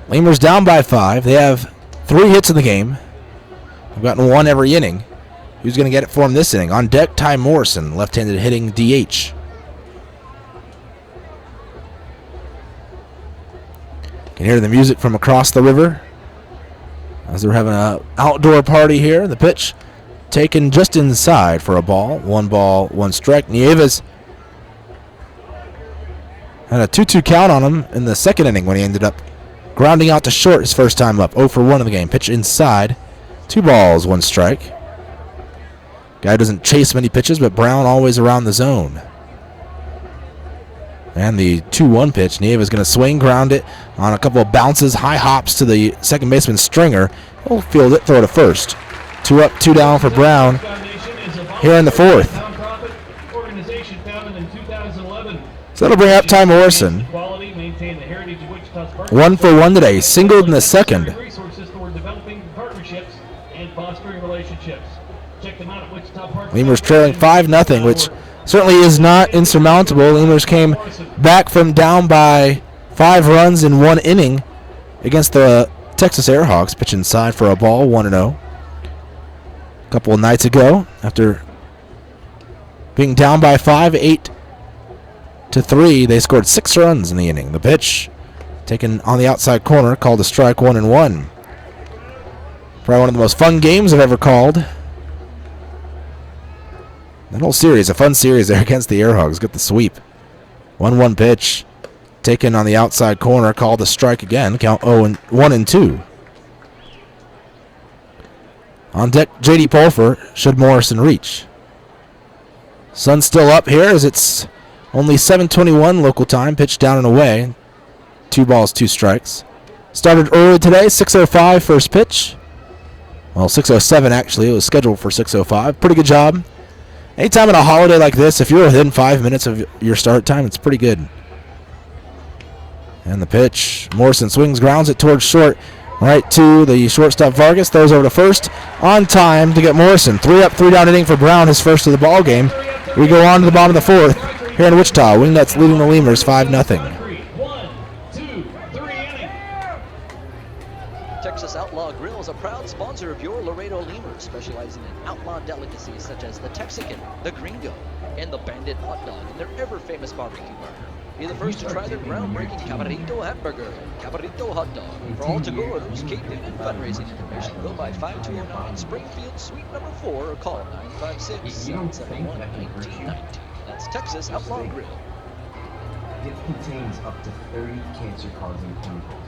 Lemurs down by 5. They have 3 hits in the game. They've gotten 1 every inning. Who's going to get it for him this inning? On deck, Ty Morrison, left-handed hitting DH. You can hear the music from across the river as they're having an outdoor party here. The pitch taken just inside for a ball. 1 ball, 1 strike. Nieves had a 2-2 count on him in the second inning when he ended up grounding out to short his first time up. 0 for 1 in the game. Pitch inside. 2 balls, 1 strike. Guy doesn't chase many pitches, but Brown always around the zone. And the 2-1 pitch, Nieves is going to swing, ground it on a couple of bounces, high hops to the second baseman Stringer. He'll field it, throw it to first. 2 up, 2 down for Brown here in the fourth. So that'll bring up Ty Morrison. 1 for 1 today, singled in the second. Lemurs trailing 5-0, which certainly is not insurmountable. Lemurs came back from down by 5 runs in 1 inning against the Texas Airhawks. Pitch inside for a ball, 1-0. A couple of nights ago, after being down by 5, 8-3, they scored 6 runs in the inning. The pitch taken on the outside corner, called a strike, 1-1. Probably one of the most fun games I've ever called. That whole series, a fun series there against the Airhogs. Got the sweep. 1-1 pitch taken on the outside corner, called a strike again. Count 1-2. On deck, J.D. Pulfer. Should Morrison reach? Sun's still up here as it's only 7:21 local time. Pitch down and away. 2 balls, 2 strikes. Started early today, 6:05 first pitch. Well, 6:07 actually. It was scheduled for 6:05. Pretty good job. Anytime on a holiday like this, if you're within 5 minutes of your start time, it's pretty good. And the pitch, Morrison swings, grounds it towards short. Right to the shortstop Vargas, throws over to first. On time to get Morrison. 3 up, 3 down inning for Brown, his first of the ball game. We go on to the bottom of the fourth here in Wichita. Wingnuts leading the Lemurs 5-0. Texas Outlaw Grill is a proud sponsor of your Laredo Lemurs, specializing in outlaw delicacies such as the Texican, the Gringo, and the Bandit hot dog, and their ever-famous barbecue burger. Be the first to try their groundbreaking Cabrito hamburger, Cabrito hot dog. For all to-go orders, catering, and fundraising information, go by 5209 Springfield Suite number 4 or call 956-771-1990. That's Texas Outlaw Grill. Dip contains up to 30 cancer-causing chemicals.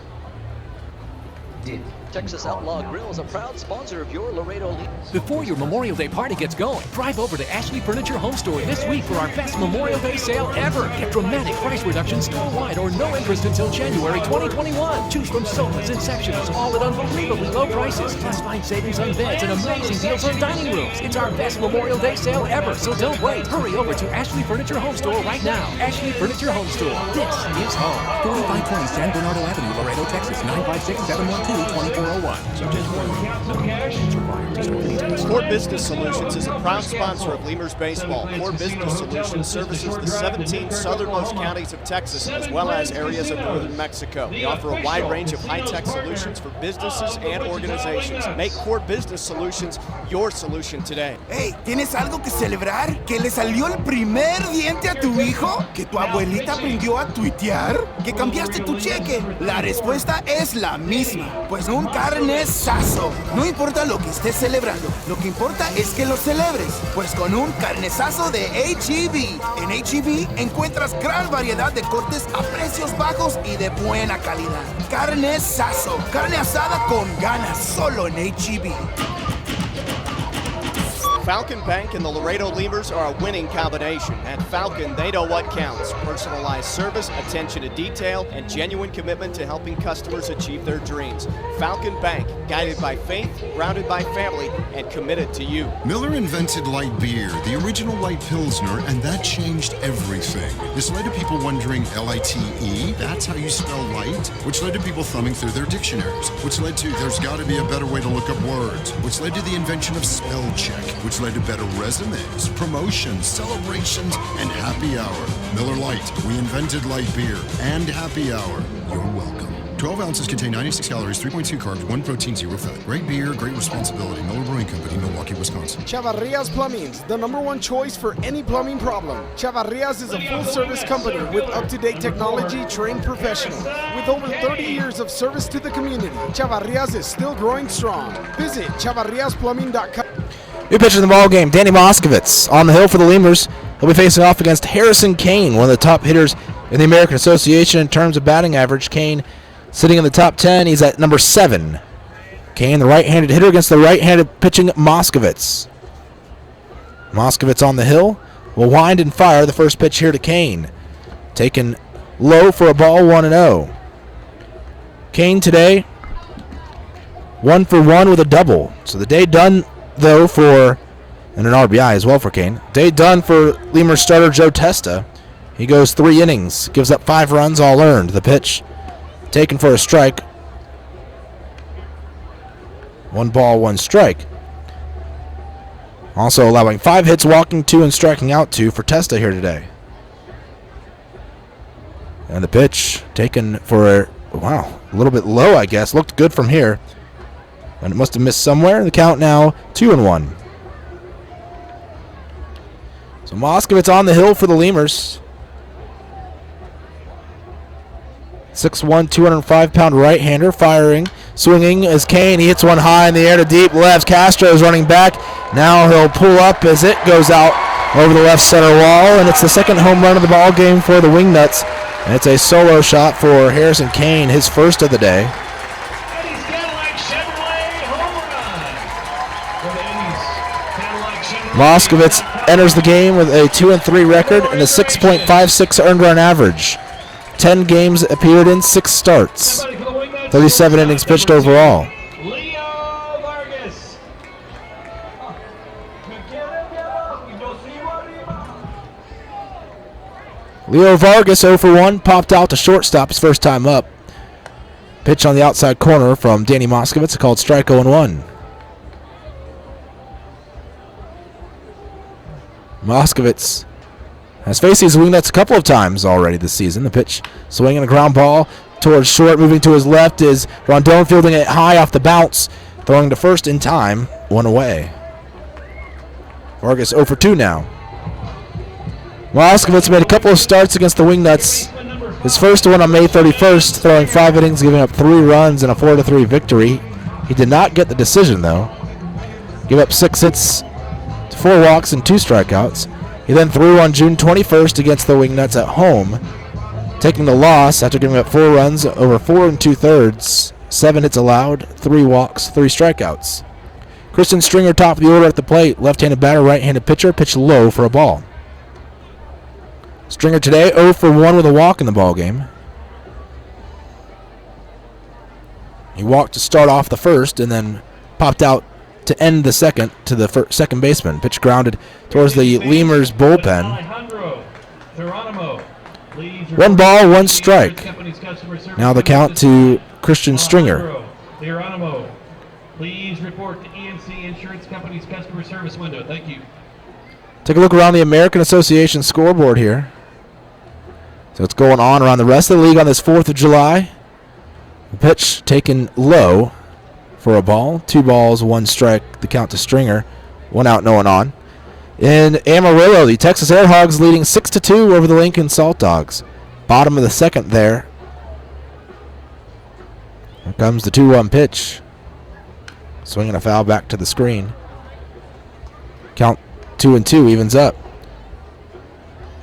Dip. Texas Outlaw Grill is a proud sponsor of your Laredo Lemurs. Before your Memorial Day party gets going, drive over to Ashley Furniture Home Store this week for our best Memorial Day sale ever. Get dramatic price reductions store-wide or no interest until January 2021. Choose from sofas and sections, all at unbelievably low prices. Plus find savings on beds and amazing deals on dining rooms. It's our best Memorial Day sale ever, so don't wait. Hurry over to Ashley Furniture Home Store right now. Ashley Furniture Home Store. This is home. 4520 San Bernardo Avenue, Laredo, Texas, 956-712-2401. Core Business Solutions is a proud sponsor of Lemurs Baseball. Core Business Solutions services the 17 southernmost counties of Texas as well as areas of northern Mexico. They offer a wide range of high-tech solutions for businesses and organizations. Make Core Business Solutions your solution today. Hey, ¿tienes algo que celebrar? ¿Que le salió el primer diente a tu hijo? ¿Que tu abuelita aprendió a tuitear? ¿Que cambiaste tu cheque? La respuesta es la misma. Pues un carnezazo. No importa lo que estés celebrando, lo que importa es que lo celebres. Pues con un carnezazo de H-E-B. En H-E-B encuentras gran variedad de cortes a precios bajos y de buena calidad. Carnezazo. Carne asada con ganas solo en H-E-B. Falcon Bank and the Laredo Lemurs are a winning combination. At Falcon, they know what counts. Personalized service, attention to detail, and genuine commitment to helping customers achieve their dreams. Falcon Bank, guided by faith, grounded by family, and committed to you. Miller invented light beer, the original light Pilsner, and that changed everything. This led to people wondering, L-I-T-E, that's how you spell light? Which led to people thumbing through their dictionaries. Which led to, there's gotta be a better way to look up words. Which led to the invention of spell check. Which led to better resumes, promotions, celebrations, and happy hour. Miller Lite, we invented light beer and happy hour. You're welcome. 12 ounces contain 96 calories, 3.2 carbs, 1 protein, 0 fat. Great beer, great responsibility. Miller Brewing Company, Milwaukee, Wisconsin. Chavarrias Plumbing, the #1 choice for any plumbing problem. Chavarrias is a full-service company with up-to-date technology, trained professionals. With over 30 years of service to the community, Chavarrias is still growing strong. Visit chavarriasplumbing.com. New pitcher in the ball game, Danny Moskowitz on the hill for the Lemurs. He'll be facing off against Harrison Kane, one of the top hitters in the American Association in terms of batting average. Kane sitting in the top 10. He's at number 7. Kane, the right-handed hitter against the right-handed pitching Moskowitz. Moskowitz on the hill will wind and fire the first pitch here to Kane. Taken low for a ball, 1-0. Kane today, 1 for 1 with a double. So the day done, though, for, and an RBI as well for Kane. Day done for Lemurs starter Joe Testa. He goes 3 innings, gives up 5 runs, all earned. The pitch taken for a strike. 1 ball, 1 strike. Also allowing 5 hits, walking 2, and striking out 2 for Testa here today. And the pitch taken for, wow, a little bit low, I guess. Looked good from here. And it must have missed somewhere. The count now 2-1. So Moskowitz on the hill for the Lemurs. 6'1", 205-pound right-hander firing. Swinging as Kane. He hits one high in the air to deep left. Castro's running back. Now he'll pull up as it goes out over the left center wall. And it's the second home run of the ball game for the Wingnuts. And it's a solo shot for Harrison Kane, his first of the day. Moskowitz enters the game with a 2-3 record and a 6.56 earned run average. 10 games appeared in, 6 starts. 37 innings pitched overall. Leo Vargas 0 for 1, popped out to shortstop his first time up. Pitch on the outside corner from Danny Moskowitz, called strike 0-1. Moskowitz has faced these Wingnuts a couple of times already this season. The pitch swinging a ground ball towards short. Moving to his left is Rondon, fielding it high off the bounce. Throwing to first in time. 1 away. Vargas 0 for 2 now. Moskowitz made a couple of starts against the Wingnuts His first one on May 31st, throwing 5 innings, giving up 3 runs and a 4-3 victory. He did not get the decision, though. Gave up 6 hits, 4 walks, and 2 strikeouts. He then threw on June 21st against the Wingnuts at home, taking the loss after giving up 4 runs over 4 2/3, 7 hits allowed, 3 walks, 3 strikeouts. Christian Stringer, top of the order at the plate. Left-handed batter, right-handed pitcher, pitched low for a ball. Stringer today 0 for 1 with a walk in the ball game. He walked to start off the first and then popped out to end the second to the second baseman. Pitch grounded towards the Lemurs bullpen. 1 ball, 1 strike. Now the count to Christian Stringer. Please report to ENC Insurance Company's customer service window. Thank you. Take a look around the American Association scoreboard here. So it's going on around the rest of the league on this 4th of July. The pitch taken low for a ball. 2 balls, 1 strike. The count to Stringer. 1 out, no one on. In Amarillo, the Texas Air Hogs leading 6-2 over the Lincoln Salt Dogs. Bottom of the second there. Here comes the 2-1 pitch. Swinging a foul back to the screen. Count 2-2 evens up.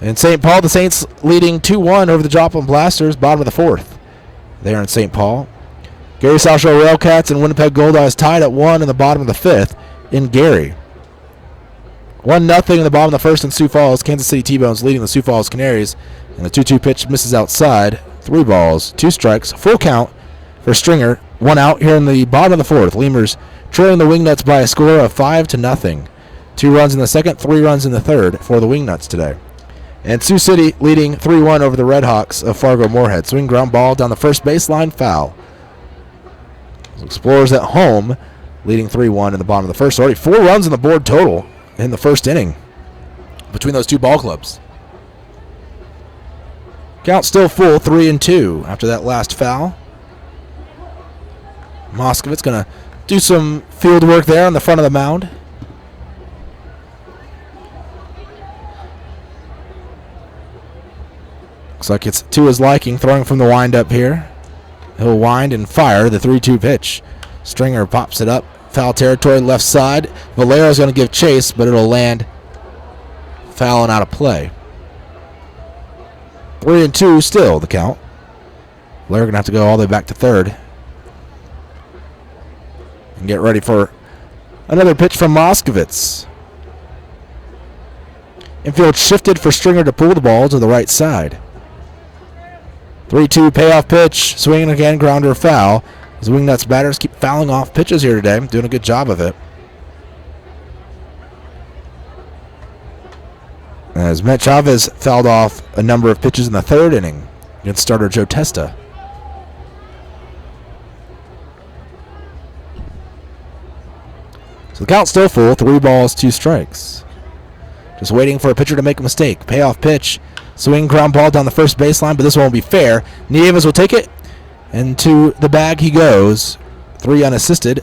In St. Paul, the Saints leading 2-1 over the Joplin Blasters, bottom of the 4th. There in St. Paul. Gary South Shore Railcats and Winnipeg Goldeyes tied at 1 in the bottom of the 5th in Gary. 1-0 in the bottom of the 1st in Sioux Falls. Kansas City T-Bones leading the Sioux Falls Canaries. And the 2-2 pitch misses outside. 3 balls, 2 strikes, full count for Stringer. 1 out here in the bottom of the 4th. Lemurs trailing the Wingnuts by a score of 5-0. 2 runs in the second, 3 runs in the third for the Wingnuts today. And Sioux City leading 3-1 over the Redhawks of Fargo-Moorhead. Swing ground ball down the first baseline, foul. Explorers at home leading 3-1 in the bottom of the first. Already 4 runs on the board total in the first inning between those 2 ball clubs. Count still full, 3-2 after that last foul. Moskovitz going to do some field work there on the front of the mound. Looks like it's to his liking, throwing from the windup here. He'll wind and fire the 3-2 pitch. Stringer pops it up. Foul territory, left side. Valero's going to give chase, but it'll land foul and out of play. 3-2 still the count. Valero going to have to go all the way back to third. And get ready for another pitch from Moskovitz. Infield shifted for Stringer to pull the ball to the right side. 3-2 payoff pitch. Swinging again, grounder foul. As Wingnuts batters keep fouling off pitches here today. Doing a good job of it. As Matt Chavez fouled off a number of pitches in the 3rd inning against starter Joe Testa. So the count's still full. 3 balls, 2 strikes. Just waiting for a pitcher to make a mistake. Payoff pitch. Swing ground ball down the first baseline, but this won't be fair. Nieves will take it, and to the bag he goes. 3 unassisted.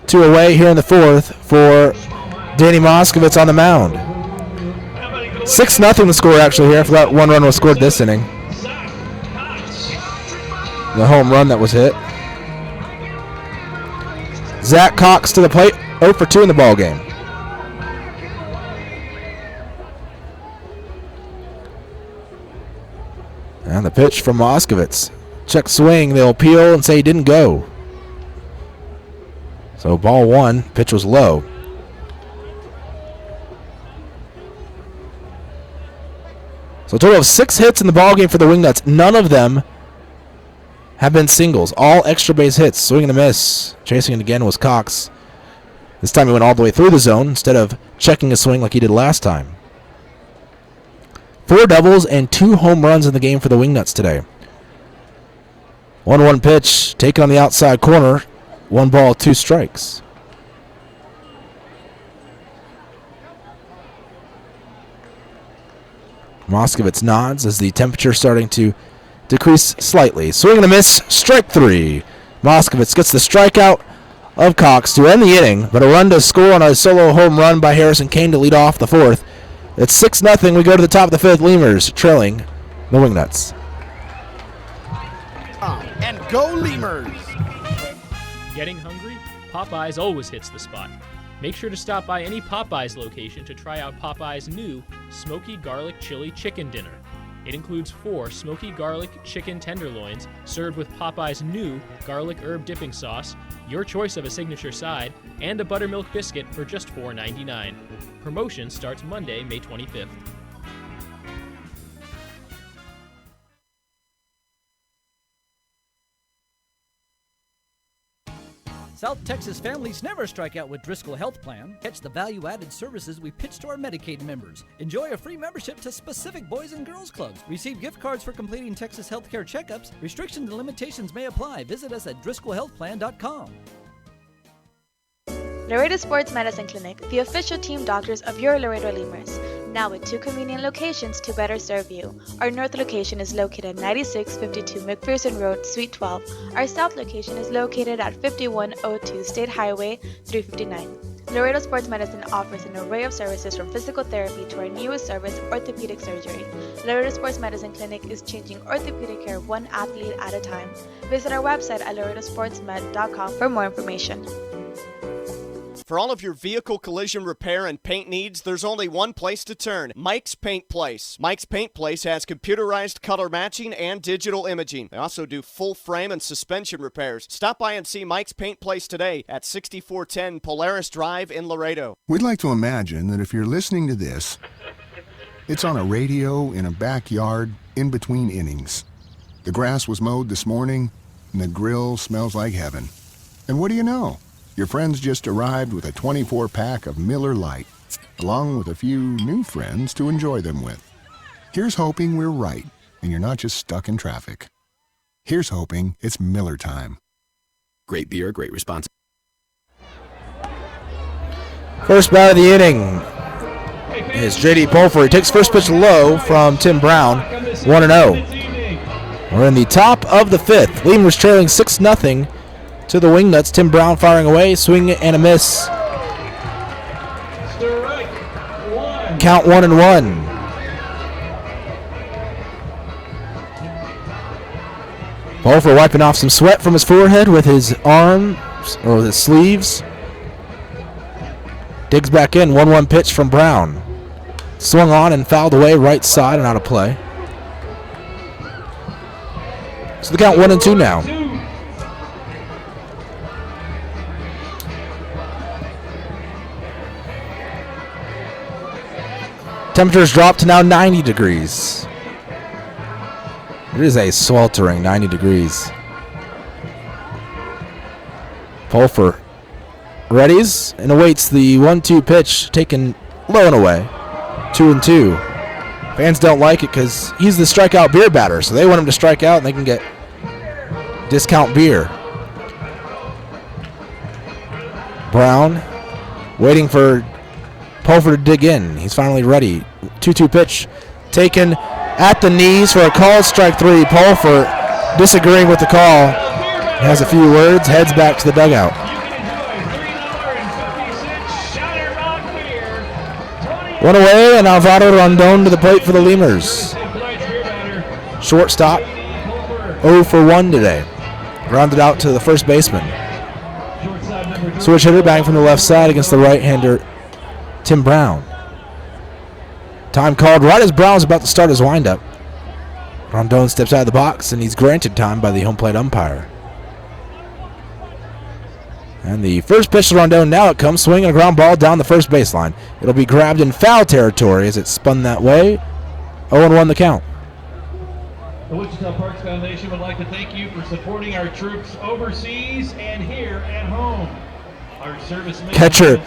2 away here in the 4th for Danny Moskovitz on the mound. 6-0 the score actually here. I forgot 1 run was scored this inning. The home run that was hit. Zach Cox to the plate. 0 for 2 in the ball game. And the pitch from Moskovitz. Check swing. They'll appeal and say he didn't go. So ball 1. Pitch was low. So a total of 6 hits in the ball game for the Wingnuts. None of them have been singles. All extra base hits. Swing and a miss. Chasing it again was Cox. This time he went all the way through the zone instead of checking a swing like he did last time. 4 doubles and 2 home runs in the game for the Wingnuts today. 1-1 pitch taken on the outside corner. 1 ball, 2 strikes. Moskovitz nods as the temperature starting to decrease slightly. Swing and a miss, strike 3. Moskovitz gets the strikeout of Cox to end the inning, but a run to score on a solo home run by Harrison Kane to lead off the 4th. It's 6-0. We go to the top of the 5th. Lemurs trailing the Wingnuts. and go Lemurs! Getting hungry? Popeyes always hits the spot. Make sure to stop by any Popeyes location to try out Popeyes' new Smoky Garlic Chili Chicken Dinner. It includes 4 smoky garlic chicken tenderloins served with Popeyes' new garlic herb dipping sauce, your choice of a signature side, and a buttermilk biscuit for just $4.99. Promotion starts Monday, May 25th. South Texas families never strike out with Driscoll Health Plan. Catch the value-added services we pitch to our Medicaid members. Enjoy a free membership to specific boys and girls clubs. Receive gift cards for completing Texas healthcare checkups. Restrictions and limitations may apply. Visit us at DriscollHealthPlan.com. Laredo Sports Medicine Clinic, the official team doctors of your Laredo Lemurs. Now with 2 convenient locations to better serve you. Our north location is located at 9652 McPherson Road, Suite 12. Our south location is located at 5102 State Highway 359. Laredo Sports Medicine offers an array of services from physical therapy to our newest service, orthopedic surgery. Laredo Sports Medicine Clinic is changing orthopedic care one athlete at a time. Visit our website at laredosportsmed.com for more information. For all of your vehicle collision repair and paint needs, there's only one place to turn, Mike's Paint Place. Mike's Paint Place has computerized color matching and digital imaging. They also do full frame and suspension repairs. Stop by and see Mike's Paint Place today at 6410 Polaris Drive in Laredo. We'd like to imagine that if you're listening to this, it's on a radio in a backyard in between innings. The grass was mowed this morning, and the grill smells like heaven. And what do you know? Your friends just arrived with a 24-pack of Miller Lite, along with a few new friends to enjoy them with. Here's hoping we're right, and you're not just stuck in traffic. Here's hoping it's Miller time. Great beer, great response. First bat of the inning is J.D. Pulfer. He takes first pitch low from Tim Brown, 1-0. We're in the top of the 5th. Lemurs trailing 6-0 to the Wingnuts. Tim Brown firing away, swing and a miss. Count 1-1. Pulfer wiping off some sweat from his forehead with his arms or his sleeves. Digs back in, 1-1 pitch from Brown. Swung on and fouled away right side and out of play. So the count 1-2 now. Temperatures drop to now 90 degrees. It is a sweltering 90 degrees. Pulfer readies and awaits the 1-2 pitch taken low and away. 2-2. Fans don't like it because he's the strikeout beer batter, so they want him to strike out and they can get discount beer. Brown waiting for Pulfer to dig in. He's finally ready. 2-2 pitch taken at the knees for a call, strike 3. Pulfer disagreeing with the call. He has a few words, heads back to the dugout. One away, and Alvaro Rondon to the plate for the Lemurs. Shortstop, 0 for 1 today. Grounded out to the first baseman. Switch hitter batting from the left side against the right-hander, Tim Brown. Time called right as Brown's about to start his windup. Rondon steps out of the box, and he's granted time by the home plate umpire. And the first pitch to Rondon, now it comes, swinging a ground ball down the first baseline. It'll be grabbed in foul territory as it spun that way. 0-1 the count. The Wichita Parks Foundation would like to thank you for supporting our troops overseas and here at home. Catcher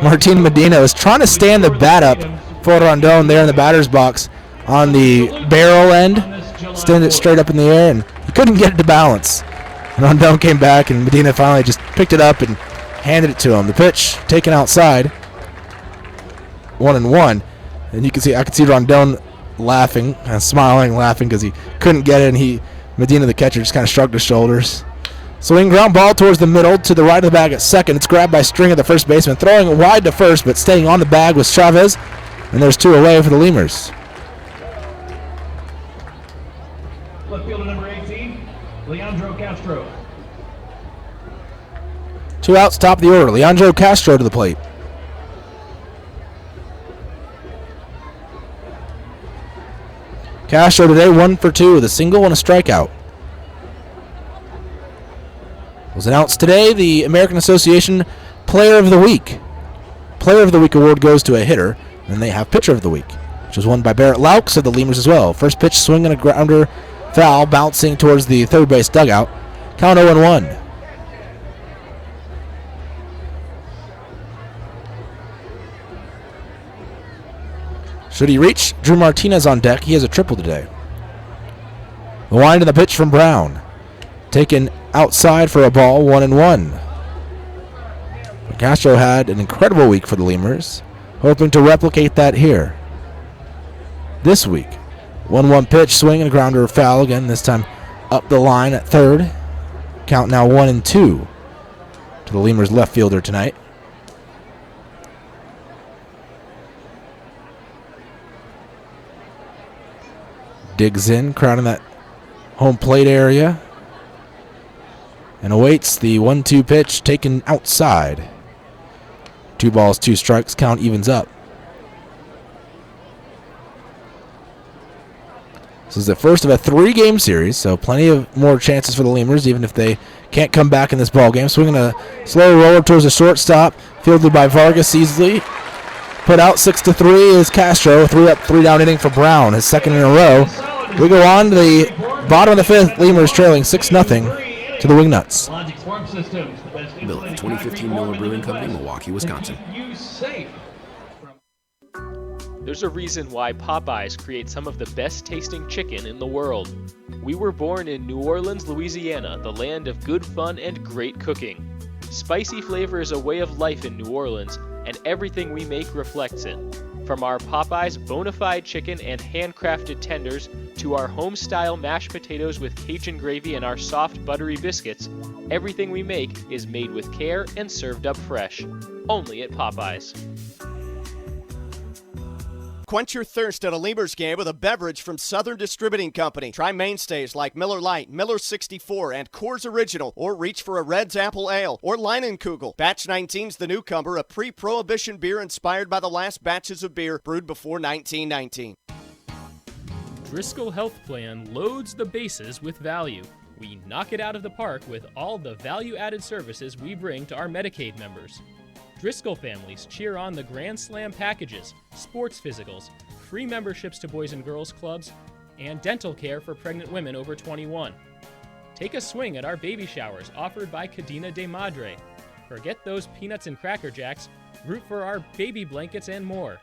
Martin Medina is trying to stand the bat up for Rondon there in the batter's box on the barrel end. Stand it straight up in the air, and he couldn't get it to balance. And Rondon came back, and Medina finally just picked it up and handed it to him. The pitch taken outside. 1-1. And you can see, I can see Rondon laughing, smiling, laughing because he couldn't get it, and Medina, the catcher, just kind of shrugged his shoulders. Swing ground ball towards the middle to the right of the bag at second. It's grabbed by String at the first baseman, throwing it wide to first, but staying on the bag was Chavez, and there's 2 away for the Lemurs. Left fielder number 18, Leandro Castro. Castro. 2 outs, top of the order. Leandro Castro to the plate. Castro today 1 for 2 with a single and a strikeout. Was announced today the American Association Player of the Week. Player of the Week award goes to a hitter, and they have Pitcher of the Week, which was won by Barrett Laux of the Lemurs as well. First pitch, swing and a grounder, foul, bouncing towards the third base dugout. Count 0-1. Should he reach? Drew Martinez on deck. He has a triple today. The wind and the pitch from Brown. Taken outside for a ball, 1-1. Castro had an incredible week for the Lemurs, hoping to replicate that here. This week, 1-1 pitch, swing and a grounder, foul again, this time up the line at third. Count now 1-2 to the Lemurs left fielder tonight. Digs in, crowding that home plate area, and awaits the 1-2 pitch taken outside. 2 balls, 2 strikes, count evens up. This is the first of a 3-game series, so plenty of more chances for the Lemurs, even if they can't come back in this ball game. Swinging a slow roller towards the shortstop, fielded by Vargas easily. Put out 6-3 is Castro. 3 up, 3 down inning for Brown, his second in a row. We go on to the bottom of the 5th. Lemurs trailing 6-0 to the Wingnuts. Built at 2015 Miller Brewing Company, Milwaukee, Wisconsin. There's a reason why Popeyes creates some of the best tasting chicken in the world. We were born in New Orleans, Louisiana, the land of good fun and great cooking. Spicy flavor is a way of life in New Orleans, and everything we make reflects it. From our Popeyes bona fide chicken and handcrafted tenders to our home-style mashed potatoes with Cajun gravy and our soft buttery biscuits, everything we make is made with care and served up fresh. Only at Popeyes. Quench your thirst at a Lemurs game with a beverage from Southern Distributing Company. Try mainstays like Miller Lite, Miller 64, and Coors Original, or reach for a Red's Apple Ale or Leinenkugel. Batch 19's the newcomer, a pre-prohibition beer inspired by the last batches of beer brewed before 1919. Driscoll Health Plan loads the bases with value. We knock it out of the park with all the value-added services we bring to our Medicaid members. Driscoll families cheer on the Grand Slam packages, sports physicals, free memberships to Boys and Girls Clubs, and dental care for pregnant women over 21. Take a swing at our baby showers offered by Cadena de Madre. Forget those peanuts and Cracker Jacks, root for our baby blankets and more.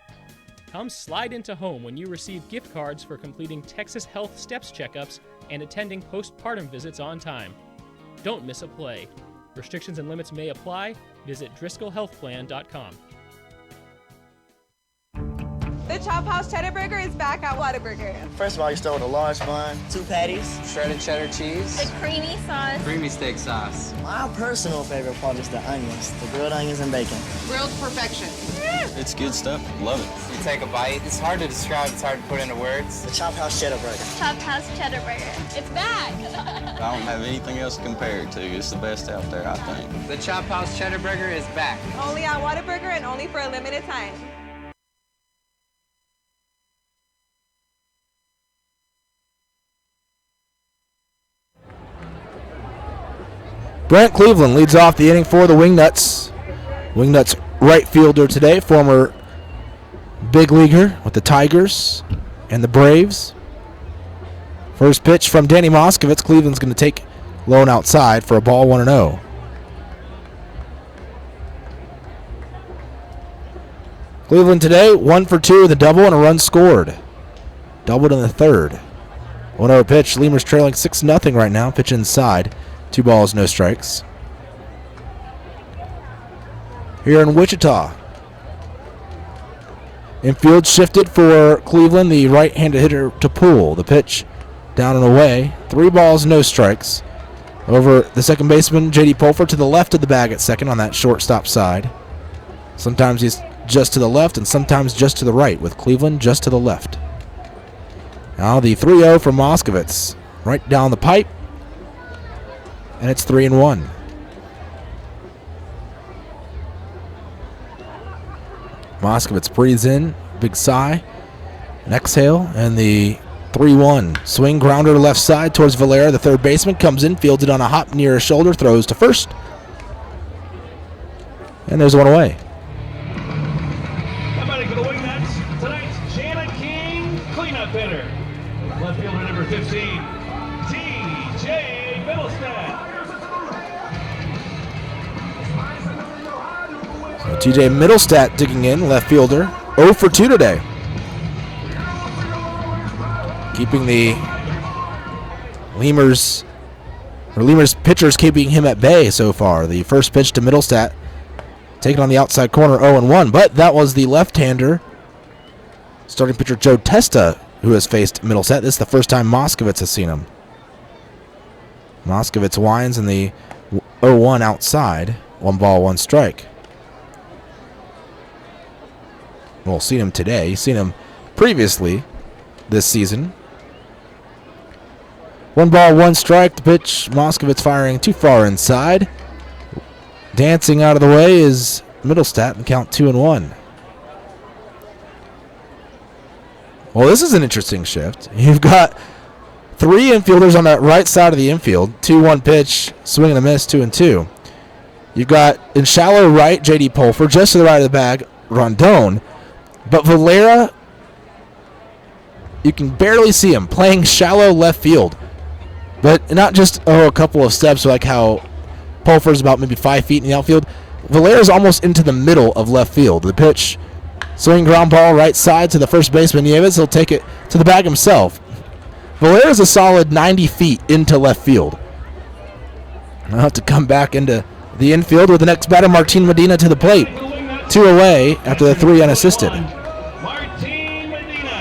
Come slide into home when you receive gift cards for completing Texas Health Steps checkups and attending postpartum visits on time. Don't miss a play. Restrictions and limits may apply. Visit DriscollHealthPlan.com. The Chop House Cheddar Burger is back at Whataburger. First of all, you start with a large bun, 2 patties, Shredded cheddar cheese. The creamy sauce. Creamy steak sauce. My personal favorite part is the onions, the grilled onions and bacon. Grilled perfection. It's good stuff. Love it. You take a bite. It's hard to describe. It's hard to put into words. The Chop House Cheddar Burger. Chop House Cheddar Burger. It's back. I don't have anything else to compare it to. It's the best out there, I think. The Chop House Cheddar Burger is back. Only at Whataburger and only for a limited time. Brent Cleveland leads off the inning for the Wingnuts. Wingnuts right fielder today, former big leaguer with the Tigers and the Braves. First pitch from Danny Moskovitz. Cleveland's going to take low and outside for a ball, 1-0. Cleveland today, 1 for 2 with a double and a run scored. Doubled in the third. 1-0 pitch. Lemurs trailing 6-0 right now. Pitch inside. 2 balls, no strikes. Here in Wichita. Infield shifted for Cleveland, the right-handed hitter to pull. The pitch down and away. 3 balls, no strikes. Over the second baseman, J.D. Pulfer, to the left of the bag at second on that shortstop side. Sometimes he's just to the left and sometimes just to the right, with Cleveland just to the left. Now the 3-0 from Moskovitz. Right down the pipe. and it's 3-1. Moskovitz breathes in, big sigh, an exhale, and the 3-1. Swing grounder to left side towards Valera. The third baseman comes in, fields it on a hop near his shoulder, throws to first. And there's one away. Somebody for the Wingnuts. Tonight's Janet King cleanup hitter. Left fielder number 15, T.J. Middlestat. So T.J. Middlestat digging in, left fielder. 0 for 2 today. Keeping the Lemurs pitchers keeping him at bay so far. The first pitch to Middlestat, taken on the outside corner, 0-1. But that was the left-hander, starting pitcher Joe Testa, who has faced Middlestat. This is the first time Moskovitz has seen him. Moskovitz winds in the 0-1 outside. 1 ball, 1 strike. Well, seen him today. Seen him previously this season. 1 ball, 1 strike. The pitch, Moskovitz firing too far inside. Dancing out of the way is Middlestat and count 2-1. Well, this is an interesting shift. You've got 3 infielders on that right side of the infield. 2-1 pitch, swing and a miss, 2-2. You've got in shallow right, J.D. Pulfer, just to the right of the bag, Rondon. But Valera, you can barely see him playing shallow left field. But not just, a couple of steps like how Pulfer's about maybe 5 feet in the outfield. Valera's almost into the middle of left field. The pitch, swing ground ball right side to the first baseman Nieves. He'll take it to the bag himself. Valera's a solid 90 feet into left field. I'll have to come back into the infield with the next batter, Martin Medina, to the plate. 2 away after the 3 unassisted.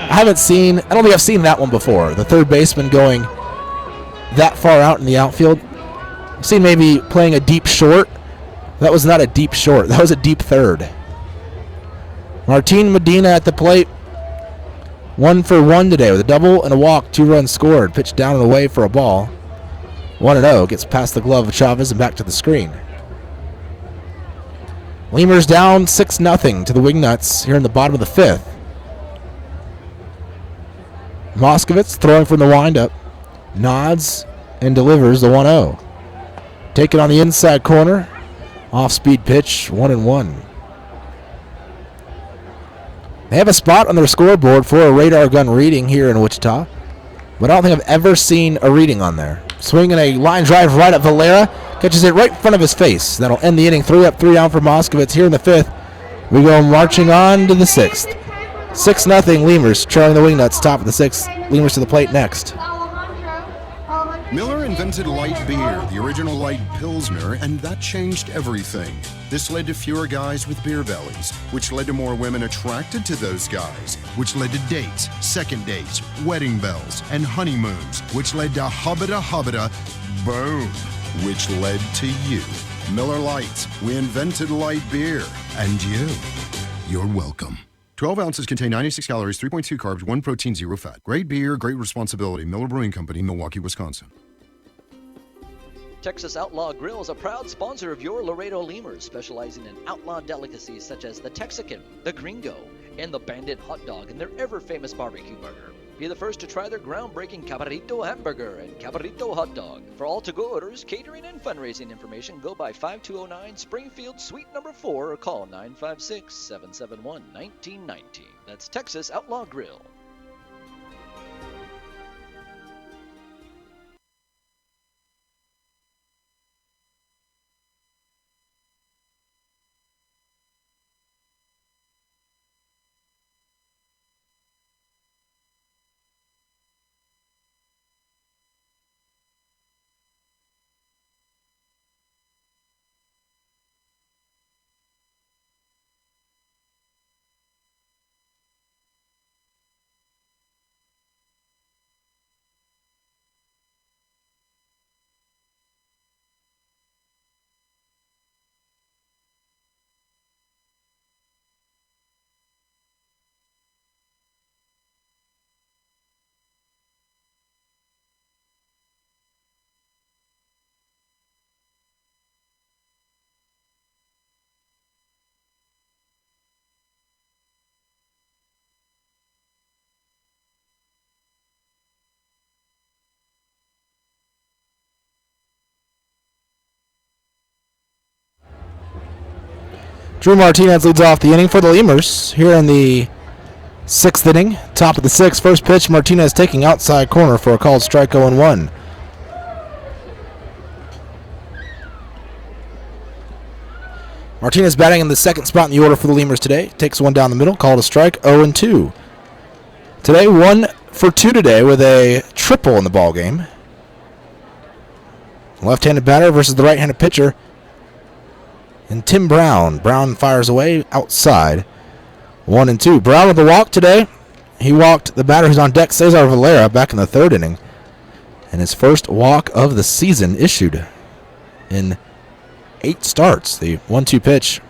I don't think I've seen that one before. The third baseman going that far out in the outfield. I've seen maybe playing a deep short. That was not a deep short. That was a deep third. Martin Medina at the plate. 1 for 1 today with a double and a walk. 2 runs scored. Pitched down and away for a ball. 1-0. Gets past the glove of Chavez and back to the screen. Lemurs down 6-0 to the Wingnuts here in the bottom of the 5th. Moskovitz throwing from the windup. Nods and delivers the 1-0. Taken on the inside corner. Off-speed pitch, 1-1. They have a spot on their scoreboard for a radar gun reading here in Wichita, but I don't think I've ever seen a reading on there. Swinging a line drive right at Valera. Catches it right in front of his face. That'll end the inning. 3 up, 3 down for Moskovitz here in the 5th. We go marching on to the 6th. 6-0 Lemurs, trailing the Wingnuts, top of the 6th. Lemurs to the plate next. Miller invented light beer, the original light Pilsner, and that changed everything. This led to fewer guys with beer bellies, which led to more women attracted to those guys, which led to dates, second dates, wedding bells, and honeymoons, which led to hubbada, boom, which led to you. Miller Lights, we invented light beer, and you're welcome. 12 ounces contain 96 calories, 3.2 carbs, 1 protein, 0 fat. Great beer, great responsibility. Miller Brewing Company, Milwaukee, Wisconsin. Texas Outlaw Grill is a proud sponsor of your Laredo Lemurs, specializing in outlaw delicacies such as the Texican, the Gringo, and the Bandit hot dog and their ever-famous barbecue burger. Be the first to try their groundbreaking Cabrito hamburger and Cabrito hot dog. For all to-go orders, catering, and fundraising information, go by 5209 Springfield Suite number 4 or call 956-771-1919. That's Texas Outlaw Grill. Drew Martinez leads off the inning for the Lemurs here in the 6th inning. Top of the 6th. First pitch, Martinez taking outside corner for a called strike 0-1. Martinez batting in the 2nd spot in the order for the Lemurs today. Takes one down the middle, called a strike 0-2. Today, 1 for 2 today with a triple in the ball game. Left-handed batter versus the right-handed pitcher. And Tim Brown. Brown fires away outside. 1-2. Brown with the walk today. He walked the batter who's on deck, Cesar Valera, back in the 3rd inning. And his first walk of the season issued in 8 starts. The 1-2 pitch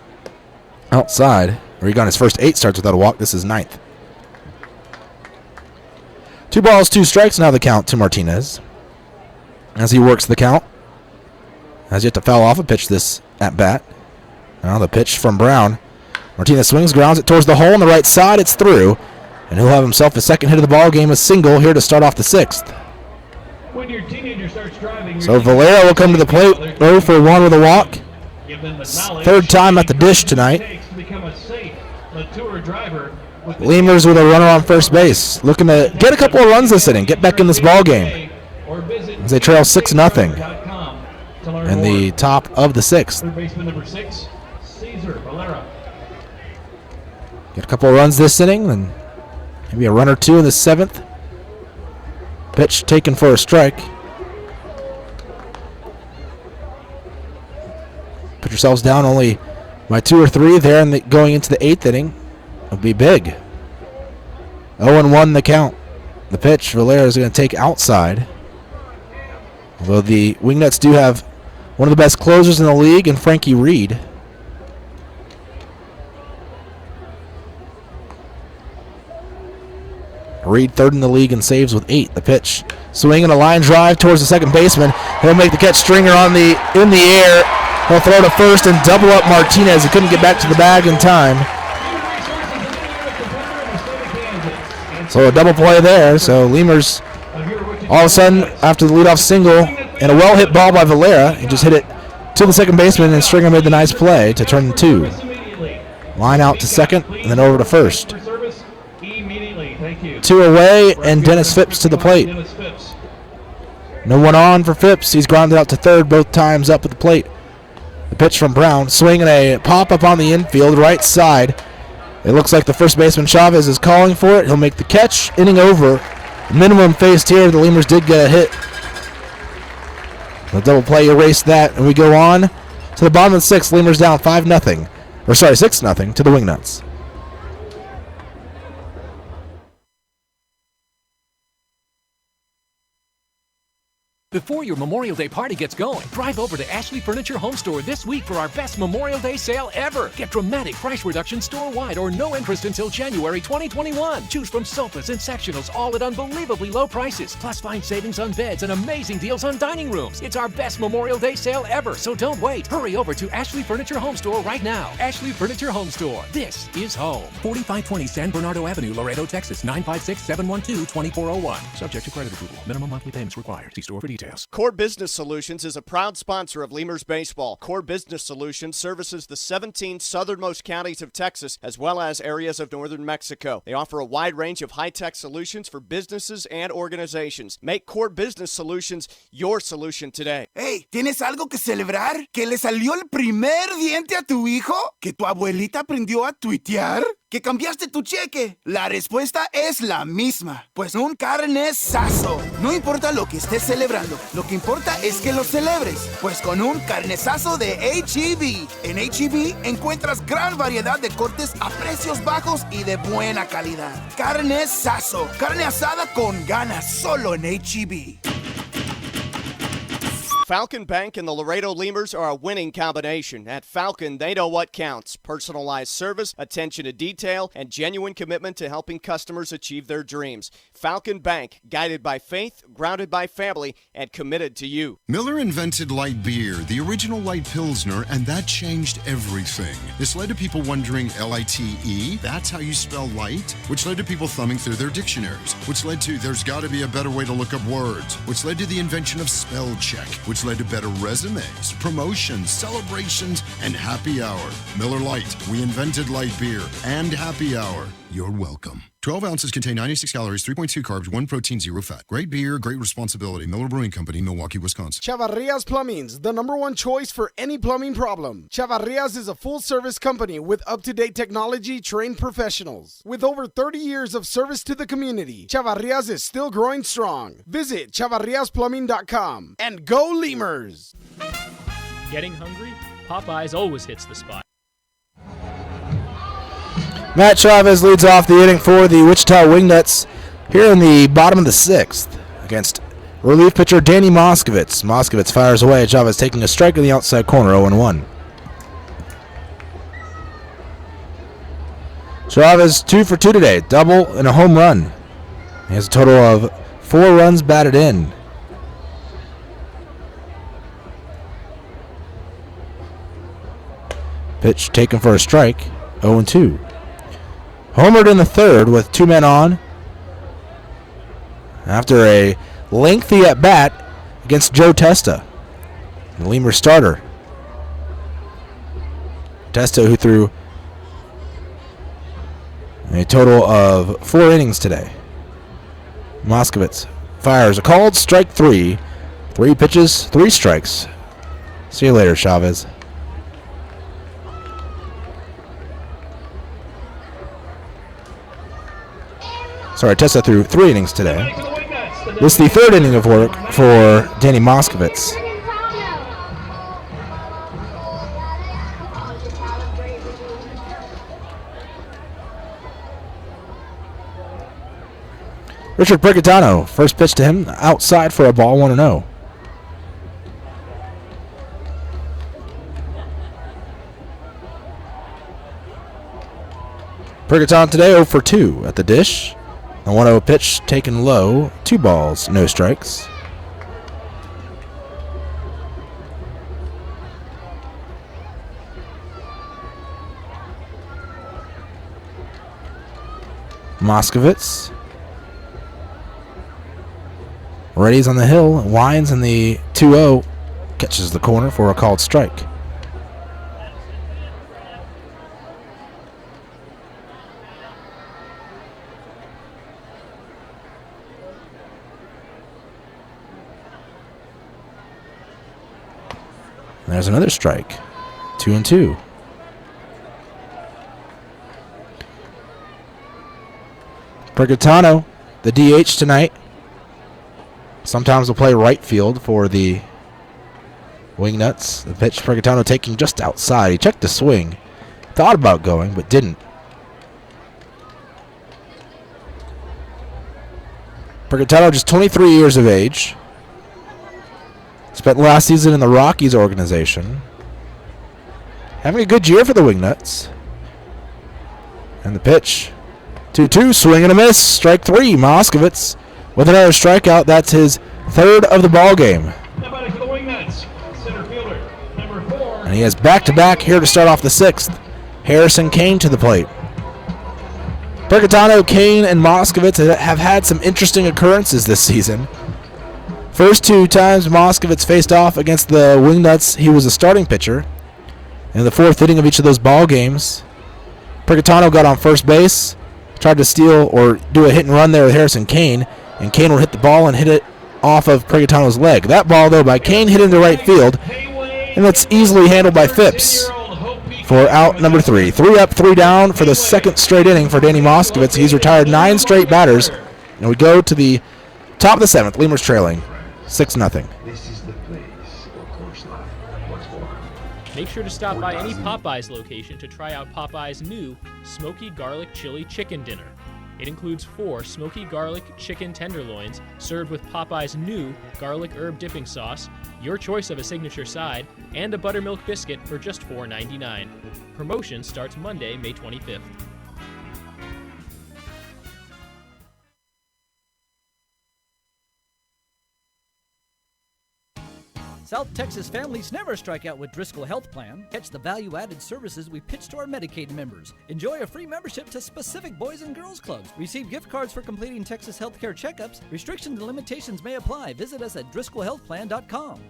outside. Or he got his first 8 starts without a walk. This is 9th. 2 balls, 2 strikes now the count to Martinez. As he works the count. Has yet to foul off a pitch this at bat. Now the pitch from Brown. Martinez swings, grounds it towards the hole on the right side. It's through. And he'll have himself his second hit of the ball game, a single here to start off the 6th. When your teenager starts driving, So Valera will come to the plate, 0 for 1 with a walk. 3rd time at the dish tonight. Lemurs with a runner on first base, looking to get a couple of runs this inning, get back in this ball game. As they trail 6-0 in the top of the 6th. Third baseman number 6, Cesar Valera. Get a couple of runs this inning, and maybe a run or 2 in the 7th. Pitch taken for a strike. Put yourselves down only by 2 or 3 there, and going into the 8th inning will be big. 0-1 the count. The pitch Valera is going to take outside. Although the Wingnuts do have one of the best closers in the league in Frankie Reed. Reed 3rd in the league in saves with 8. The pitch, swinging a line drive towards the second baseman. He'll make the catch. Stringer in the air. He'll throw to first and double up Martinez. He couldn't get back to the bag in time. So a double play there. So Lemurs, all of a sudden, after the leadoff single and a well-hit ball by Valera, he just hit it to the second baseman, and Stringer made the nice play to turn 2. Line out to second and then over to first. 2 away, and Dennis Phipps to the plate. No one on for Phipps. He's grounded out to 3rd both times up at the plate. The pitch from Brown, swinging a pop-up on the infield, right side. It looks like the first baseman Chavez is calling for it. He'll make the catch. Inning over. Minimum faced here. The Lemurs did get a hit. The double play erased that, and we go on to the bottom of the 6th. Lemurs down 6-0 to the Wingnuts. Before your Memorial Day party gets going, drive over to Ashley Furniture Home Store this week for our best Memorial Day sale ever. Get dramatic price reductions store-wide or no interest until January 2021. Choose from sofas and sectionals, all at unbelievably low prices. Plus, find savings on beds and amazing deals on dining rooms. It's our best Memorial Day sale ever, so don't wait. Hurry over to Ashley Furniture Home Store right now. Ashley Furniture Home Store. This is home. 4520 San Bernardo Avenue, Laredo, Texas, 956-712-2401. Subject to credit approval. Minimum monthly payments required. See store for details. Core Business Solutions is a proud sponsor of Lemurs Baseball. Core Business Solutions services the 17 southernmost counties of Texas as well as areas of northern Mexico. They offer a wide range of high-tech solutions for businesses and organizations. Make Core Business Solutions your solution today. Hey, ¿tienes algo que celebrar? ¿Que le salió el primer diente a tu hijo? ¿Que tu abuelita aprendió a tuitear? ¿Que cambiaste tu cheque? La respuesta es la misma. Pues un carnesazo. No importa lo que estés celebrando, lo que importa es que lo celebres. Pues con un carnesazo de H-E-B. En H-E-B encuentras gran variedad de cortes a precios bajos y de buena calidad. Carnesazo. Carne asada con ganas solo en H-E-B. Falcon Bank and the Laredo Lemurs are a winning combination. At Falcon, they know what counts. Personalized service, attention to detail, and genuine commitment to helping customers achieve their dreams. Falcon Bank, guided by faith, grounded by family, and committed to you. Miller invented light beer, the original light Pilsner, and that changed everything. This led to people wondering, L-I-T-E, that's how you spell light? Which led to people thumbing through their dictionaries, which led to there's got to be a better way to look up words, which led to the invention of spell check, which which led to better resumes, promotions, celebrations, and happy hour. Miller Lite, we invented light beer and happy hour. You're welcome. 12 ounces contain 96 calories, 3.2 carbs, 1 protein, 0 fat. Great beer, great responsibility. Miller Brewing Company, Milwaukee, Wisconsin. Chavarria's Plumbing's the #1 choice for any plumbing problem. Chavarria's is a full-service company with up-to-date technology, trained professionals. With over 30 years of service to the community, Chavarria's is still growing strong. Visit chavarriasplumbing.com and go Lemurs! Getting hungry? Popeyes always hits the spot. Matt Chavez leads off the inning for the Wichita Wingnuts here in the bottom of the 6th against relief pitcher Danny Moskowitz. Moskowitz fires away. Chavez taking a strike in the outside corner, 0-1. Chavez 2 for 2 today, double and a home run. He has a total of 4 runs batted in. Pitch taken for a strike, 0-2. Homered in the 3rd with 2 men on after a lengthy at-bat against Joe Testa, the Lemur starter. Testa, who threw a total of 4 innings today. Moskowitz fires a called strike 3. 3 pitches, 3 strikes. See you later, Chavez. Sorry, Tessa threw 3 innings today. This is the 3rd inning of work for Danny Moskowitz. Richard Brigitano, first pitch to him, outside for a ball, 1-0. Brigitano today 0 for 2 at the dish. A 1-0 pitch taken low, 2 balls, no strikes. Moskowitz ready's on the hill, winds in the 2-0, catches the corner for a called strike. There's another strike. 2-2. Brigitano, the DH tonight. Sometimes will play right field for the Wingnuts. The pitch, Brigitano taking just outside. He checked the swing. Thought about going, but didn't. Brigitano, just 23 years of age. Spent last season in the Rockies organization. Having a good year for the Wingnuts. And the pitch. 2-2, swing and a miss. Strike 3, Moskowitz with another strikeout. That's his 3rd of the ball game. And he has back-to-back here to start off the 6th. Harrison Kane to the plate. Brigitano, Kane, and Moskowitz have had some interesting occurrences this season. First 2 times Moskowitz faced off against the Wingnuts, he was a starting pitcher. In the 4th inning of each of those ball games, Brigitano got on first base, tried to steal or do a hit and run there with Harrison Kane, and Kane will hit the ball and hit it off of Brigitano's leg. That ball, though, by Kane hit into right field, and that's easily handled by Phipps for out number 3. 3 up, 3 down for the 2nd straight inning for Danny Moskowitz. He's retired 9 straight batters, and we go to the top of the 7th. Lemurs trailing 6-0. This is the place for course life. What's more? Make sure to stop by any Popeyes location to try out Popeyes' new Smoky Garlic Chili Chicken Dinner. It includes 4 smoky garlic chicken tenderloins served with Popeyes' new garlic herb dipping sauce, your choice of a signature side, and a buttermilk biscuit for just $4.99. Promotion starts Monday, May 25th. South Texas families never strike out with Driscoll Health Plan. Catch the value-added services we pitch to our Medicaid members. Enjoy a free membership to specific boys and girls clubs. Receive gift cards for completing Texas healthcare checkups. Restrictions and limitations may apply. Visit us at DriscollHealthPlan.com.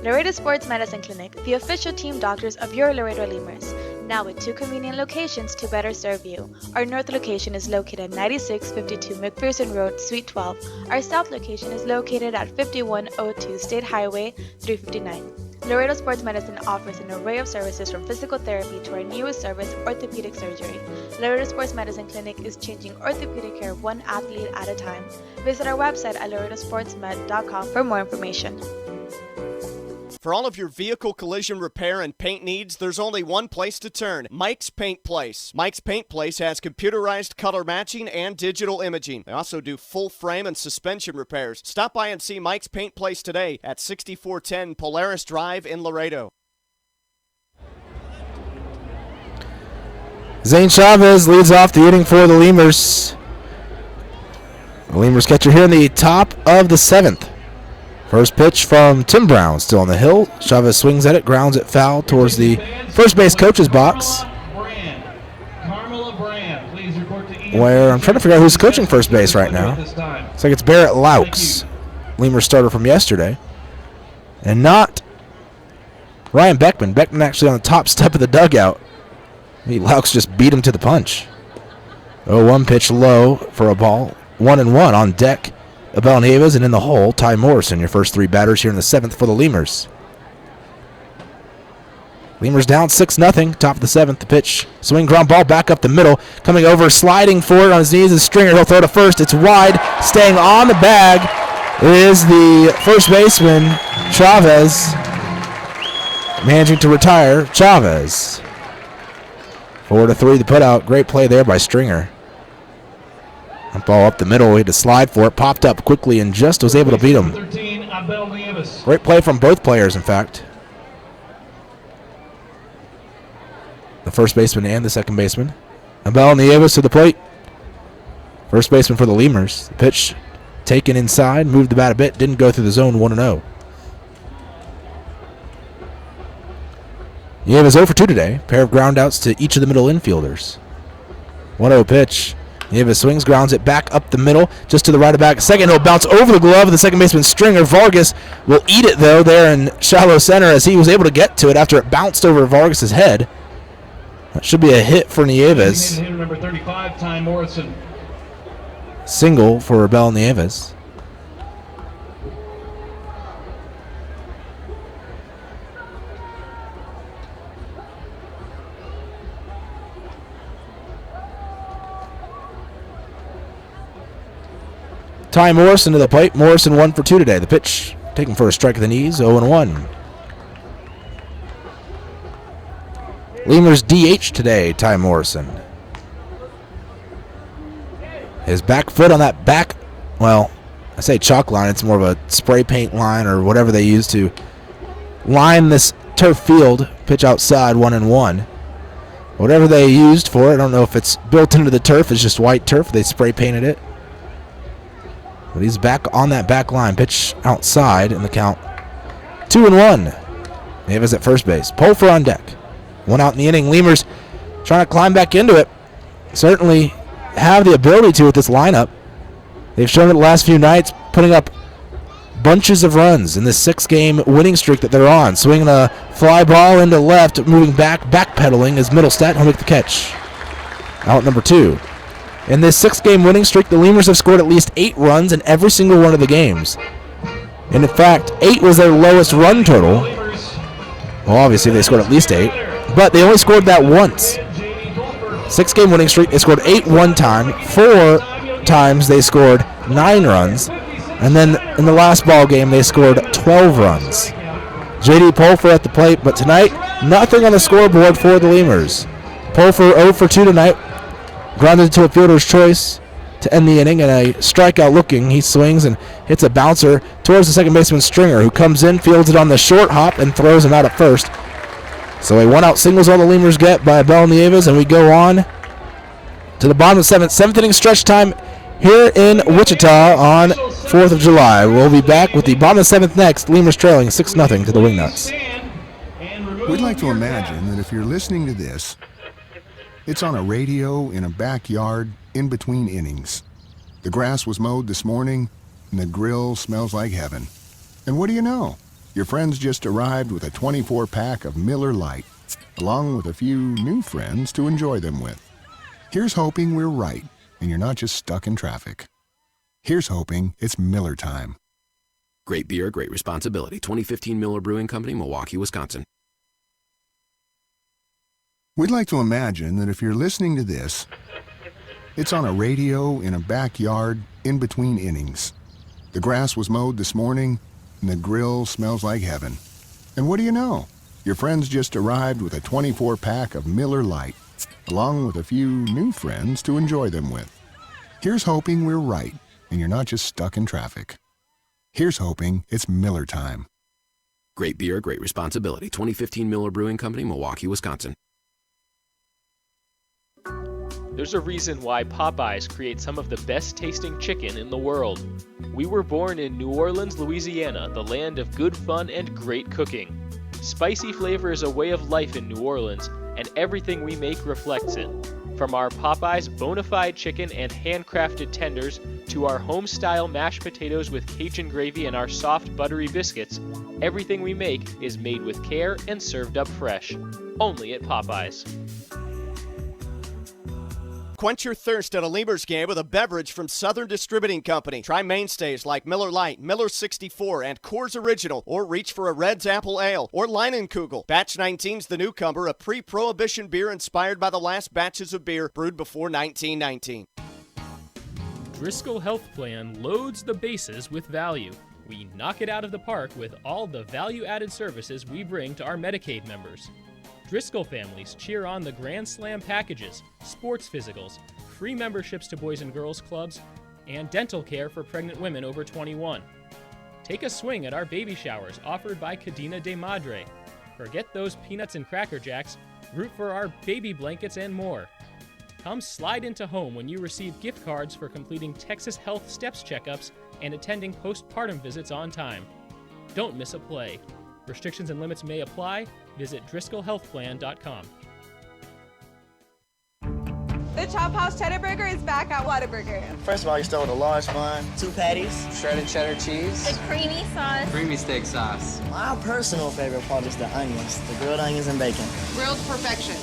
Laredo Sports Medicine Clinic, the official team doctors of your Laredo Lemurs. Now with 2 convenient locations to better serve you. Our north location is located at 9652 McPherson Road, Suite 12. Our south location is located at 5102 State Highway 359. Laredo Sports Medicine offers an array of services from physical therapy to our newest service, orthopedic surgery. Laredo Sports Medicine Clinic is changing orthopedic care one athlete at a time. Visit our website at laredosportsmed.com for more information. For all of your vehicle collision repair and paint needs, there's only one place to turn, Mike's Paint Place. Mike's Paint Place has computerized color matching and digital imaging. They also do full frame and suspension repairs. Stop by and see Mike's Paint Place today at 6410 Polaris Drive in Laredo. Zane Chavez leads off the inning for the Lemurs. The Lemurs catcher here in the top of the 7th. First pitch from Tim Brown, still on the hill. Chavez swings at it, grounds it foul towards the first base coach's box. Where I'm trying to figure out who's coaching first base right now. Looks like it's Barrett Laux, Lemurs starter from yesterday. And not Ryan Beckman. Beckman actually on the top step of the dugout. Laux just beat him to the punch. 0-1 pitch low for a ball. 1-1 on deck. Abel Nieves, and in the hole, Ty Morrison, your first 3 batters here in the 7th for the Lemurs. Lemurs down 6-0, top of the 7th. The pitch, swing, ground ball back up the middle. Coming over, sliding forward on his knees is Stringer. He'll throw to first. It's wide. Staying on the bag is the first baseman, Chavez. Managing to retire, Chavez. 4-3 the putout. Great play there by Stringer. Ball up the middle, he had to slide for it, popped up quickly and just was able to beat him. Great play from both players, in fact. The first baseman and the second baseman. Abel Nieves to the plate. First baseman for the Lemurs. The pitch taken inside, moved the bat a bit, didn't go through the zone, 1-0. Nieves 0 for 2 today. Pair of groundouts to each of the middle infielders. 1-0 pitch. Nieves swings, grounds it back up the middle, just to the right of back. Second, he'll bounce over the glove of the second baseman Stringer. Vargas will eat it, though, there in shallow center as he was able to get to it after it bounced over Vargas' head. That should be a hit for Nieves. Hitter number 35, Ty Morrison. Single for Abel Nieves. Ty Morrison to the plate. Morrison 1 for 2 today. The pitch taken for a strike of the knees, 0-1. Lemurs DH today, Ty Morrison. His back foot on that back, well, I say chalk line, it's more of a spray paint line or whatever they use to line this turf field. Pitch outside, 1-1. Whatever they used for it, I don't know if it's built into the turf, it's just white turf, they spray painted it. But he's back on that back line. Pitch outside in the count. 2-1. Nieves at first base. Pulfer on deck. 1 out in the inning. Lemurs trying to climb back into it. Certainly have the ability to with this lineup. They've shown it the last few nights, putting up bunches of runs in this 6-game winning streak that they're on. Swinging a fly ball into left, moving back, backpedaling as Middlestat. He'll make the catch. Out number 2. In this 6-game winning streak, the Lemurs have scored at least 8 runs in every single one of the games. And in fact, 8 was their lowest run total. Well, obviously they scored at least 8, but they only scored that once. 6-game winning streak, they scored 8 one time. 4 times they scored 9 runs. And then in the last ball game, they scored 12 runs. J.D. Pulfer at the plate, but tonight, nothing on the scoreboard for the Lemurs. Pulfer 0 for 2 tonight. Grounded to a fielder's choice to end the inning, and a strikeout looking. He swings and hits a bouncer towards the second baseman Stringer, who comes in, fields it on the short hop, and throws him out at first. So a 1-out singles all the Lemurs get by Abel Nieves, and we go on to the bottom of the 7th. 7th inning stretch time here in Wichita on 4th of July. We'll be back with the bottom of the 7th next. Lemurs trailing 6-0 to the Wingnuts. We'd like to imagine that if you're listening to this, it's on a radio in a backyard in between innings. The grass was mowed this morning, and the grill smells like heaven. And what do you know? Your friends just arrived with a 24-pack of Miller Lite, along with a few new friends to enjoy them with. Here's hoping we're right and you're not just stuck in traffic. Here's hoping it's Miller time. Great beer, great responsibility. 2015 Miller Brewing Company, Milwaukee, Wisconsin. We'd like to imagine that if you're listening to this, it's on a radio in a backyard in between innings. The grass was mowed this morning, and the grill smells like heaven. And what do you know? Your friends just arrived with a 24-pack of Miller Lite, along with a few new friends to enjoy them with. Here's hoping we're right, and you're not just stuck in traffic. Here's hoping it's Miller time. Great beer, great responsibility. 2015 Miller Brewing Company, Milwaukee, Wisconsin. There's a reason why Popeyes creates some of the best tasting chicken in the world. We were born in New Orleans, Louisiana, the land of good fun and great cooking. Spicy flavor is a way of life in New Orleans, and everything we make reflects it. From our Popeyes bona fide chicken and handcrafted tenders to our home-style mashed potatoes with Cajun gravy and our soft buttery biscuits, everything we make is made with care and served up fresh. Only at Popeyes. Quench your thirst at a Lemurs game with a beverage from Southern Distributing Company. Try mainstays like Miller Lite, Miller 64, and Coors Original, or reach for a Red's Apple Ale or Leinenkugel. Batch 19's the newcomer, a pre-prohibition beer inspired by the last batches of beer brewed before 1919. Driscoll Health Plan loads the bases with value. We knock it out of the park with all the value-added services we bring to our Medicaid members. Driscoll families cheer on the Grand Slam packages, sports physicals, free memberships to Boys and Girls Clubs, and dental care for pregnant women over 21. Take a swing at our baby showers offered by Cadena de Madre. Forget those peanuts and Cracker Jacks, root for our baby blankets and more. Come slide into home when you receive gift cards for completing Texas Health Steps checkups and attending postpartum visits on time. Don't miss a play. Restrictions and limits may apply. Visit DriscollHealthPlan.com. The Chop House Cheddar Burger is back at Whataburger. First of all, you start with a large bun, 2 patties, Shredded cheddar cheese. The creamy sauce. Creamy steak sauce. My personal favorite part is the onions, the grilled onions and bacon. Grilled perfection.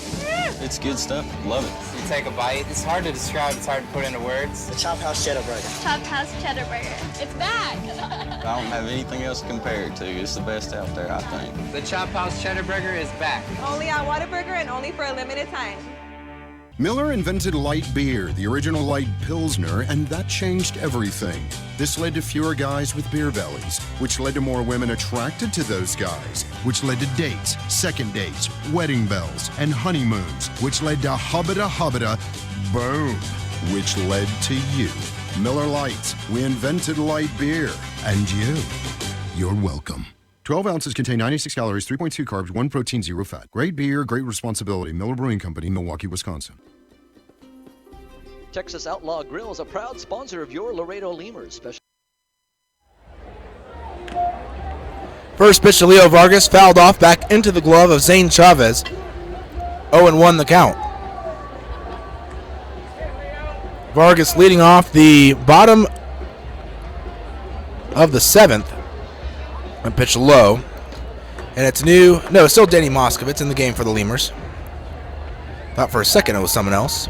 It's good stuff. Love it. You take a bite. It's hard to describe. It's hard to put into words. The Chop House Cheddar Burger. Chop House Cheddar Burger. It's back. I don't have anything else to compare it to. It's the best out there, I think. The Chop House Cheddar Burger is back. Only at Whataburger and only for a limited time. Miller invented light beer, the original light Pilsner, and that changed everything. This led to fewer guys with beer bellies, which led to more women attracted to those guys, which led to dates, second dates, wedding bells, and honeymoons, which led to hubbada, boom, which led to you. Miller Lite, we invented light beer, and you're welcome. 12 ounces contain 96 calories, 3.2 carbs, 1 protein, 0 fat. Great beer, great responsibility. Miller Brewing Company, Milwaukee, Wisconsin. Texas Outlaw Grill is a proud sponsor of your Laredo Lemurs. First pitch to Leo Vargas, fouled off back into the glove of Zane Chavez. 0-1 the count. Vargas leading off the bottom of the 7th. And pitch low. And it's still Danny Moskovitz in the game for the Lemurs. Thought for a second it was someone else.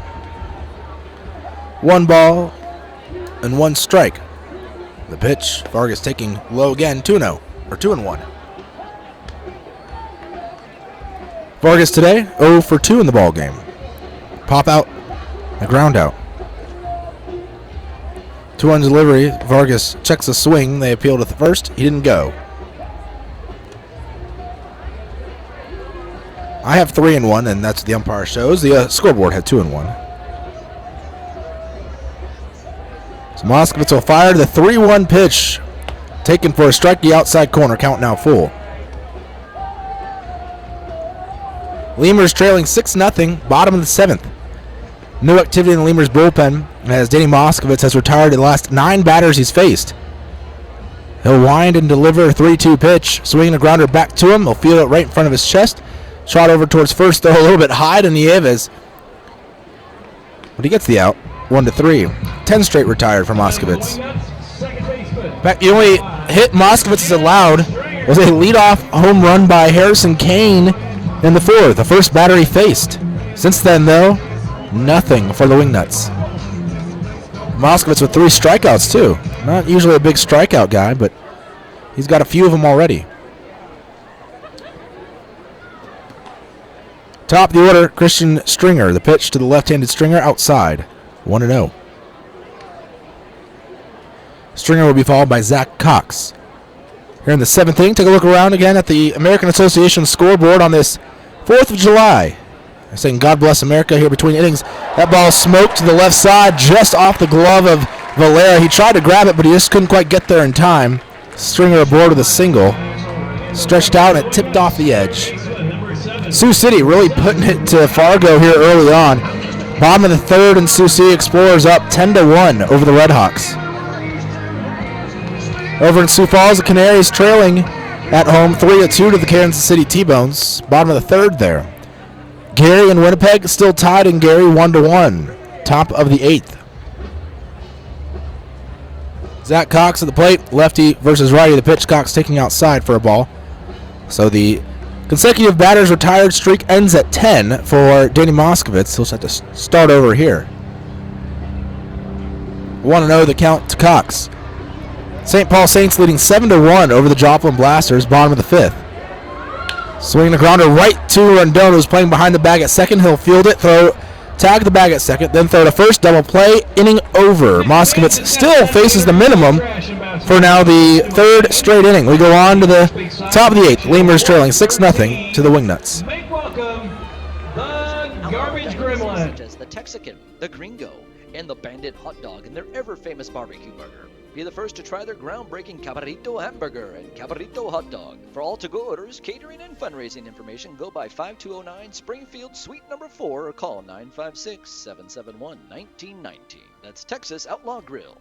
1 ball and 1 strike. The pitch, Vargas taking low again, 2-0, or 2-1. Vargas today, 0 for 2 in the ball game. Pop out, a ground out. 2-1 delivery, Vargas checks the swing. They appealed at the first, he didn't go. I have 3-1, and that's what the umpire shows. The scoreboard had 2-1. So Moskovitz will fire the 3-1 pitch. Taken for a strike, the outside corner, count now full. Lemurs trailing 6-0, bottom of the 7th. New activity in the Lemurs bullpen as Danny Moskovitz has retired the last 9 batters he's faced. He'll wind and deliver a 3-2 pitch, swinging a grounder back to him. He'll feel it right in front of his chest. Shot over towards first, though, a little bit high to Nieves. But he gets the out. 1-3. 10 straight retired for Moskovitz. The only hit Moskovitz is allowed was a leadoff home run by Harrison Kane in the fourth, the first batter he faced. Since then, though, nothing for the Wingnuts. Moskowitz with 3 strikeouts, too. Not usually a big strikeout guy, but he's got a few of them already. Top of the order, Christian Stringer. The pitch to the left-handed Stringer outside. 1-0. Stringer will be followed by Zach Cox. Here in the 7th inning, take a look around again at the American Association scoreboard on this 4th of July. I'm saying God bless America here between innings. That ball smoked to the left side, just off the glove of Valera. He tried to grab it, but he just couldn't quite get there in time. Stringer aboard with a single. Stretched out and it tipped off the edge. Sioux City really putting it to Fargo here early on. Bottom of the 3rd, and Sioux City Explorers up 10-1 over the Redhawks. Over in Sioux Falls, the Canaries trailing at home 3-2 to the Kansas City T-Bones. Bottom of the 3rd there. Gary and Winnipeg still tied in Gary 1-1. Top of the 8th. Zach Cox at the plate. Lefty versus righty. The pitch, Cox taking outside for a ball. So the consecutive batters retired streak ends at 10 for Danny Moskowitz. He'll have to start over here. 1-0 the count to Cox. St. Paul Saints leading 7-1 over the Joplin Blasters, bottom of the 5th. Swinging the grounder right to Rondon, who's playing behind the bag at second. He'll field it, tag the bag at second, then throw to first, double play, inning over. Moskowitz still faces the minimum for now the 3rd straight inning. We go on to the top of the 8th. Lemurs trailing 6-0 to the Wingnuts. Make welcome the Garbage Gremlin. Such as the Texican, the Gringo, and the Bandit Hot Dog and their ever-famous barbecue burger. Be the first to try their groundbreaking Cabrito Hamburger and Cabrito Hot Dog. For all to-go orders, catering, and fundraising information, go by 5209 Springfield Suite number 4 or call 956-771-1919. That's Texas Outlaw Grill.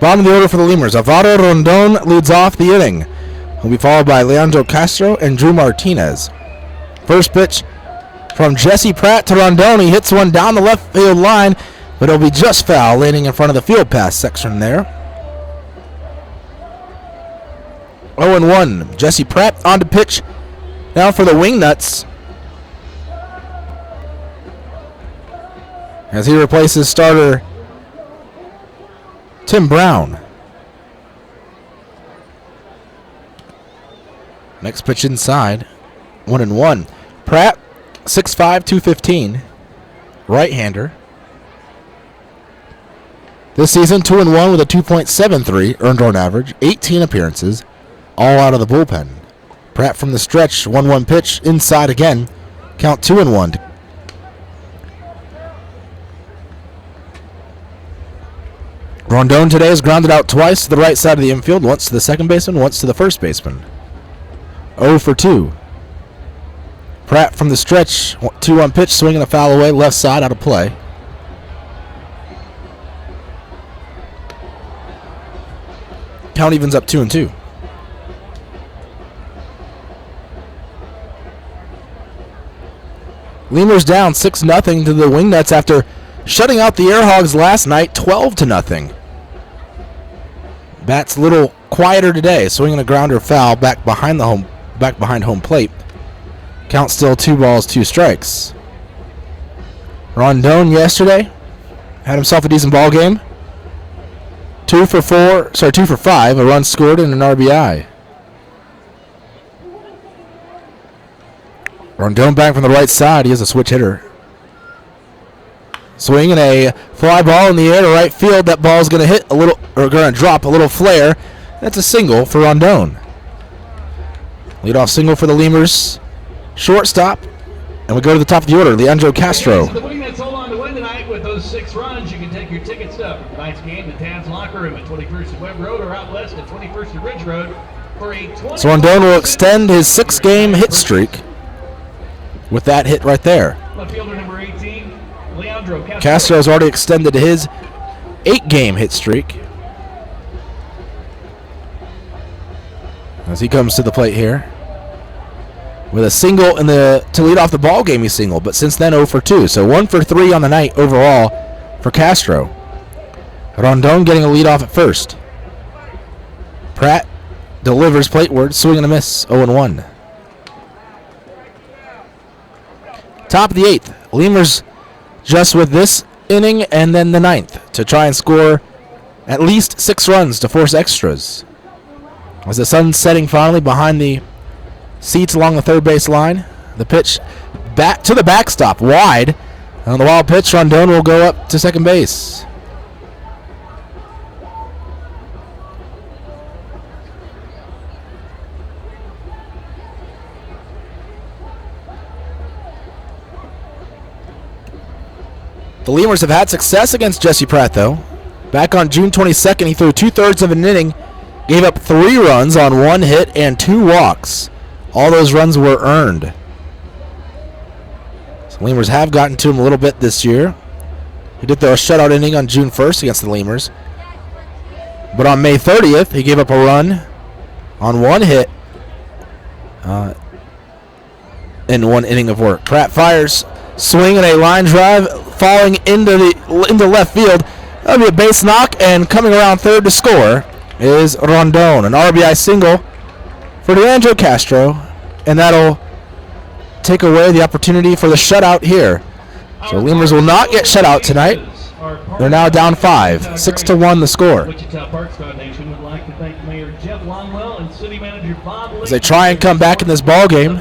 Bottom of the order for the Lemurs. Alvaro Rondon leads off the inning. He'll be followed by Leandro Castro and Drew Martinez. First pitch from Jesse Pratt to Rondon. He hits one down the left field line, but it'll be just foul, landing in front of the field pass section there. 0-1. Jesse Pratt on to pitch now for the Wingnuts, as he replaces starter Tim Brown. Next pitch inside. 1-1. Pratt, 6'5", 215. Right-hander. This season, 2-1 with a 2.73 earned run average, 18 appearances, all out of the bullpen. Pratt from the stretch, 1-1 pitch, inside again. Count 2-1. Rondon today has grounded out twice to the right side of the infield, once to the second baseman, once to the first baseman. 0 for 2. Pratt from the stretch, 2-1 pitch, swinging a foul away, left side, out of play. Count evens up 2-2. Lemurs down 6-0 to the Wingnuts after shutting out the Airhogs last night, 12-0. Bat's a little quieter today, swinging a grounder foul back behind home plate. Count still 2 balls, 2 strikes. Rondon yesterday had himself a decent ball game. 2 for 5, a run scored and an RBI. Rondon back from the right side. He is a switch hitter. Swinging a fly ball in the air to right field. That ball is going to drop a little flare. That's a single for Rondon. Leadoff single for the Lemurs. Shortstop. And we go to the top of the order, Leandro Castro. The Wingnuts hold on to win tonight with those 6 runs. You can take your ticket stub for tonight's game to Tad's Locker Room at 21st and Webb Road or out west at 21st and Ridge Road for a 20. So Rondon will extend his 6-game hit streak with that hit right there. Left fielder number 18, Leandro Castro. Castro has already extended his 8-game hit streak. As he comes to the plate here. With a single to lead off the ball game, he singled, but since then 0 for 2. So 1 for 3 on the night overall for Castro. Rondon getting a lead off at first. Pratt delivers plateward, swing and a miss, 0-1. Top of the 8th. Lemurs just with this inning and then the 9th to try and score at least 6 runs to force extras. As the sun's setting finally behind the seats along the third base line. The pitch back to the backstop, wide. And on the wild pitch, Rondon will go up to second base. The Lemurs have had success against Jesse Pratt, though. Back on June 22nd, he threw 2/3 of an inning, gave up 3 runs on 1 hit and 2 walks. All those runs were earned. So Lemurs have gotten to him a little bit this year. He did throw a shutout inning on June 1st against the Lemurs. But on May 30th, he gave up a run on 1 hit in 1 inning of work. Pratt fires, swinging a line drive, falling into left field. That'll be a base knock, and coming around third to score is Rondon. An RBI single for Leandro Castro, and that'll take away the opportunity for the shutout here. So Lemurs will not get shut out tonight. They're now down 5, 6-1 the score. Wichita Parks Foundation would like to thank Mayor Jeff Longwell and City Manager Bob Lee as they try and come back in this ball game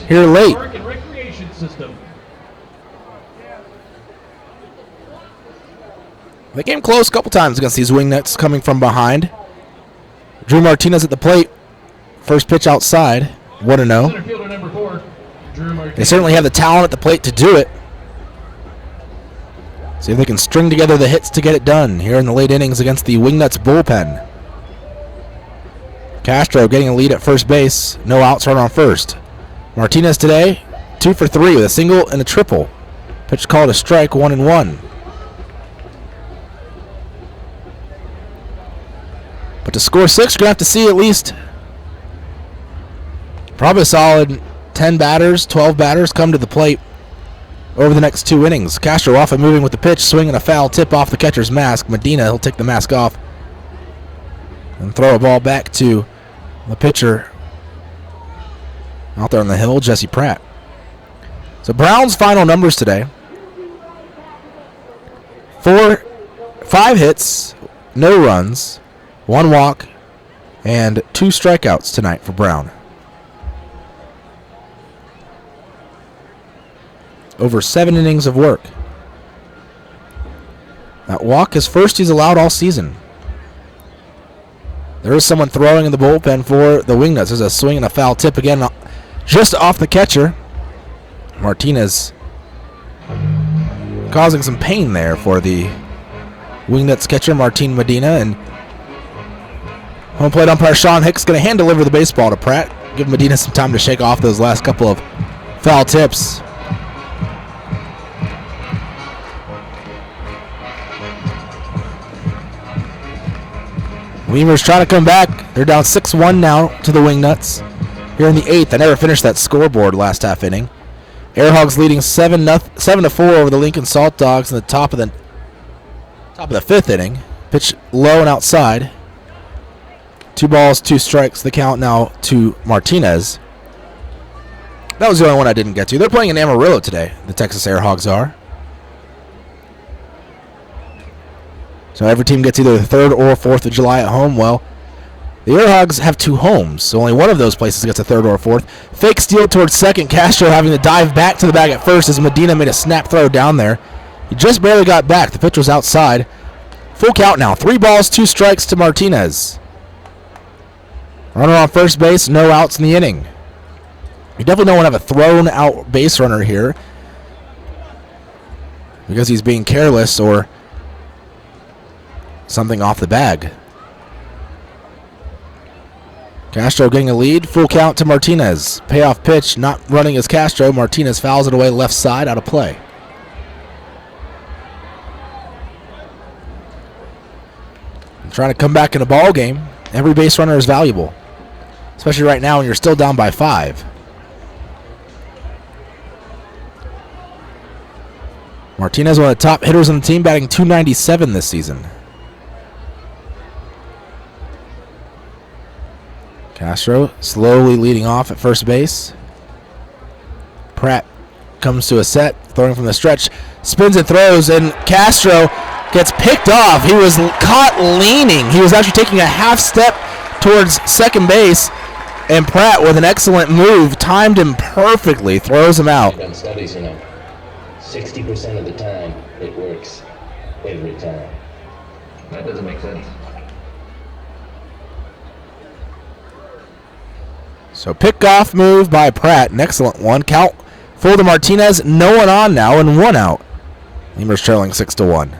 here late. Park and Recreation System. They came close a couple times against these Wingnuts coming from behind. Drew Martinez at the plate. First pitch outside, 1-0. Center fielder number 4, Drew Martinez. They certainly have the talent at the plate to do it. See if they can string together the hits to get it done here in the late innings against the Wingnuts bullpen. Castro getting a lead at first base. No outs, run on first. Martinez today, 2 for 3 with a single and a triple. Pitch called a strike, 1-1. But to score 6, you're going to have to see at least probably a solid 10 batters, 12 batters come to the plate over the next 2 innings. Castro off and moving with the pitch, swinging a foul tip off the catcher's mask. Medina, he'll take the mask off and throw a ball back to the pitcher out there on the hill, Jesse Pratt. So Brown's final numbers today: 5 hits, no runs, 1 walk, and 2 strikeouts tonight for Brown. over 7 innings of work. That walk is first he's allowed all season. There is someone throwing in the bullpen for the Wingnuts. There's a swing and a foul tip again, just off the catcher. Martinez causing some pain there for the Wingnuts catcher, Martin Medina. And home plate umpire Sean Hicks going to hand deliver the baseball to Pratt. Give Medina some time to shake off those last couple of foul tips. Lemurs trying to come back. They're down 6-1 now to the Wingnuts. Here in the 8th, I never finished that scoreboard last half inning. Airhogs leading 7-4 over the Lincoln Salt Dogs in the top of the 5th inning. Pitch low and outside. 2 balls, 2 strikes. The count now to Martinez. That was the only one I didn't get to. They're playing in Amarillo today, the Texas Airhogs are. So every team gets either the 3rd or 4th of July at home. Well, the Airhogs have 2 homes, so only one of those places gets a 3rd or 4th. Fake steal towards second. Castro having to dive back to the bag at first as Medina made a snap throw down there. He just barely got back. The pitch was outside. Full count now. 3 balls, 2 strikes to Martinez. Runner on first base, no outs in the inning. You definitely don't want to have a thrown out base runner here because he's being careless or something off the bag. Castro getting a lead. Full count to Martinez. Payoff pitch, not running as Castro. Martinez fouls it away left side, out of play. And trying to come back in a ball game. Every base runner is valuable, especially right now when you're still down by 5. Martinez, one of the top hitters on the team, batting .297 this season. Castro slowly leading off at first base. Pratt comes to a set, throwing from the stretch, spins and throws, and Castro gets picked off. He was caught leaning. He was actually taking a half step towards second base, and Pratt, with an excellent move, timed him perfectly, throws him out. I've done studies, 60% of the time, it works every time. That doesn't make sense. So pick-off move by Pratt, an excellent one. Count full to Martinez, no one on now, and 1 out. Lemurs trailing 6-1.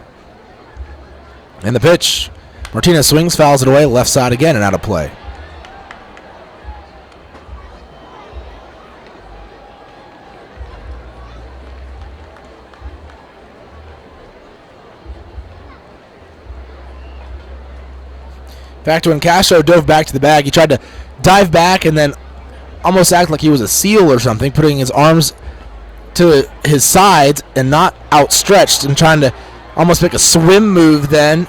And the pitch. Martinez swings, fouls it away, left side again, and out of play. In fact, when Castro dove back to the bag, he tried to dive back and then almost act like he was a seal or something, putting his arms to his sides and not outstretched and trying to almost make a swim move then,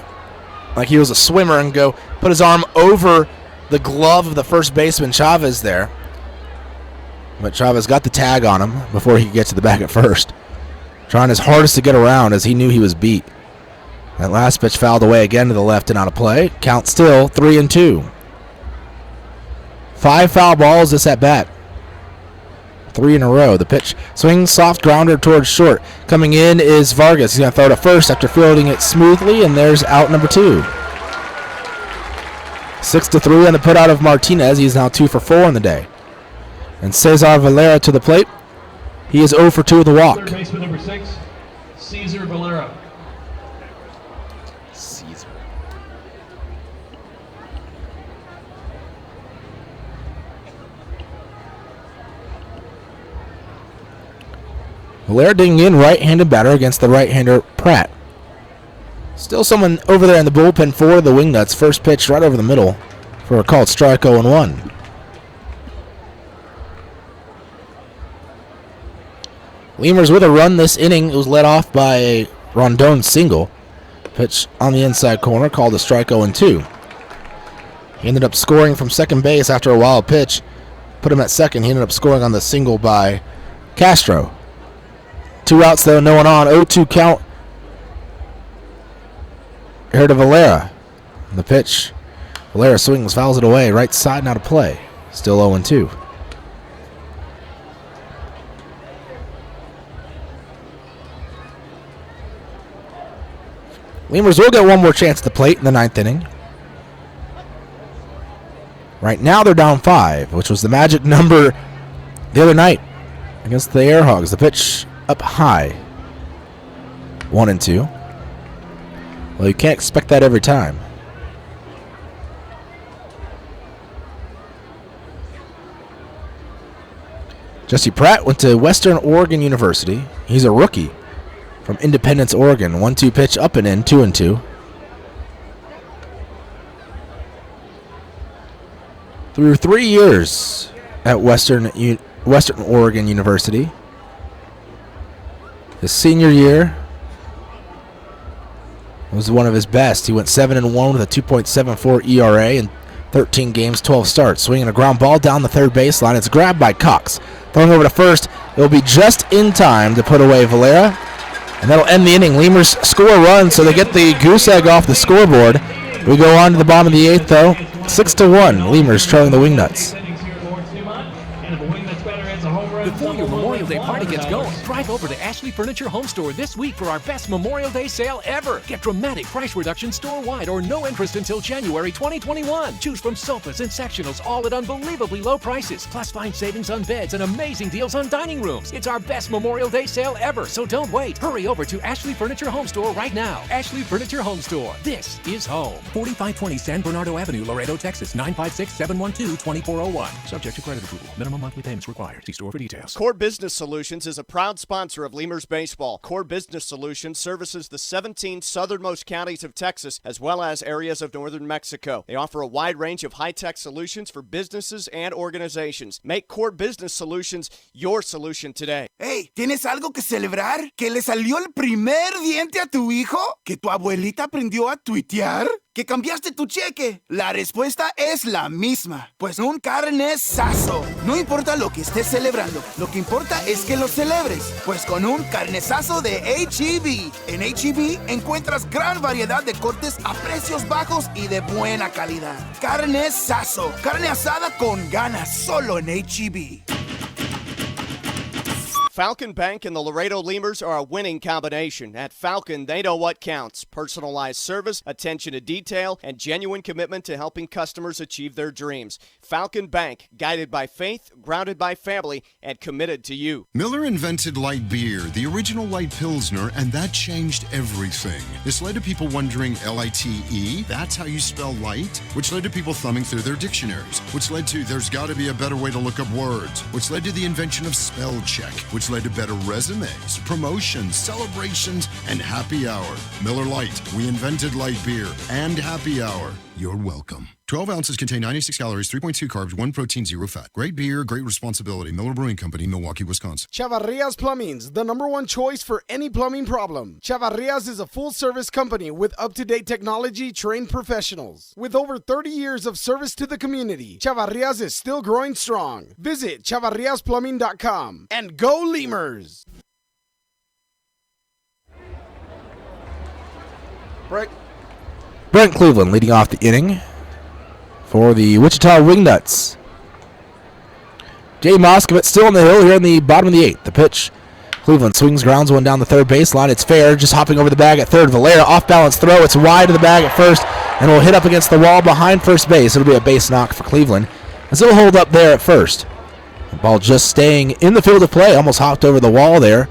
like he was a swimmer, and go put his arm over the glove of the first baseman, Chavez, there. But Chavez got the tag on him before he could get to the bag at first, trying his hardest to get around as he knew he was beat. That last pitch fouled away again to the left and out of play. Count still 3-2. 5 foul balls this at bat. 3 in a row. The pitch swings, soft grounder towards short. Coming in is Vargas. He's going to throw it to first after fielding it smoothly, and there's out number 2. 6-3 on the put out of Martinez. He's now 2 for 4 on the day. And Cesar Valera to the plate. He is 0 for 2 with the walk. Third baseman number 6, Cesar Valera. Valera digging in, right-handed batter against the right-hander Pratt. Still someone over there in the bullpen for the Wingnuts. First pitch right over the middle for a called strike 0-1. Lemurs with a run this inning. It was led off by a Rondon single. Pitch on the inside corner, called a strike 0-2. He ended up scoring from second base after a wild pitch. Put him at second. He ended up scoring on the single by Castro. 2 outs though, no one on. 0-2 count here to Valera. The pitch. Valera swings, fouls it away. Right side and out of play. Still 0-2. Lemurs will get one more chance at the plate in the 9th inning. Right now they're down 5, which was the magic number the other night against the Air Hogs. The pitch up high. 1-2. Well, you can't expect that every time. Jesse Pratt went to Western Oregon University. He's a rookie from Independence, Oregon. 1-2 pitch up and in, 2-2. Through 3 years at Western Oregon University. His senior year was one of his best. He went 7-1 with a 2.74 ERA in 13 games, 12 starts. Swinging a ground ball down the third baseline. It's grabbed by Cox. Throwing over to first. It will be just in time to put away Valera. And that'll end the inning. Lemurs score a run, so they get the goose egg off the scoreboard. We go on to the bottom of the 8th, though. 6-1. Lemurs trailing the Wingnuts. Before your Memorial Day party gets going, drive over to Ashley Furniture Home Store this week for our best Memorial Day sale ever. Get dramatic price reduction store-wide or no interest until January 2021. Choose from sofas and sectionals, all at unbelievably low prices. Plus find savings on beds and amazing deals on dining rooms. It's our best Memorial Day sale ever, so don't wait. Hurry over to Ashley Furniture Home Store right now. Ashley Furniture Home Store. This is home. 4520 San Bernardo Avenue, Laredo, Texas. 956-712-2401. Subject to credit approval. Minimum monthly payments required. See store for details. Core Business Solutions is a proud sponsor of Lemurs Baseball. Core Business Solutions services the 17 southernmost counties of Texas as well as areas of northern Mexico. They offer a wide range of high-tech solutions for businesses and organizations. Make Core Business Solutions your solution today. Hey, ¿tienes algo que celebrar? ¿Que le salió el primer diente a tu hijo? ¿Que tu abuelita aprendió a tuitear? ¿Que cambiaste tu cheque? La respuesta es la misma. Pues un carnesazo. No importa lo que estés celebrando, lo que importa es que lo celebres. Pues con un carnesazo de H-E-B. En H-E-B encuentras gran variedad de cortes a precios bajos y de buena calidad. Carnesazo. Carne asada con ganas solo en H-E-B. Falcon Bank and the Laredo Lemurs are a winning combination. At Falcon, they know what counts. Personalized service, attention to detail, and genuine commitment to helping customers achieve their dreams. Falcon Bank, guided by faith, grounded by family, and committed to you. Miller invented light beer, the original light Pilsner, and that changed everything. This led to people wondering L-I-T-E, that's how you spell light, which led to people thumbing through their dictionaries, which led to there's got to be a better way to look up words, which led to the invention of spell check, which led to better resumes, promotions, celebrations, and happy hour. Miller Lite, we invented light beer and happy hour. You're welcome. 12 ounces contain 96 calories, 3.2 carbs, 1 protein, 0 fat. Great beer, great responsibility. Miller Brewing Company, Milwaukee, Wisconsin. Chavarria's Plumbing's the #1 choice for any plumbing problem. Chavarria's is a full-service company with up-to-date technology, trained professionals. With over 30 years of service to the community, Chavarria's is still growing strong. Visit chavarriasplumbing.com and go Lemurs! Brent Cleveland leading off the inning for the Wichita Wingnuts. Jay Moskovitz still on the hill here in the bottom of the 8th. The pitch. Cleveland swings, grounds one down the third baseline. It's fair, just hopping over the bag at third. Valera off balance throw. It's wide of the bag at first and will hit up against the wall behind first base. It'll be a base knock for Cleveland as it'll hold up there at first. The ball just staying in the field of play. Almost hopped over the wall there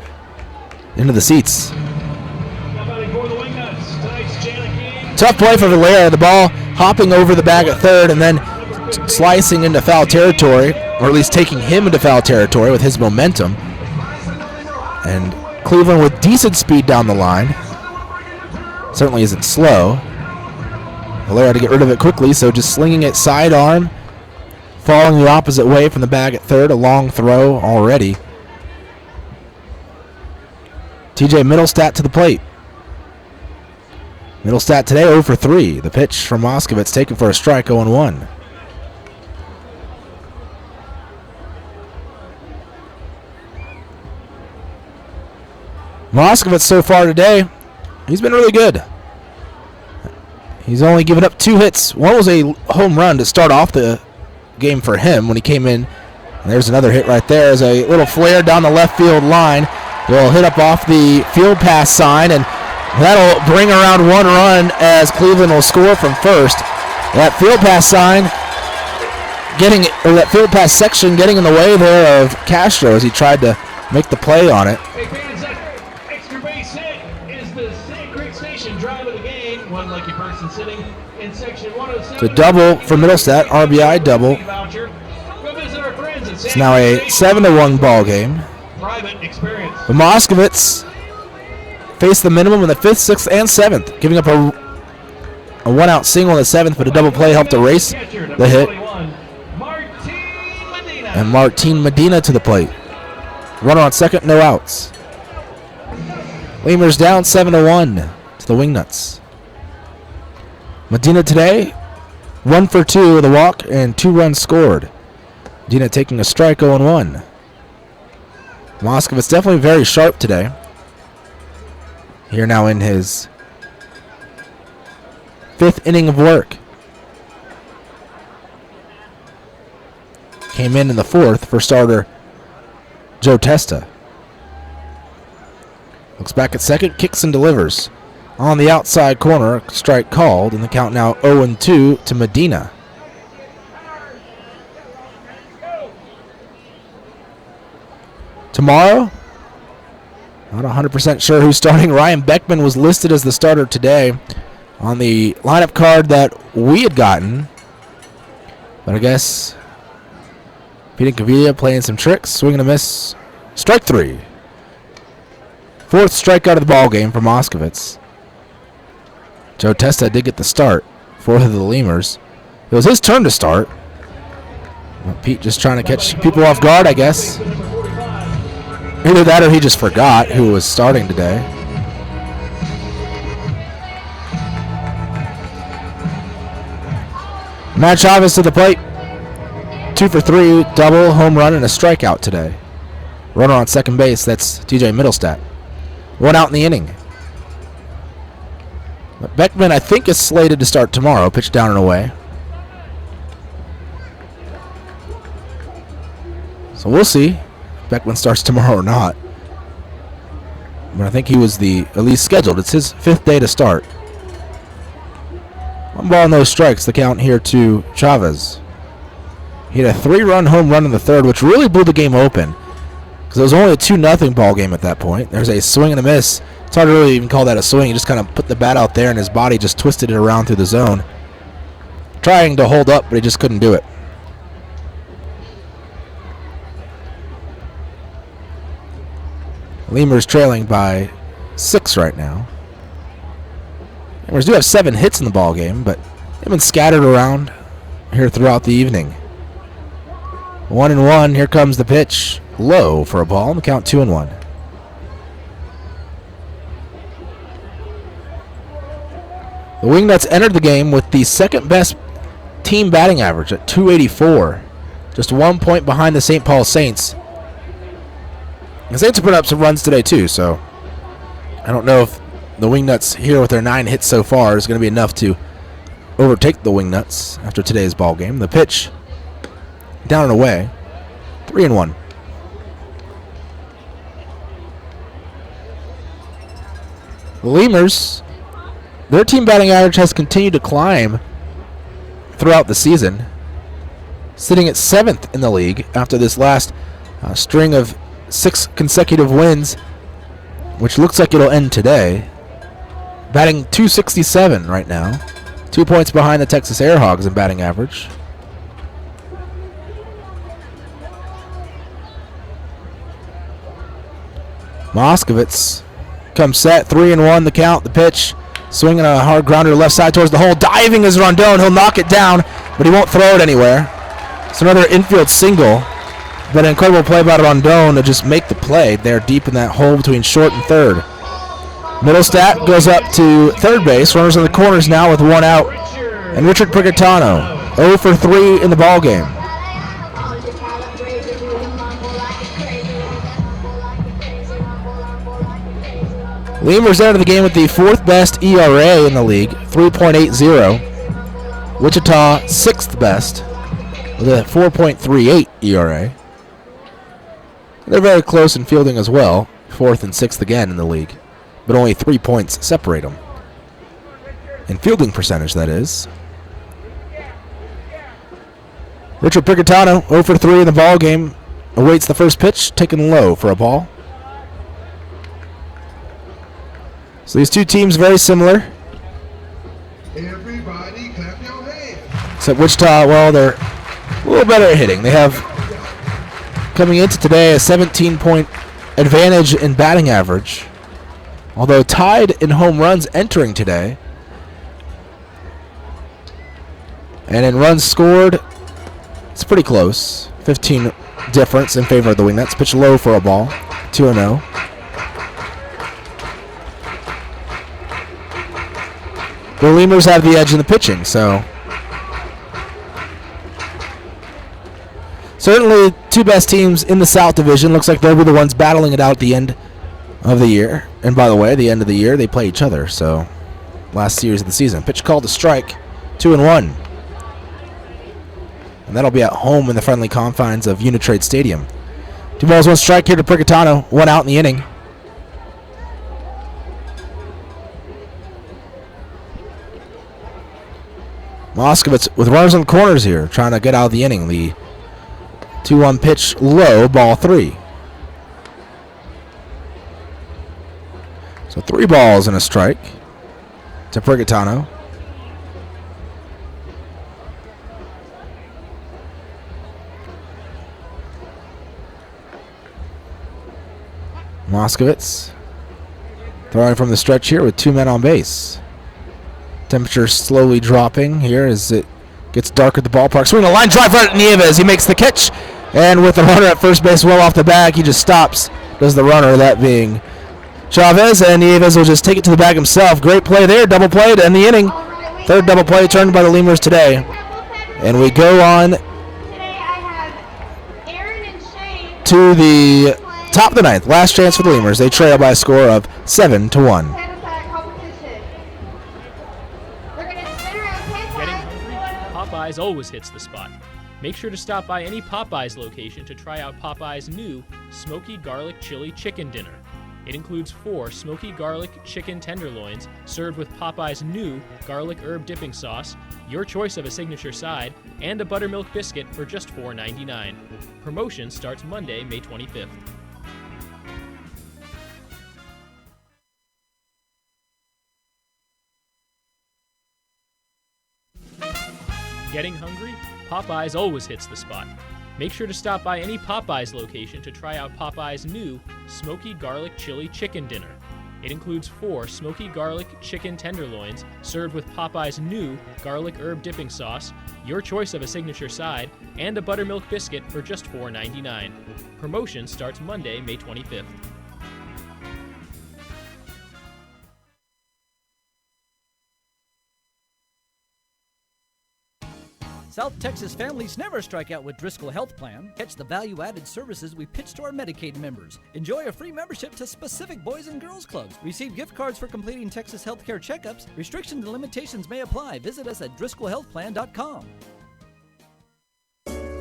into the seats. Tough play for Valera. The ball hopping over the bag at third and then slicing into foul territory, or at least taking him into foul territory with his momentum. And Cleveland with decent speed down the line. Certainly isn't slow. Valera had to get rid of it quickly, so just slinging it sidearm, falling the opposite way from the bag at third. A long throw already. TJ Middlestat to the plate. Middlestat today 0 for 3. The pitch from Moskovitz taken for a strike, 0-1. Moskovitz so far today, he's been really good. He's only given up 2 hits. One was a home run to start off the game for him when he came in. And there's another hit right there. There's a little flare down the left field line. He'll hit up off the field pass sign and That'll bring around 1 run as Cleveland will score from first. That field pass sign that field pass section getting in the way there of Castro as he tried to make the play on it. Hey fans, that extra base hit is the Sand Creek Station drive of the game. One lucky person sitting in section 107. It's a double for Middlestat, RBI double. Go visit our friends at It's now a 7-1 ball game. Private experience. The Moskovitz faced the minimum in the 5th, 6th, and 7th, giving up a 1-out single in the 7th, but a double play helped erase the hit. And Martin Medina to the plate. Runner on second, no outs. Lemurs down 7-1 to the Wingnuts. Medina today, 1 for 2 with a walk and 2 runs scored. Medina taking a strike, 0-1. Moskovitz definitely very sharp today. Here now in his 5th inning of work. Came in the 4th for starter Joe Testa. Looks back at second, kicks and delivers. On the outside corner, strike called, and the count now 0-2 to Medina. Tomorrow, not 100% sure who's starting. Ryan Beckman was listed as the starter today on the lineup card that we had gotten. But I guess Peter Cavilla playing some tricks, swinging a miss. Strike 3. 4th strikeout of the ball game for Moskovitz. Joe Testa did get the start for the Lemurs. It was his turn to start. Well, Pete just trying to catch people off guard, I guess. Either that or he just forgot who was starting today. Matt Chavez to the plate. 2 for 3, double, home run, and a strikeout today. Runner on second base, that's TJ Middlestat. 1 out in the inning. But Beckman, I think, is slated to start tomorrow. Pitch down and away. So we'll see if Beckman starts tomorrow or not. But I think he was at least scheduled. It's his 5th day to start. 1 ball, no strikes. The count here to Chavez. He had a 3-run home run in the 3rd, which really blew the game open. Because it was only a 2-0 ball game at that point. There's a swing and a miss. It's hard to really even call that a swing. He just kind of put the bat out there and his body just twisted it around through the zone. Trying to hold up, but he just couldn't do it. Lemurs trailing by 6 right now. Lemurs do have 7 hits in the ball game, but they've been scattered around here throughout the evening. 1-1. Here comes the pitch. Low for a ball. And the count 2-1. The Wingnuts entered the game with the 2nd best team batting average at .284. Just 1 point behind the St. Paul Saints. The Saints have put up some runs today too, so I don't know if the Wingnuts here with their 9 hits so far is going to be enough to overtake the Wingnuts after today's ball game. The pitch down and away. 3-1. The Lemurs, their team batting average has continued to climb throughout the season, sitting at 7th in the league after this last string of 6 consecutive wins, which looks like it'll end today. Batting .267 right now. 2 points behind the Texas Air Hogs in batting average. Moskovitz comes set, 3-1 the count, the pitch. Swinging a hard grounder left side towards the hole. Diving is Rondon. He'll knock it down, but he won't throw it anywhere. It's another infield single. But an incredible play by Rondon to just make the play there deep in that hole between short and third. Middlestat goes up to third base. Runners in the corners now with 1 out. And Richard Prigatano, 0 for 3 in the ball game. Lemurs out of the game with the 4th best ERA in the league, 3.80. Wichita, 6th best, with a 4.38 ERA. They're very close in fielding as well, 4th and 6th again in the league. but only 3 points separate them. In fielding percentage, that is. Richard Pricatano, 0 for 3 in the ball game, awaits the first pitch, taken low for a ball. So these two teams very similar. Everybody clap your hands. Except Wichita, well, they're a little better at hitting. They have, coming into today, a 17-point advantage in batting average. Although tied in home runs entering today. And in runs scored, it's pretty close. 15 difference in favor of the Wingnuts. Pitch low for a ball. 2-0. The Lemurs have the edge in the pitching, so certainly two best teams in the South Division. Looks like they'll be the ones battling it out at the end of the year. And by the way, the end of the year, they play each other, so last series of the season. Pitch called to strike, 2-1. And that'll be at home in the friendly confines of Uni-Trade Stadium. 2 balls, 1 strike here to Pricatano. 1 out in the inning. Moskovitz with runners on the corners here, trying to get out of the inning. The 2-1 pitch low, ball 3. So 3 balls and a strike to Pricatano. Moskovitz throwing from the stretch here with 2 men on base. Temperature slowly dropping here as it gets dark at the ballpark. Swing a line drive right at Nieves. He makes the catch. And with the runner at first base well off the bag, he just stops. Does the runner, that being Chavez. And Nieves will just take it to the bag himself. Great play there. Double play to end the inning. 3rd double play turned by the Lemurs today. And we go on to the top of the 9th. Last chance for the Lemurs. They trail by a score of 7-1. Popeyes always hits the spot. Make sure to stop by any Popeyes location to try out Popeyes' new Smoky Garlic Chili Chicken Dinner. It includes 4 smoky garlic chicken tenderloins served with Popeyes' new garlic herb dipping sauce, your choice of a signature side, and a buttermilk biscuit for just $4.99. Promotion starts Monday, May 25th. Getting hungry? Popeyes always hits the spot. Make sure to stop by any Popeyes location to try out Popeyes' new Smoky Garlic Chili Chicken Dinner. It includes 4 smoky garlic chicken tenderloins served with Popeyes' new garlic herb dipping sauce, your choice of a signature side, and a buttermilk biscuit for just $4.99. Promotion starts Monday, May 25th. South Texas families never strike out with Driscoll Health Plan. Catch the value-added services we pitch to our Medicaid members. Enjoy a free membership to specific boys and girls clubs. Receive gift cards for completing Texas healthcare checkups. Restrictions and limitations may apply. Visit us at DriscollHealthPlan.com.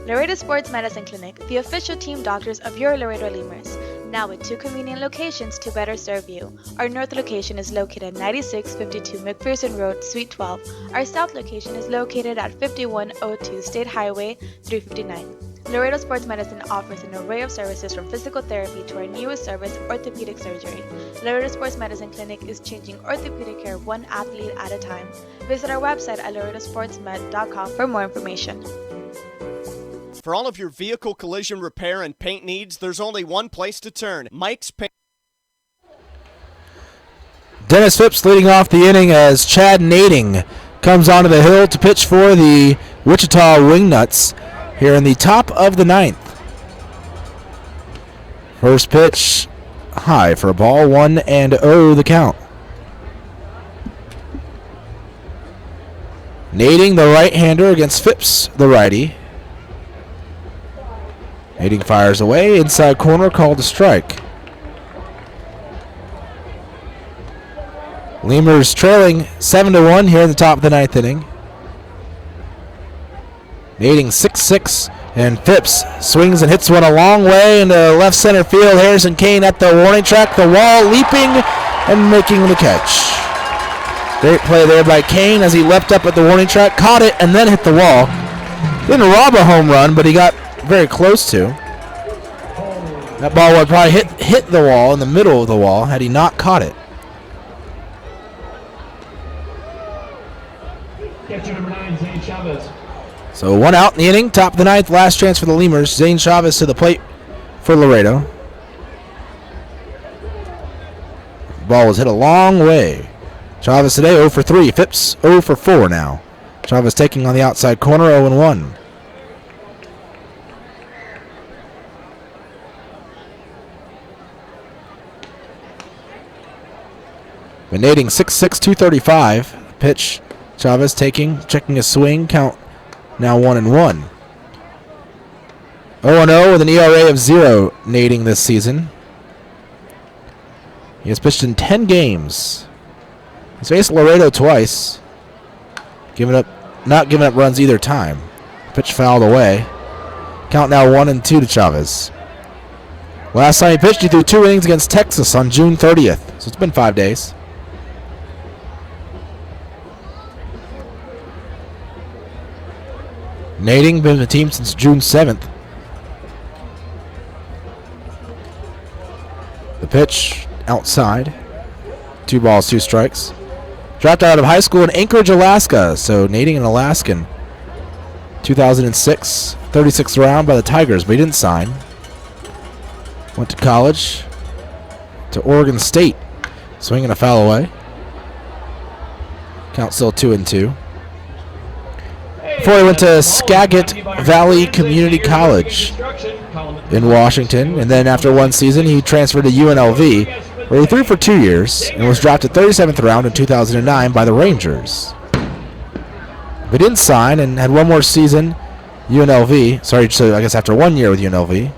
Laredo Sports Medicine Clinic, the official team doctors of your Laredo Lemurs. Now with 2 convenient locations to better serve you. Our north location is located at 9652 McPherson Road, Suite 12. Our south location is located at 5102 State Highway 359. Laredo Sports Medicine offers an array of services from physical therapy to our newest service, orthopedic surgery. Laredo Sports Medicine Clinic is changing orthopedic care 1 athlete at a time. Visit our website at laredosportsmed.com for more information. For all of your vehicle collision repair and paint needs, there's only one place to turn. Mike's Paint. Dennis Phipps leading off the inning as Chad Nading comes onto the hill to pitch for the Wichita Wingnuts here in the top of the 9th. First pitch high for a ball, 1-0 the count. Nading, the right-hander, against Phipps, the righty. Nading fires away, inside corner, called a strike. Lemurs trailing 7-1 here in the top of the 9th inning. Nading 6-6, and Phipps swings and hits one a long way into left center field. Harrison Kane at the warning track, the wall leaping and making the catch. Great play there by Kane as he leapt up at the warning track, caught it, and then hit the wall. Didn't rob a home run, but he got very close to. That ball would probably hit the wall, in the middle of the wall, had he not caught it. Catcher number 9, Zane Chavez. So 1 out in the inning, top of the ninth, last chance for the Lemurs. Zane Chavez to the plate for Laredo. Ball was hit a long way. Chavez today 0 for 3. Phipps 0 for 4 now. Chavez taking on the outside corner, 0-1. Benating 6'6", 235. Pitch. Chavez checking his swing. Count now 1-1. 0-0 with an ERA of 0 Nading this season. He has pitched in 10 games. He's faced Laredo twice. Not giving up runs either time. Pitch fouled away. Count now 1-2 to Chavez. Last time he pitched, he threw 2 innings against Texas on June 30th. So it's been 5 days. Nading been in the team since June 7th. The pitch outside. 2 balls, 2 strikes. Dropped out of high school in Anchorage, Alaska. So Nading an Alaskan. 2006, 36th round by the Tigers, but he didn't sign. Went to college, to Oregon State. Swinging a foul away. Count still 2-2. Before he went to Skagit Valley Community College in Washington, and then after 1 season, he transferred to UNLV, where he threw for 2 years and was drafted 37th round in 2009 by the Rangers. But didn't sign and had 1 more season. UNLV, so I guess after 1 year with UNLV,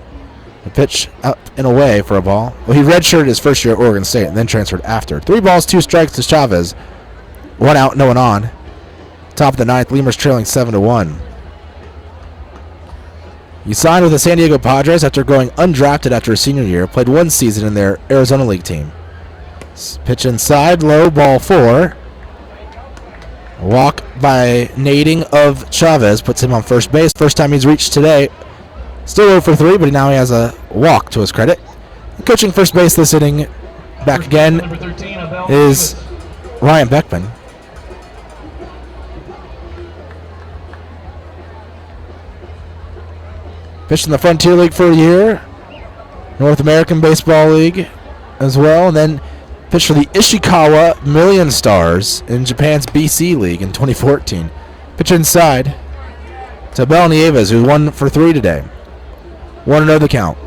the pitch out and away for a ball. Well, he redshirted his first year at Oregon State and then transferred after. 3 balls, 2 strikes to Chavez. 1 out, no one on. Top of the ninth, Lemurs trailing 7-1. He signed with the San Diego Padres after going undrafted after his senior year. Played 1 season in their Arizona League team. Pitch inside, low, ball 4. Walk by Nading of Chavez puts him on first base. First time he's reached today. Still 0 for 3, but now he has a walk to his credit. Coaching first base this inning, back again, is Ryan Beckman. Pitched in the Frontier League for a year, North American Baseball League as well, and then pitched for the Ishikawa Million Stars in Japan's BC League in 2014. Pitch inside to Abel Nieves, who 1 for 3 today. 1-0 the count.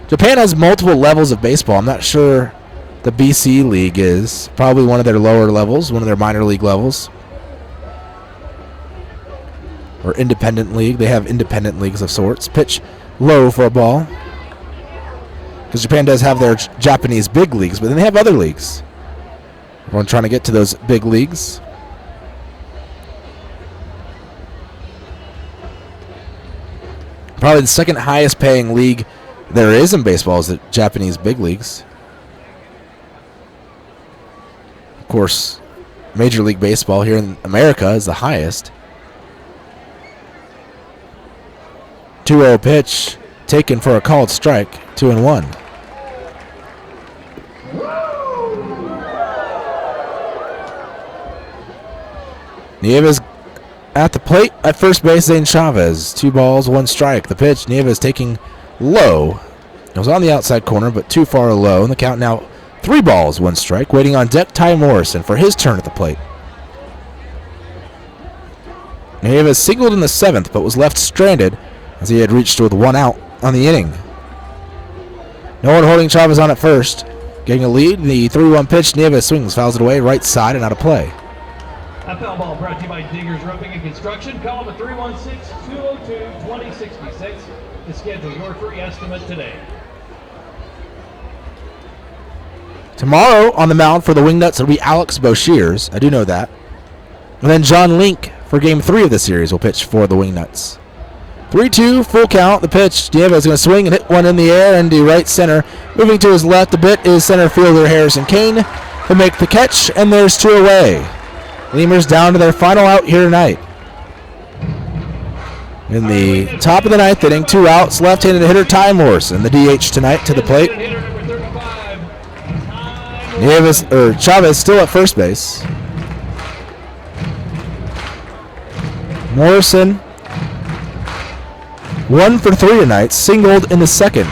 Japan has multiple levels of baseball. I'm not sure the BC League is. Probably one of their lower levels, one of their minor league levels. Or independent league. They have independent leagues of sorts. Pitch low for a ball. Because Japan does have their Japanese big leagues, but then they have other leagues. Everyone trying to get to those big leagues. Probably the second highest paying league there is in baseball is the Japanese big leagues. Of course, Major League Baseball here in America is the highest. 2-0 pitch taken for a called strike. 2-1. Nieves at the plate at first base. Zane Chavez. 2 balls, 1 strike. The pitch. Nieves taking low. It was on the outside corner, but too far low. And the count now 3 balls, 1 strike. Waiting on deck Ty Morrison for his turn at the plate. Nieves singled in the 7th, but was left stranded as he had reached with 1 out on the inning. No one holding Chavez on at first. Getting a lead, the 3-1 pitch. Nieves swings, fouls it away, right side and out of play. A foul ball brought to you by Diggers Roofing and Construction. Call them at 316-202-2066 to schedule your free estimate today. Tomorrow on the mound for the Wingnuts will be Alex Boshears. I do know that. And then John Link for Game 3 of the series will pitch for the Wingnuts. 3-2, full count. The pitch. Nieves is going to swing and hit one in the air into right center. Moving to his left a bit is center fielder Harrison Kane. He'll make the catch, and there's 2 away. Lemurs down to their final out here tonight. In the top of the 9th inning, 2 outs, left-handed hitter Ty Morrison, the DH tonight, to the plate. Chavez still at first base. Morrison, 1 for 3 tonight, singled in the 2nd.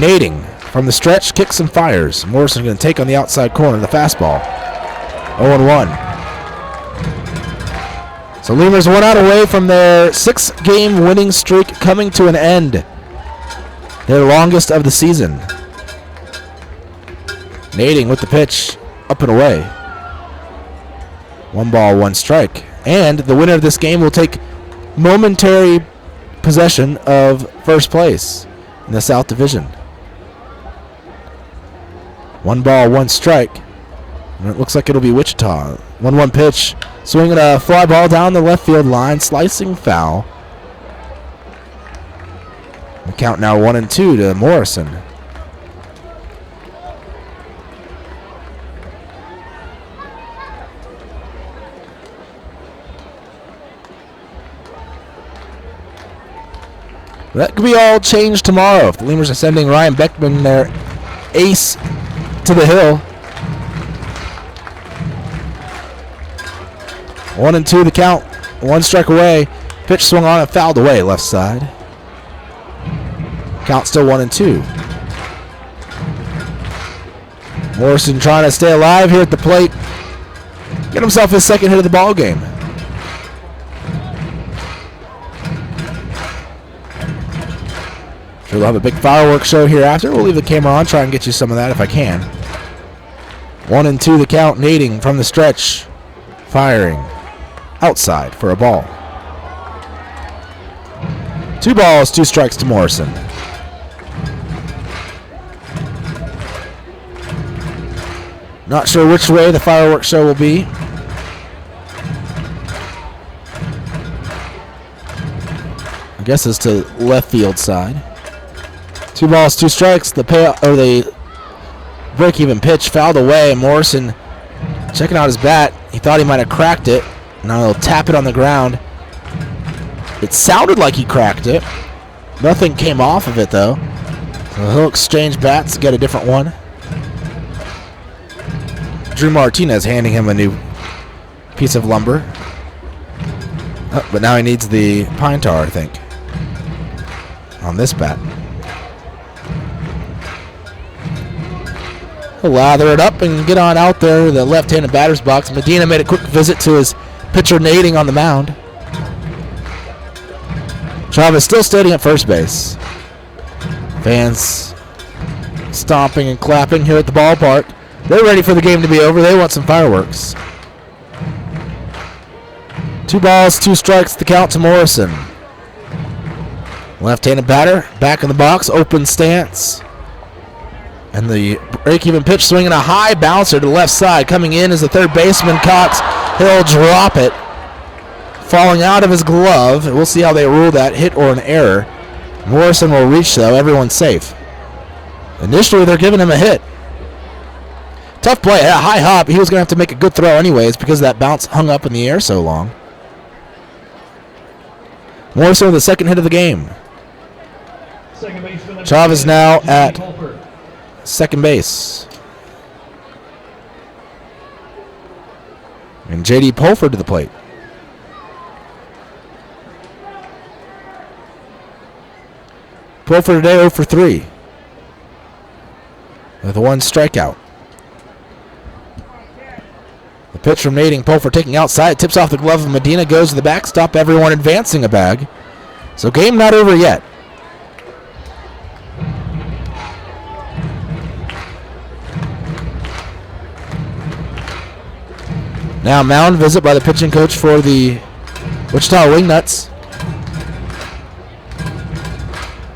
Nading from the stretch, kicks and fires. Morrison going to take on the outside corner, the fastball. 0-1. So Lemurs 1 out away from their 6-game winning streak coming to an end. Their longest of the season. Nading with the pitch, up and away. 1 ball, 1 strike. And the winner of this game will take momentary possession of first place in the South Division. 1 ball, 1 strike. And it looks like it'll be Wichita. 1-1 pitch. Swinging a fly ball down the left field line. Slicing foul. The count now 1-2 to Morrison. That could be all changed tomorrow if the Lemurs are sending Ryan Beckman, their ace, to the hill. 1-2 the count. 1 strike away. Pitch swung on and fouled away left side. Count still 1-2. Morrison trying to stay alive here at the plate. Get himself his 2nd hit of the ball game. Sure, we'll have a big fireworks show here after. We'll leave the camera on, try and get you some of that if I can. 1-2 the count. Nading from the stretch. Firing. Outside for a ball. 2 balls, 2 strikes to Morrison. Not sure which way the fireworks show will be. I guess it's to left field side. 2 balls, 2 strikes. The break-even pitch fouled away. Morrison checking out his bat. He thought he might have cracked it. Now he'll tap it on the ground. It sounded like he cracked it. Nothing came off of it, though. So he'll exchange bats to get a different one. Drew Martinez handing him a new piece of lumber. Oh, but now he needs the pine tar, I think, on this bat. He'll lather it up and get on out there, the left-handed batter's box. Medina made a quick visit to his pitcher Nading on the mound. Chavez still standing at first base. Fans stomping and clapping here at the ballpark. They're ready for the game to be over. They want some fireworks. 2 balls, 2 strikes, the count to Morrison. Left-handed batter, back in the box, open stance. And the break-even pitch swinging a high bouncer to the left side. Coming in is the third baseman, Cox. He'll drop it. Falling out of his glove. We'll see how they rule that, hit or an error. Morrison will reach, though. Everyone's safe. Initially, they're giving him a hit. Tough play. A high hop. He was going to have to make a good throw anyways because that bounce hung up in the air so long. Morrison with the 2nd hit of the game. Chavez now at second base. And J.D. Pulford to the plate. Pulford today 0 for 3. With 1 strikeout. The pitch from Nading. Pulford taking outside. Tips off the glove of Medina. Goes to the backstop. Everyone advancing a bag. So game not over yet. Now mound visit by the pitching coach for the Wichita Wingnuts.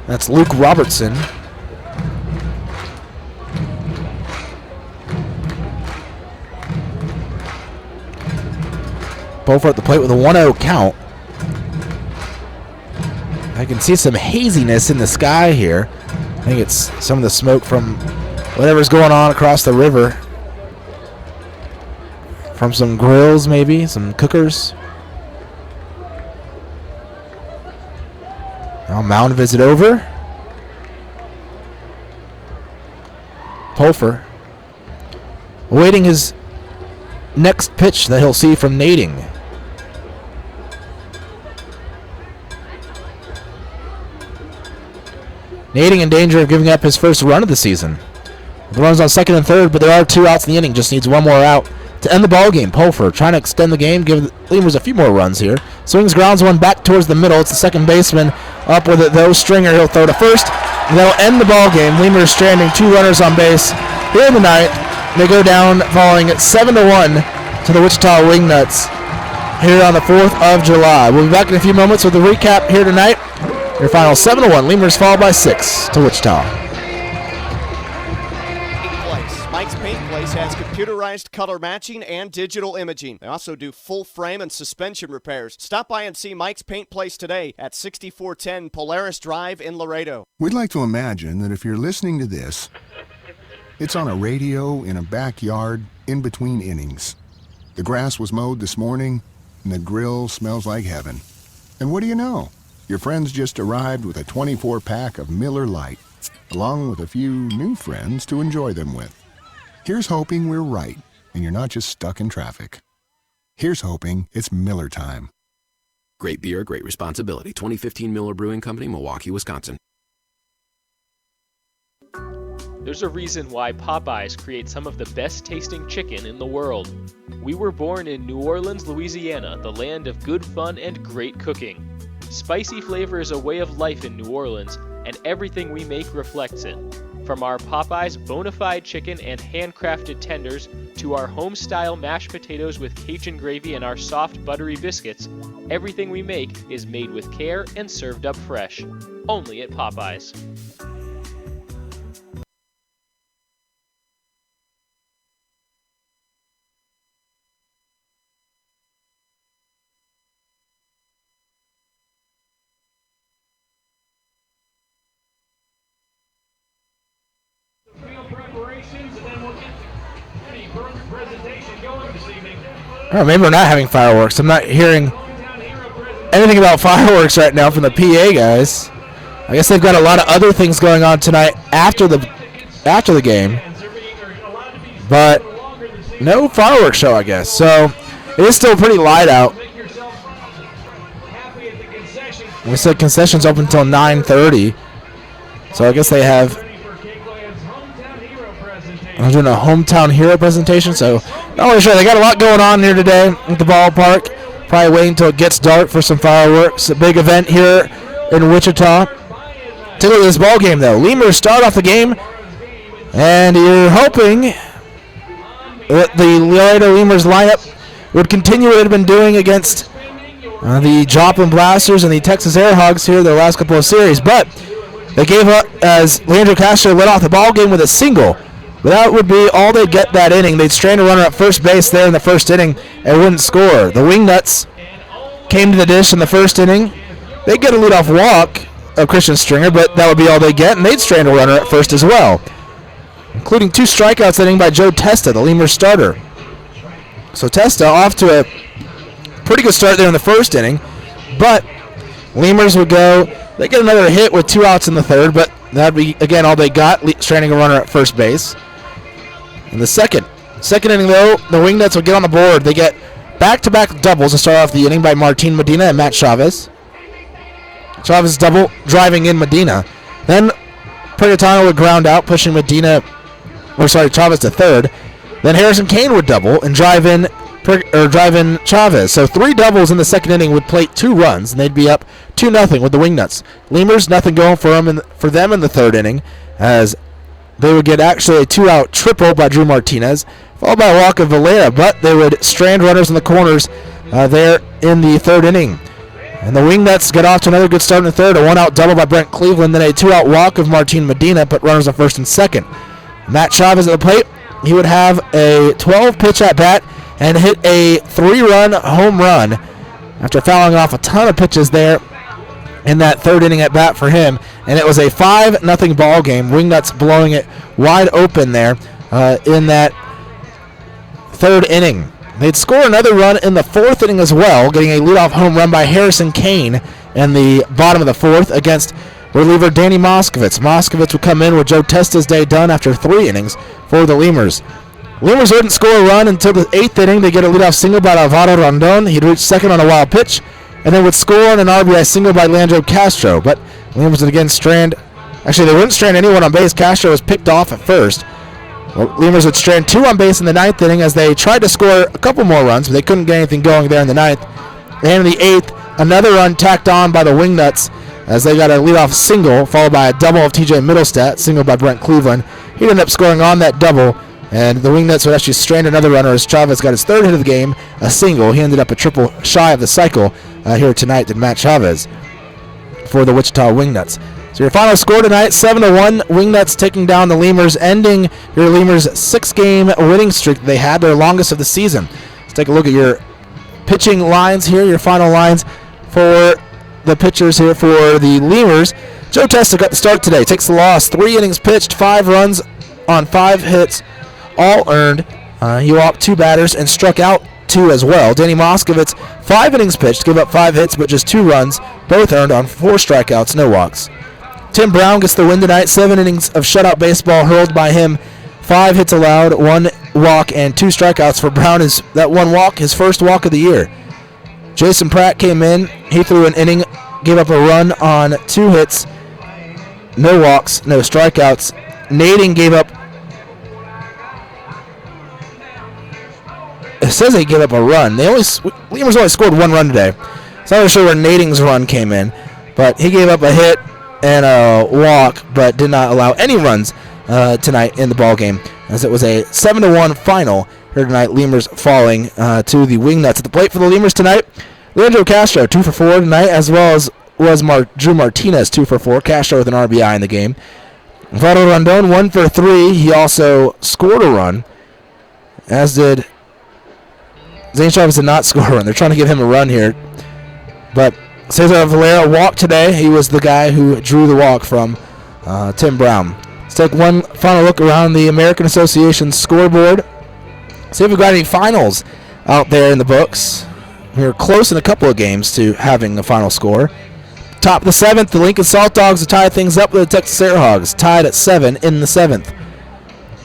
That's Luke Robertson. Pulford at the plate with a 1-0 count. I can see some haziness in the sky here. I think it's some of the smoke from whatever's going on across the river. From some grills, maybe, some cookers. Now mound visit over. Pulfer awaiting his next pitch that he'll see from Nading. Nading in danger of giving up his first run of the season. The runs on second and third, but there are 2 outs in the inning. Just needs 1 more out to end the ball game. Pulfer trying to extend the game, give the Lemurs a few more runs here. Swings, grounds one back towards the middle. It's the second baseman up with it though. Stringer, he'll throw to first. And that'll end the ball game. Lemurs stranding 2 runners on base here in the ninth. They go down falling 7-1 to the Wichita Wingnuts here on the 4th of July. We'll be back in a few moments with a recap here tonight. Your final 7-1. Lemurs fall by 6 to Wichita. Mike's Paint Place has computerized color matching and digital imaging. They also do full frame and suspension repairs. Stop by and see Mike's Paint Place today at 6410 Polaris Drive in Laredo. We'd like to imagine that if you're listening to this, it's on a radio in a backyard in between innings. The grass was mowed this morning, and the grill smells like heaven. And what do you know? Your friends just arrived with a 24-pack of Miller Lite, along with a few new friends to enjoy them with. Here's hoping we're right, and you're not just stuck in traffic. Here's hoping it's Miller time. Great beer, great responsibility. 2015 Miller Brewing Company, Milwaukee, Wisconsin. There's a reason why Popeyes creates some of the best tasting chicken in the world. We were born in New Orleans, Louisiana, the land of good fun and great cooking. Spicy flavor is a way of life in New Orleans, and everything we make reflects it. From our Popeyes bona fide chicken and handcrafted tenders to our home-style mashed potatoes with Cajun gravy and our soft buttery biscuits, everything we make is made with care and served up fresh. Only at Popeyes. Oh, maybe we're not having fireworks. I'm not hearing anything about fireworks right now from the PA guys. I guess they've got a lot of other things going on tonight after the game, but no fireworks show, I guess. So it is still pretty light out. We said concessions open until 9:30, so I guess they have. I'm doing a hometown hero presentation, so not really sure. They got a lot going on here today at the ballpark. Probably waiting until it gets dark for some fireworks. A big event here in Wichita. Take a look at this ball game, though. Lemurs start off the game, and you're hoping that the Laredo Lemurs lineup would continue what it had been doing against the Joplin Blasters and the Texas Air Hogs here the last couple of series. But they gave up as Leandro Castro led off the ball game with a single. But that would be all they'd get that inning. They'd strand a runner at first base there in the first inning and wouldn't score. The Wingnuts came to the dish in the first inning. They'd get a leadoff walk of Christian Stringer, but that would be all they'd get, and they'd strand a runner at first as well, including 2 strikeouts that inning by Joe Testa, the Lemurs starter. So Testa off to a pretty good start there in the first inning, but Lemurs would go. They get another hit with 2 outs in the third, but that'd be, again, all they got, stranding a runner at first base. In the second inning, though, the Wingnuts will get on the board. They get back-to-back doubles to start off the inning by Martin Medina and Matt Chavez. Chavez double, driving in Medina. Then Prigatano would ground out, pushing Chavez to third. Then Harrison Kane would double and drive in Chavez. So 3 doubles in the second inning would plate 2 runs, and they'd be up 2-0 with the Wingnuts. Lemurs, nothing going for them in the third inning, as they would get actually a 2-out triple by Drew Martinez, followed by a walk of Valera, but they would strand runners in the corners there in the third inning. And the Wingnuts get off to another good start in the third, a 1-out double by Brent Cleveland, then a 2-out walk of Martin Medina, put runners on first and second. Matt Chavez at the plate, he would have a 12-pitch at-bat and hit a 3-run home run after fouling off a ton of pitches there in that third inning at bat for him. And it was a 5-0 ball game. Wingnuts blowing it wide open there in that third inning. They'd score another run in the fourth inning as well, getting a leadoff home run by Harrison Kane in the bottom of the fourth against reliever Danny Moskovitz. Moskovitz would come in with Joe Testa's day done after 3 innings for the Lemurs. Lemurs wouldn't score a run until the 8th inning. They get a leadoff single by Alvaro Rondon. He'd reach second on a wild pitch, and then would score on an RBI single by Leandro Castro. But Lemurs would again strand. Actually, they wouldn't strand anyone on base. Castro was picked off at first. Well, Lemurs would strand 2 on base in the 9th inning as they tried to score a couple more runs, but they couldn't get anything going there in the 9th. And in the 8th, another run tacked on by the Wingnuts as they got a leadoff single, followed by a double of TJ Middlestat, single by Brent Cleveland. He'd end up scoring on that double, and the Wingnuts would actually strand another runner as Chavez got his 3rd hit of the game, a single. He ended up a triple shy of the cycle here tonight to Matt Chavez for the Wichita Wingnuts. So your final score tonight, 7-1, Wingnuts taking down the Lemurs, ending your Lemurs' 6-game winning streak that they had, their longest of the season. Let's take a look at your pitching lines here, your final lines for the pitchers here for the Lemurs. Joe Testa got the start today, takes the loss, 3 innings pitched, 5 runs on 5 hits, all earned. He walked 2 batters and struck out 2 as well. Danny Moskovitz, 5 innings pitched, gave up 5 hits, but just 2 runs, both earned on 4 strikeouts, no walks. Tim Brown gets the win tonight, 7 innings of shutout baseball hurled by him, 5 hits allowed, 1 walk, and 2 strikeouts for Brown. Is that 1 walk, his first walk of the year. Jason Pratt came in, he threw an inning, gave up a run on 2 hits, no walks, no strikeouts. Nading gave up, it says they gave up a run. Lemurs only scored 1 run today. So I'm not sure where Nading's run came in, but he gave up a hit and a walk, but did not allow any runs tonight in the ball game, as it was a 7-1 final here tonight. Lemurs falling to the Wingnuts. At the plate for the Lemurs tonight, Leandro Castro 2 for 4 tonight, as well as was Drew Martinez 2 for 4. Castro with an RBI in the game. Alvaro Rondon 1 for 3. He also scored a run, as did Zane Chavez. Did not score a run. They're trying to give him a run here, but Cesar Valera walked today. He was the guy who drew the walk from Tim Brown. Let's take one final look around the American Association scoreboard. See if we've got any finals out there in the books. We're close in a couple of games to having a final score. Top of the 7th, the Lincoln Salt Dogs have tied things up with the Texas Air Hogs, tied at 7 in the 7th.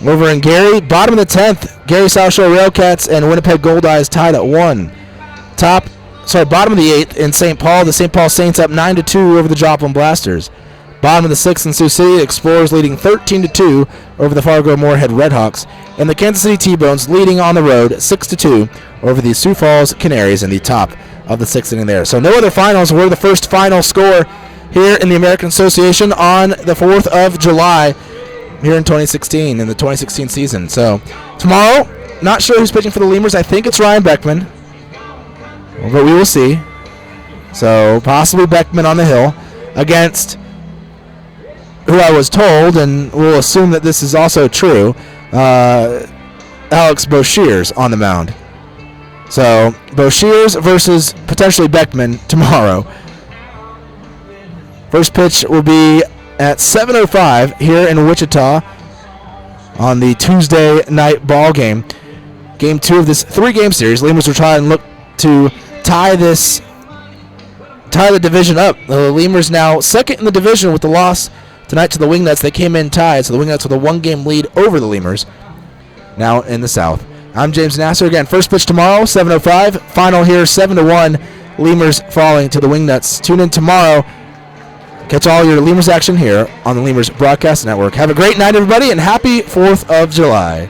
Over in Gary, bottom of the 10th, Gary South Shore Railcats and Winnipeg Goldeyes tied at 1. Bottom of the 8th in St. Paul, the St. Paul Saints up 9-2 over the Joplin Blasters. Bottom of the 6th in Sioux City, Explorers leading 13-2 over the Fargo Moorhead Redhawks. And the Kansas City T-Bones leading on the road 6-2 over the Sioux Falls Canaries in the top of the 6th inning there. So no other finals. We're the first final score here in the American Association on the 4th of July here in 2016, in the 2016 season. So tomorrow, not sure who's pitching for the Lemurs. I think it's Ryan Beckman, but we will see. So possibly Beckman on the hill against who I was told, and we'll assume that this is also true, Alex Boshears on the mound. So Boshears versus potentially Beckman tomorrow. First pitch will be at 7:05 here in Wichita on the Tuesday night ball game. Game 2 of this 3-game series. Lemurs will try and look to tie the division up. The Lemurs now second in the division with the loss tonight to the Wingnuts. They came in tied, so the Wingnuts with a 1-game lead over the Lemurs now in the South. I'm James Nasser. Again, first pitch tomorrow, 7:05. Final here, 7-1. Lemurs falling to the Wingnuts. Tune in tomorrow. Catch all your Lemurs action here on the Lemurs Broadcast Network. Have a great night, everybody, and happy 4th of July.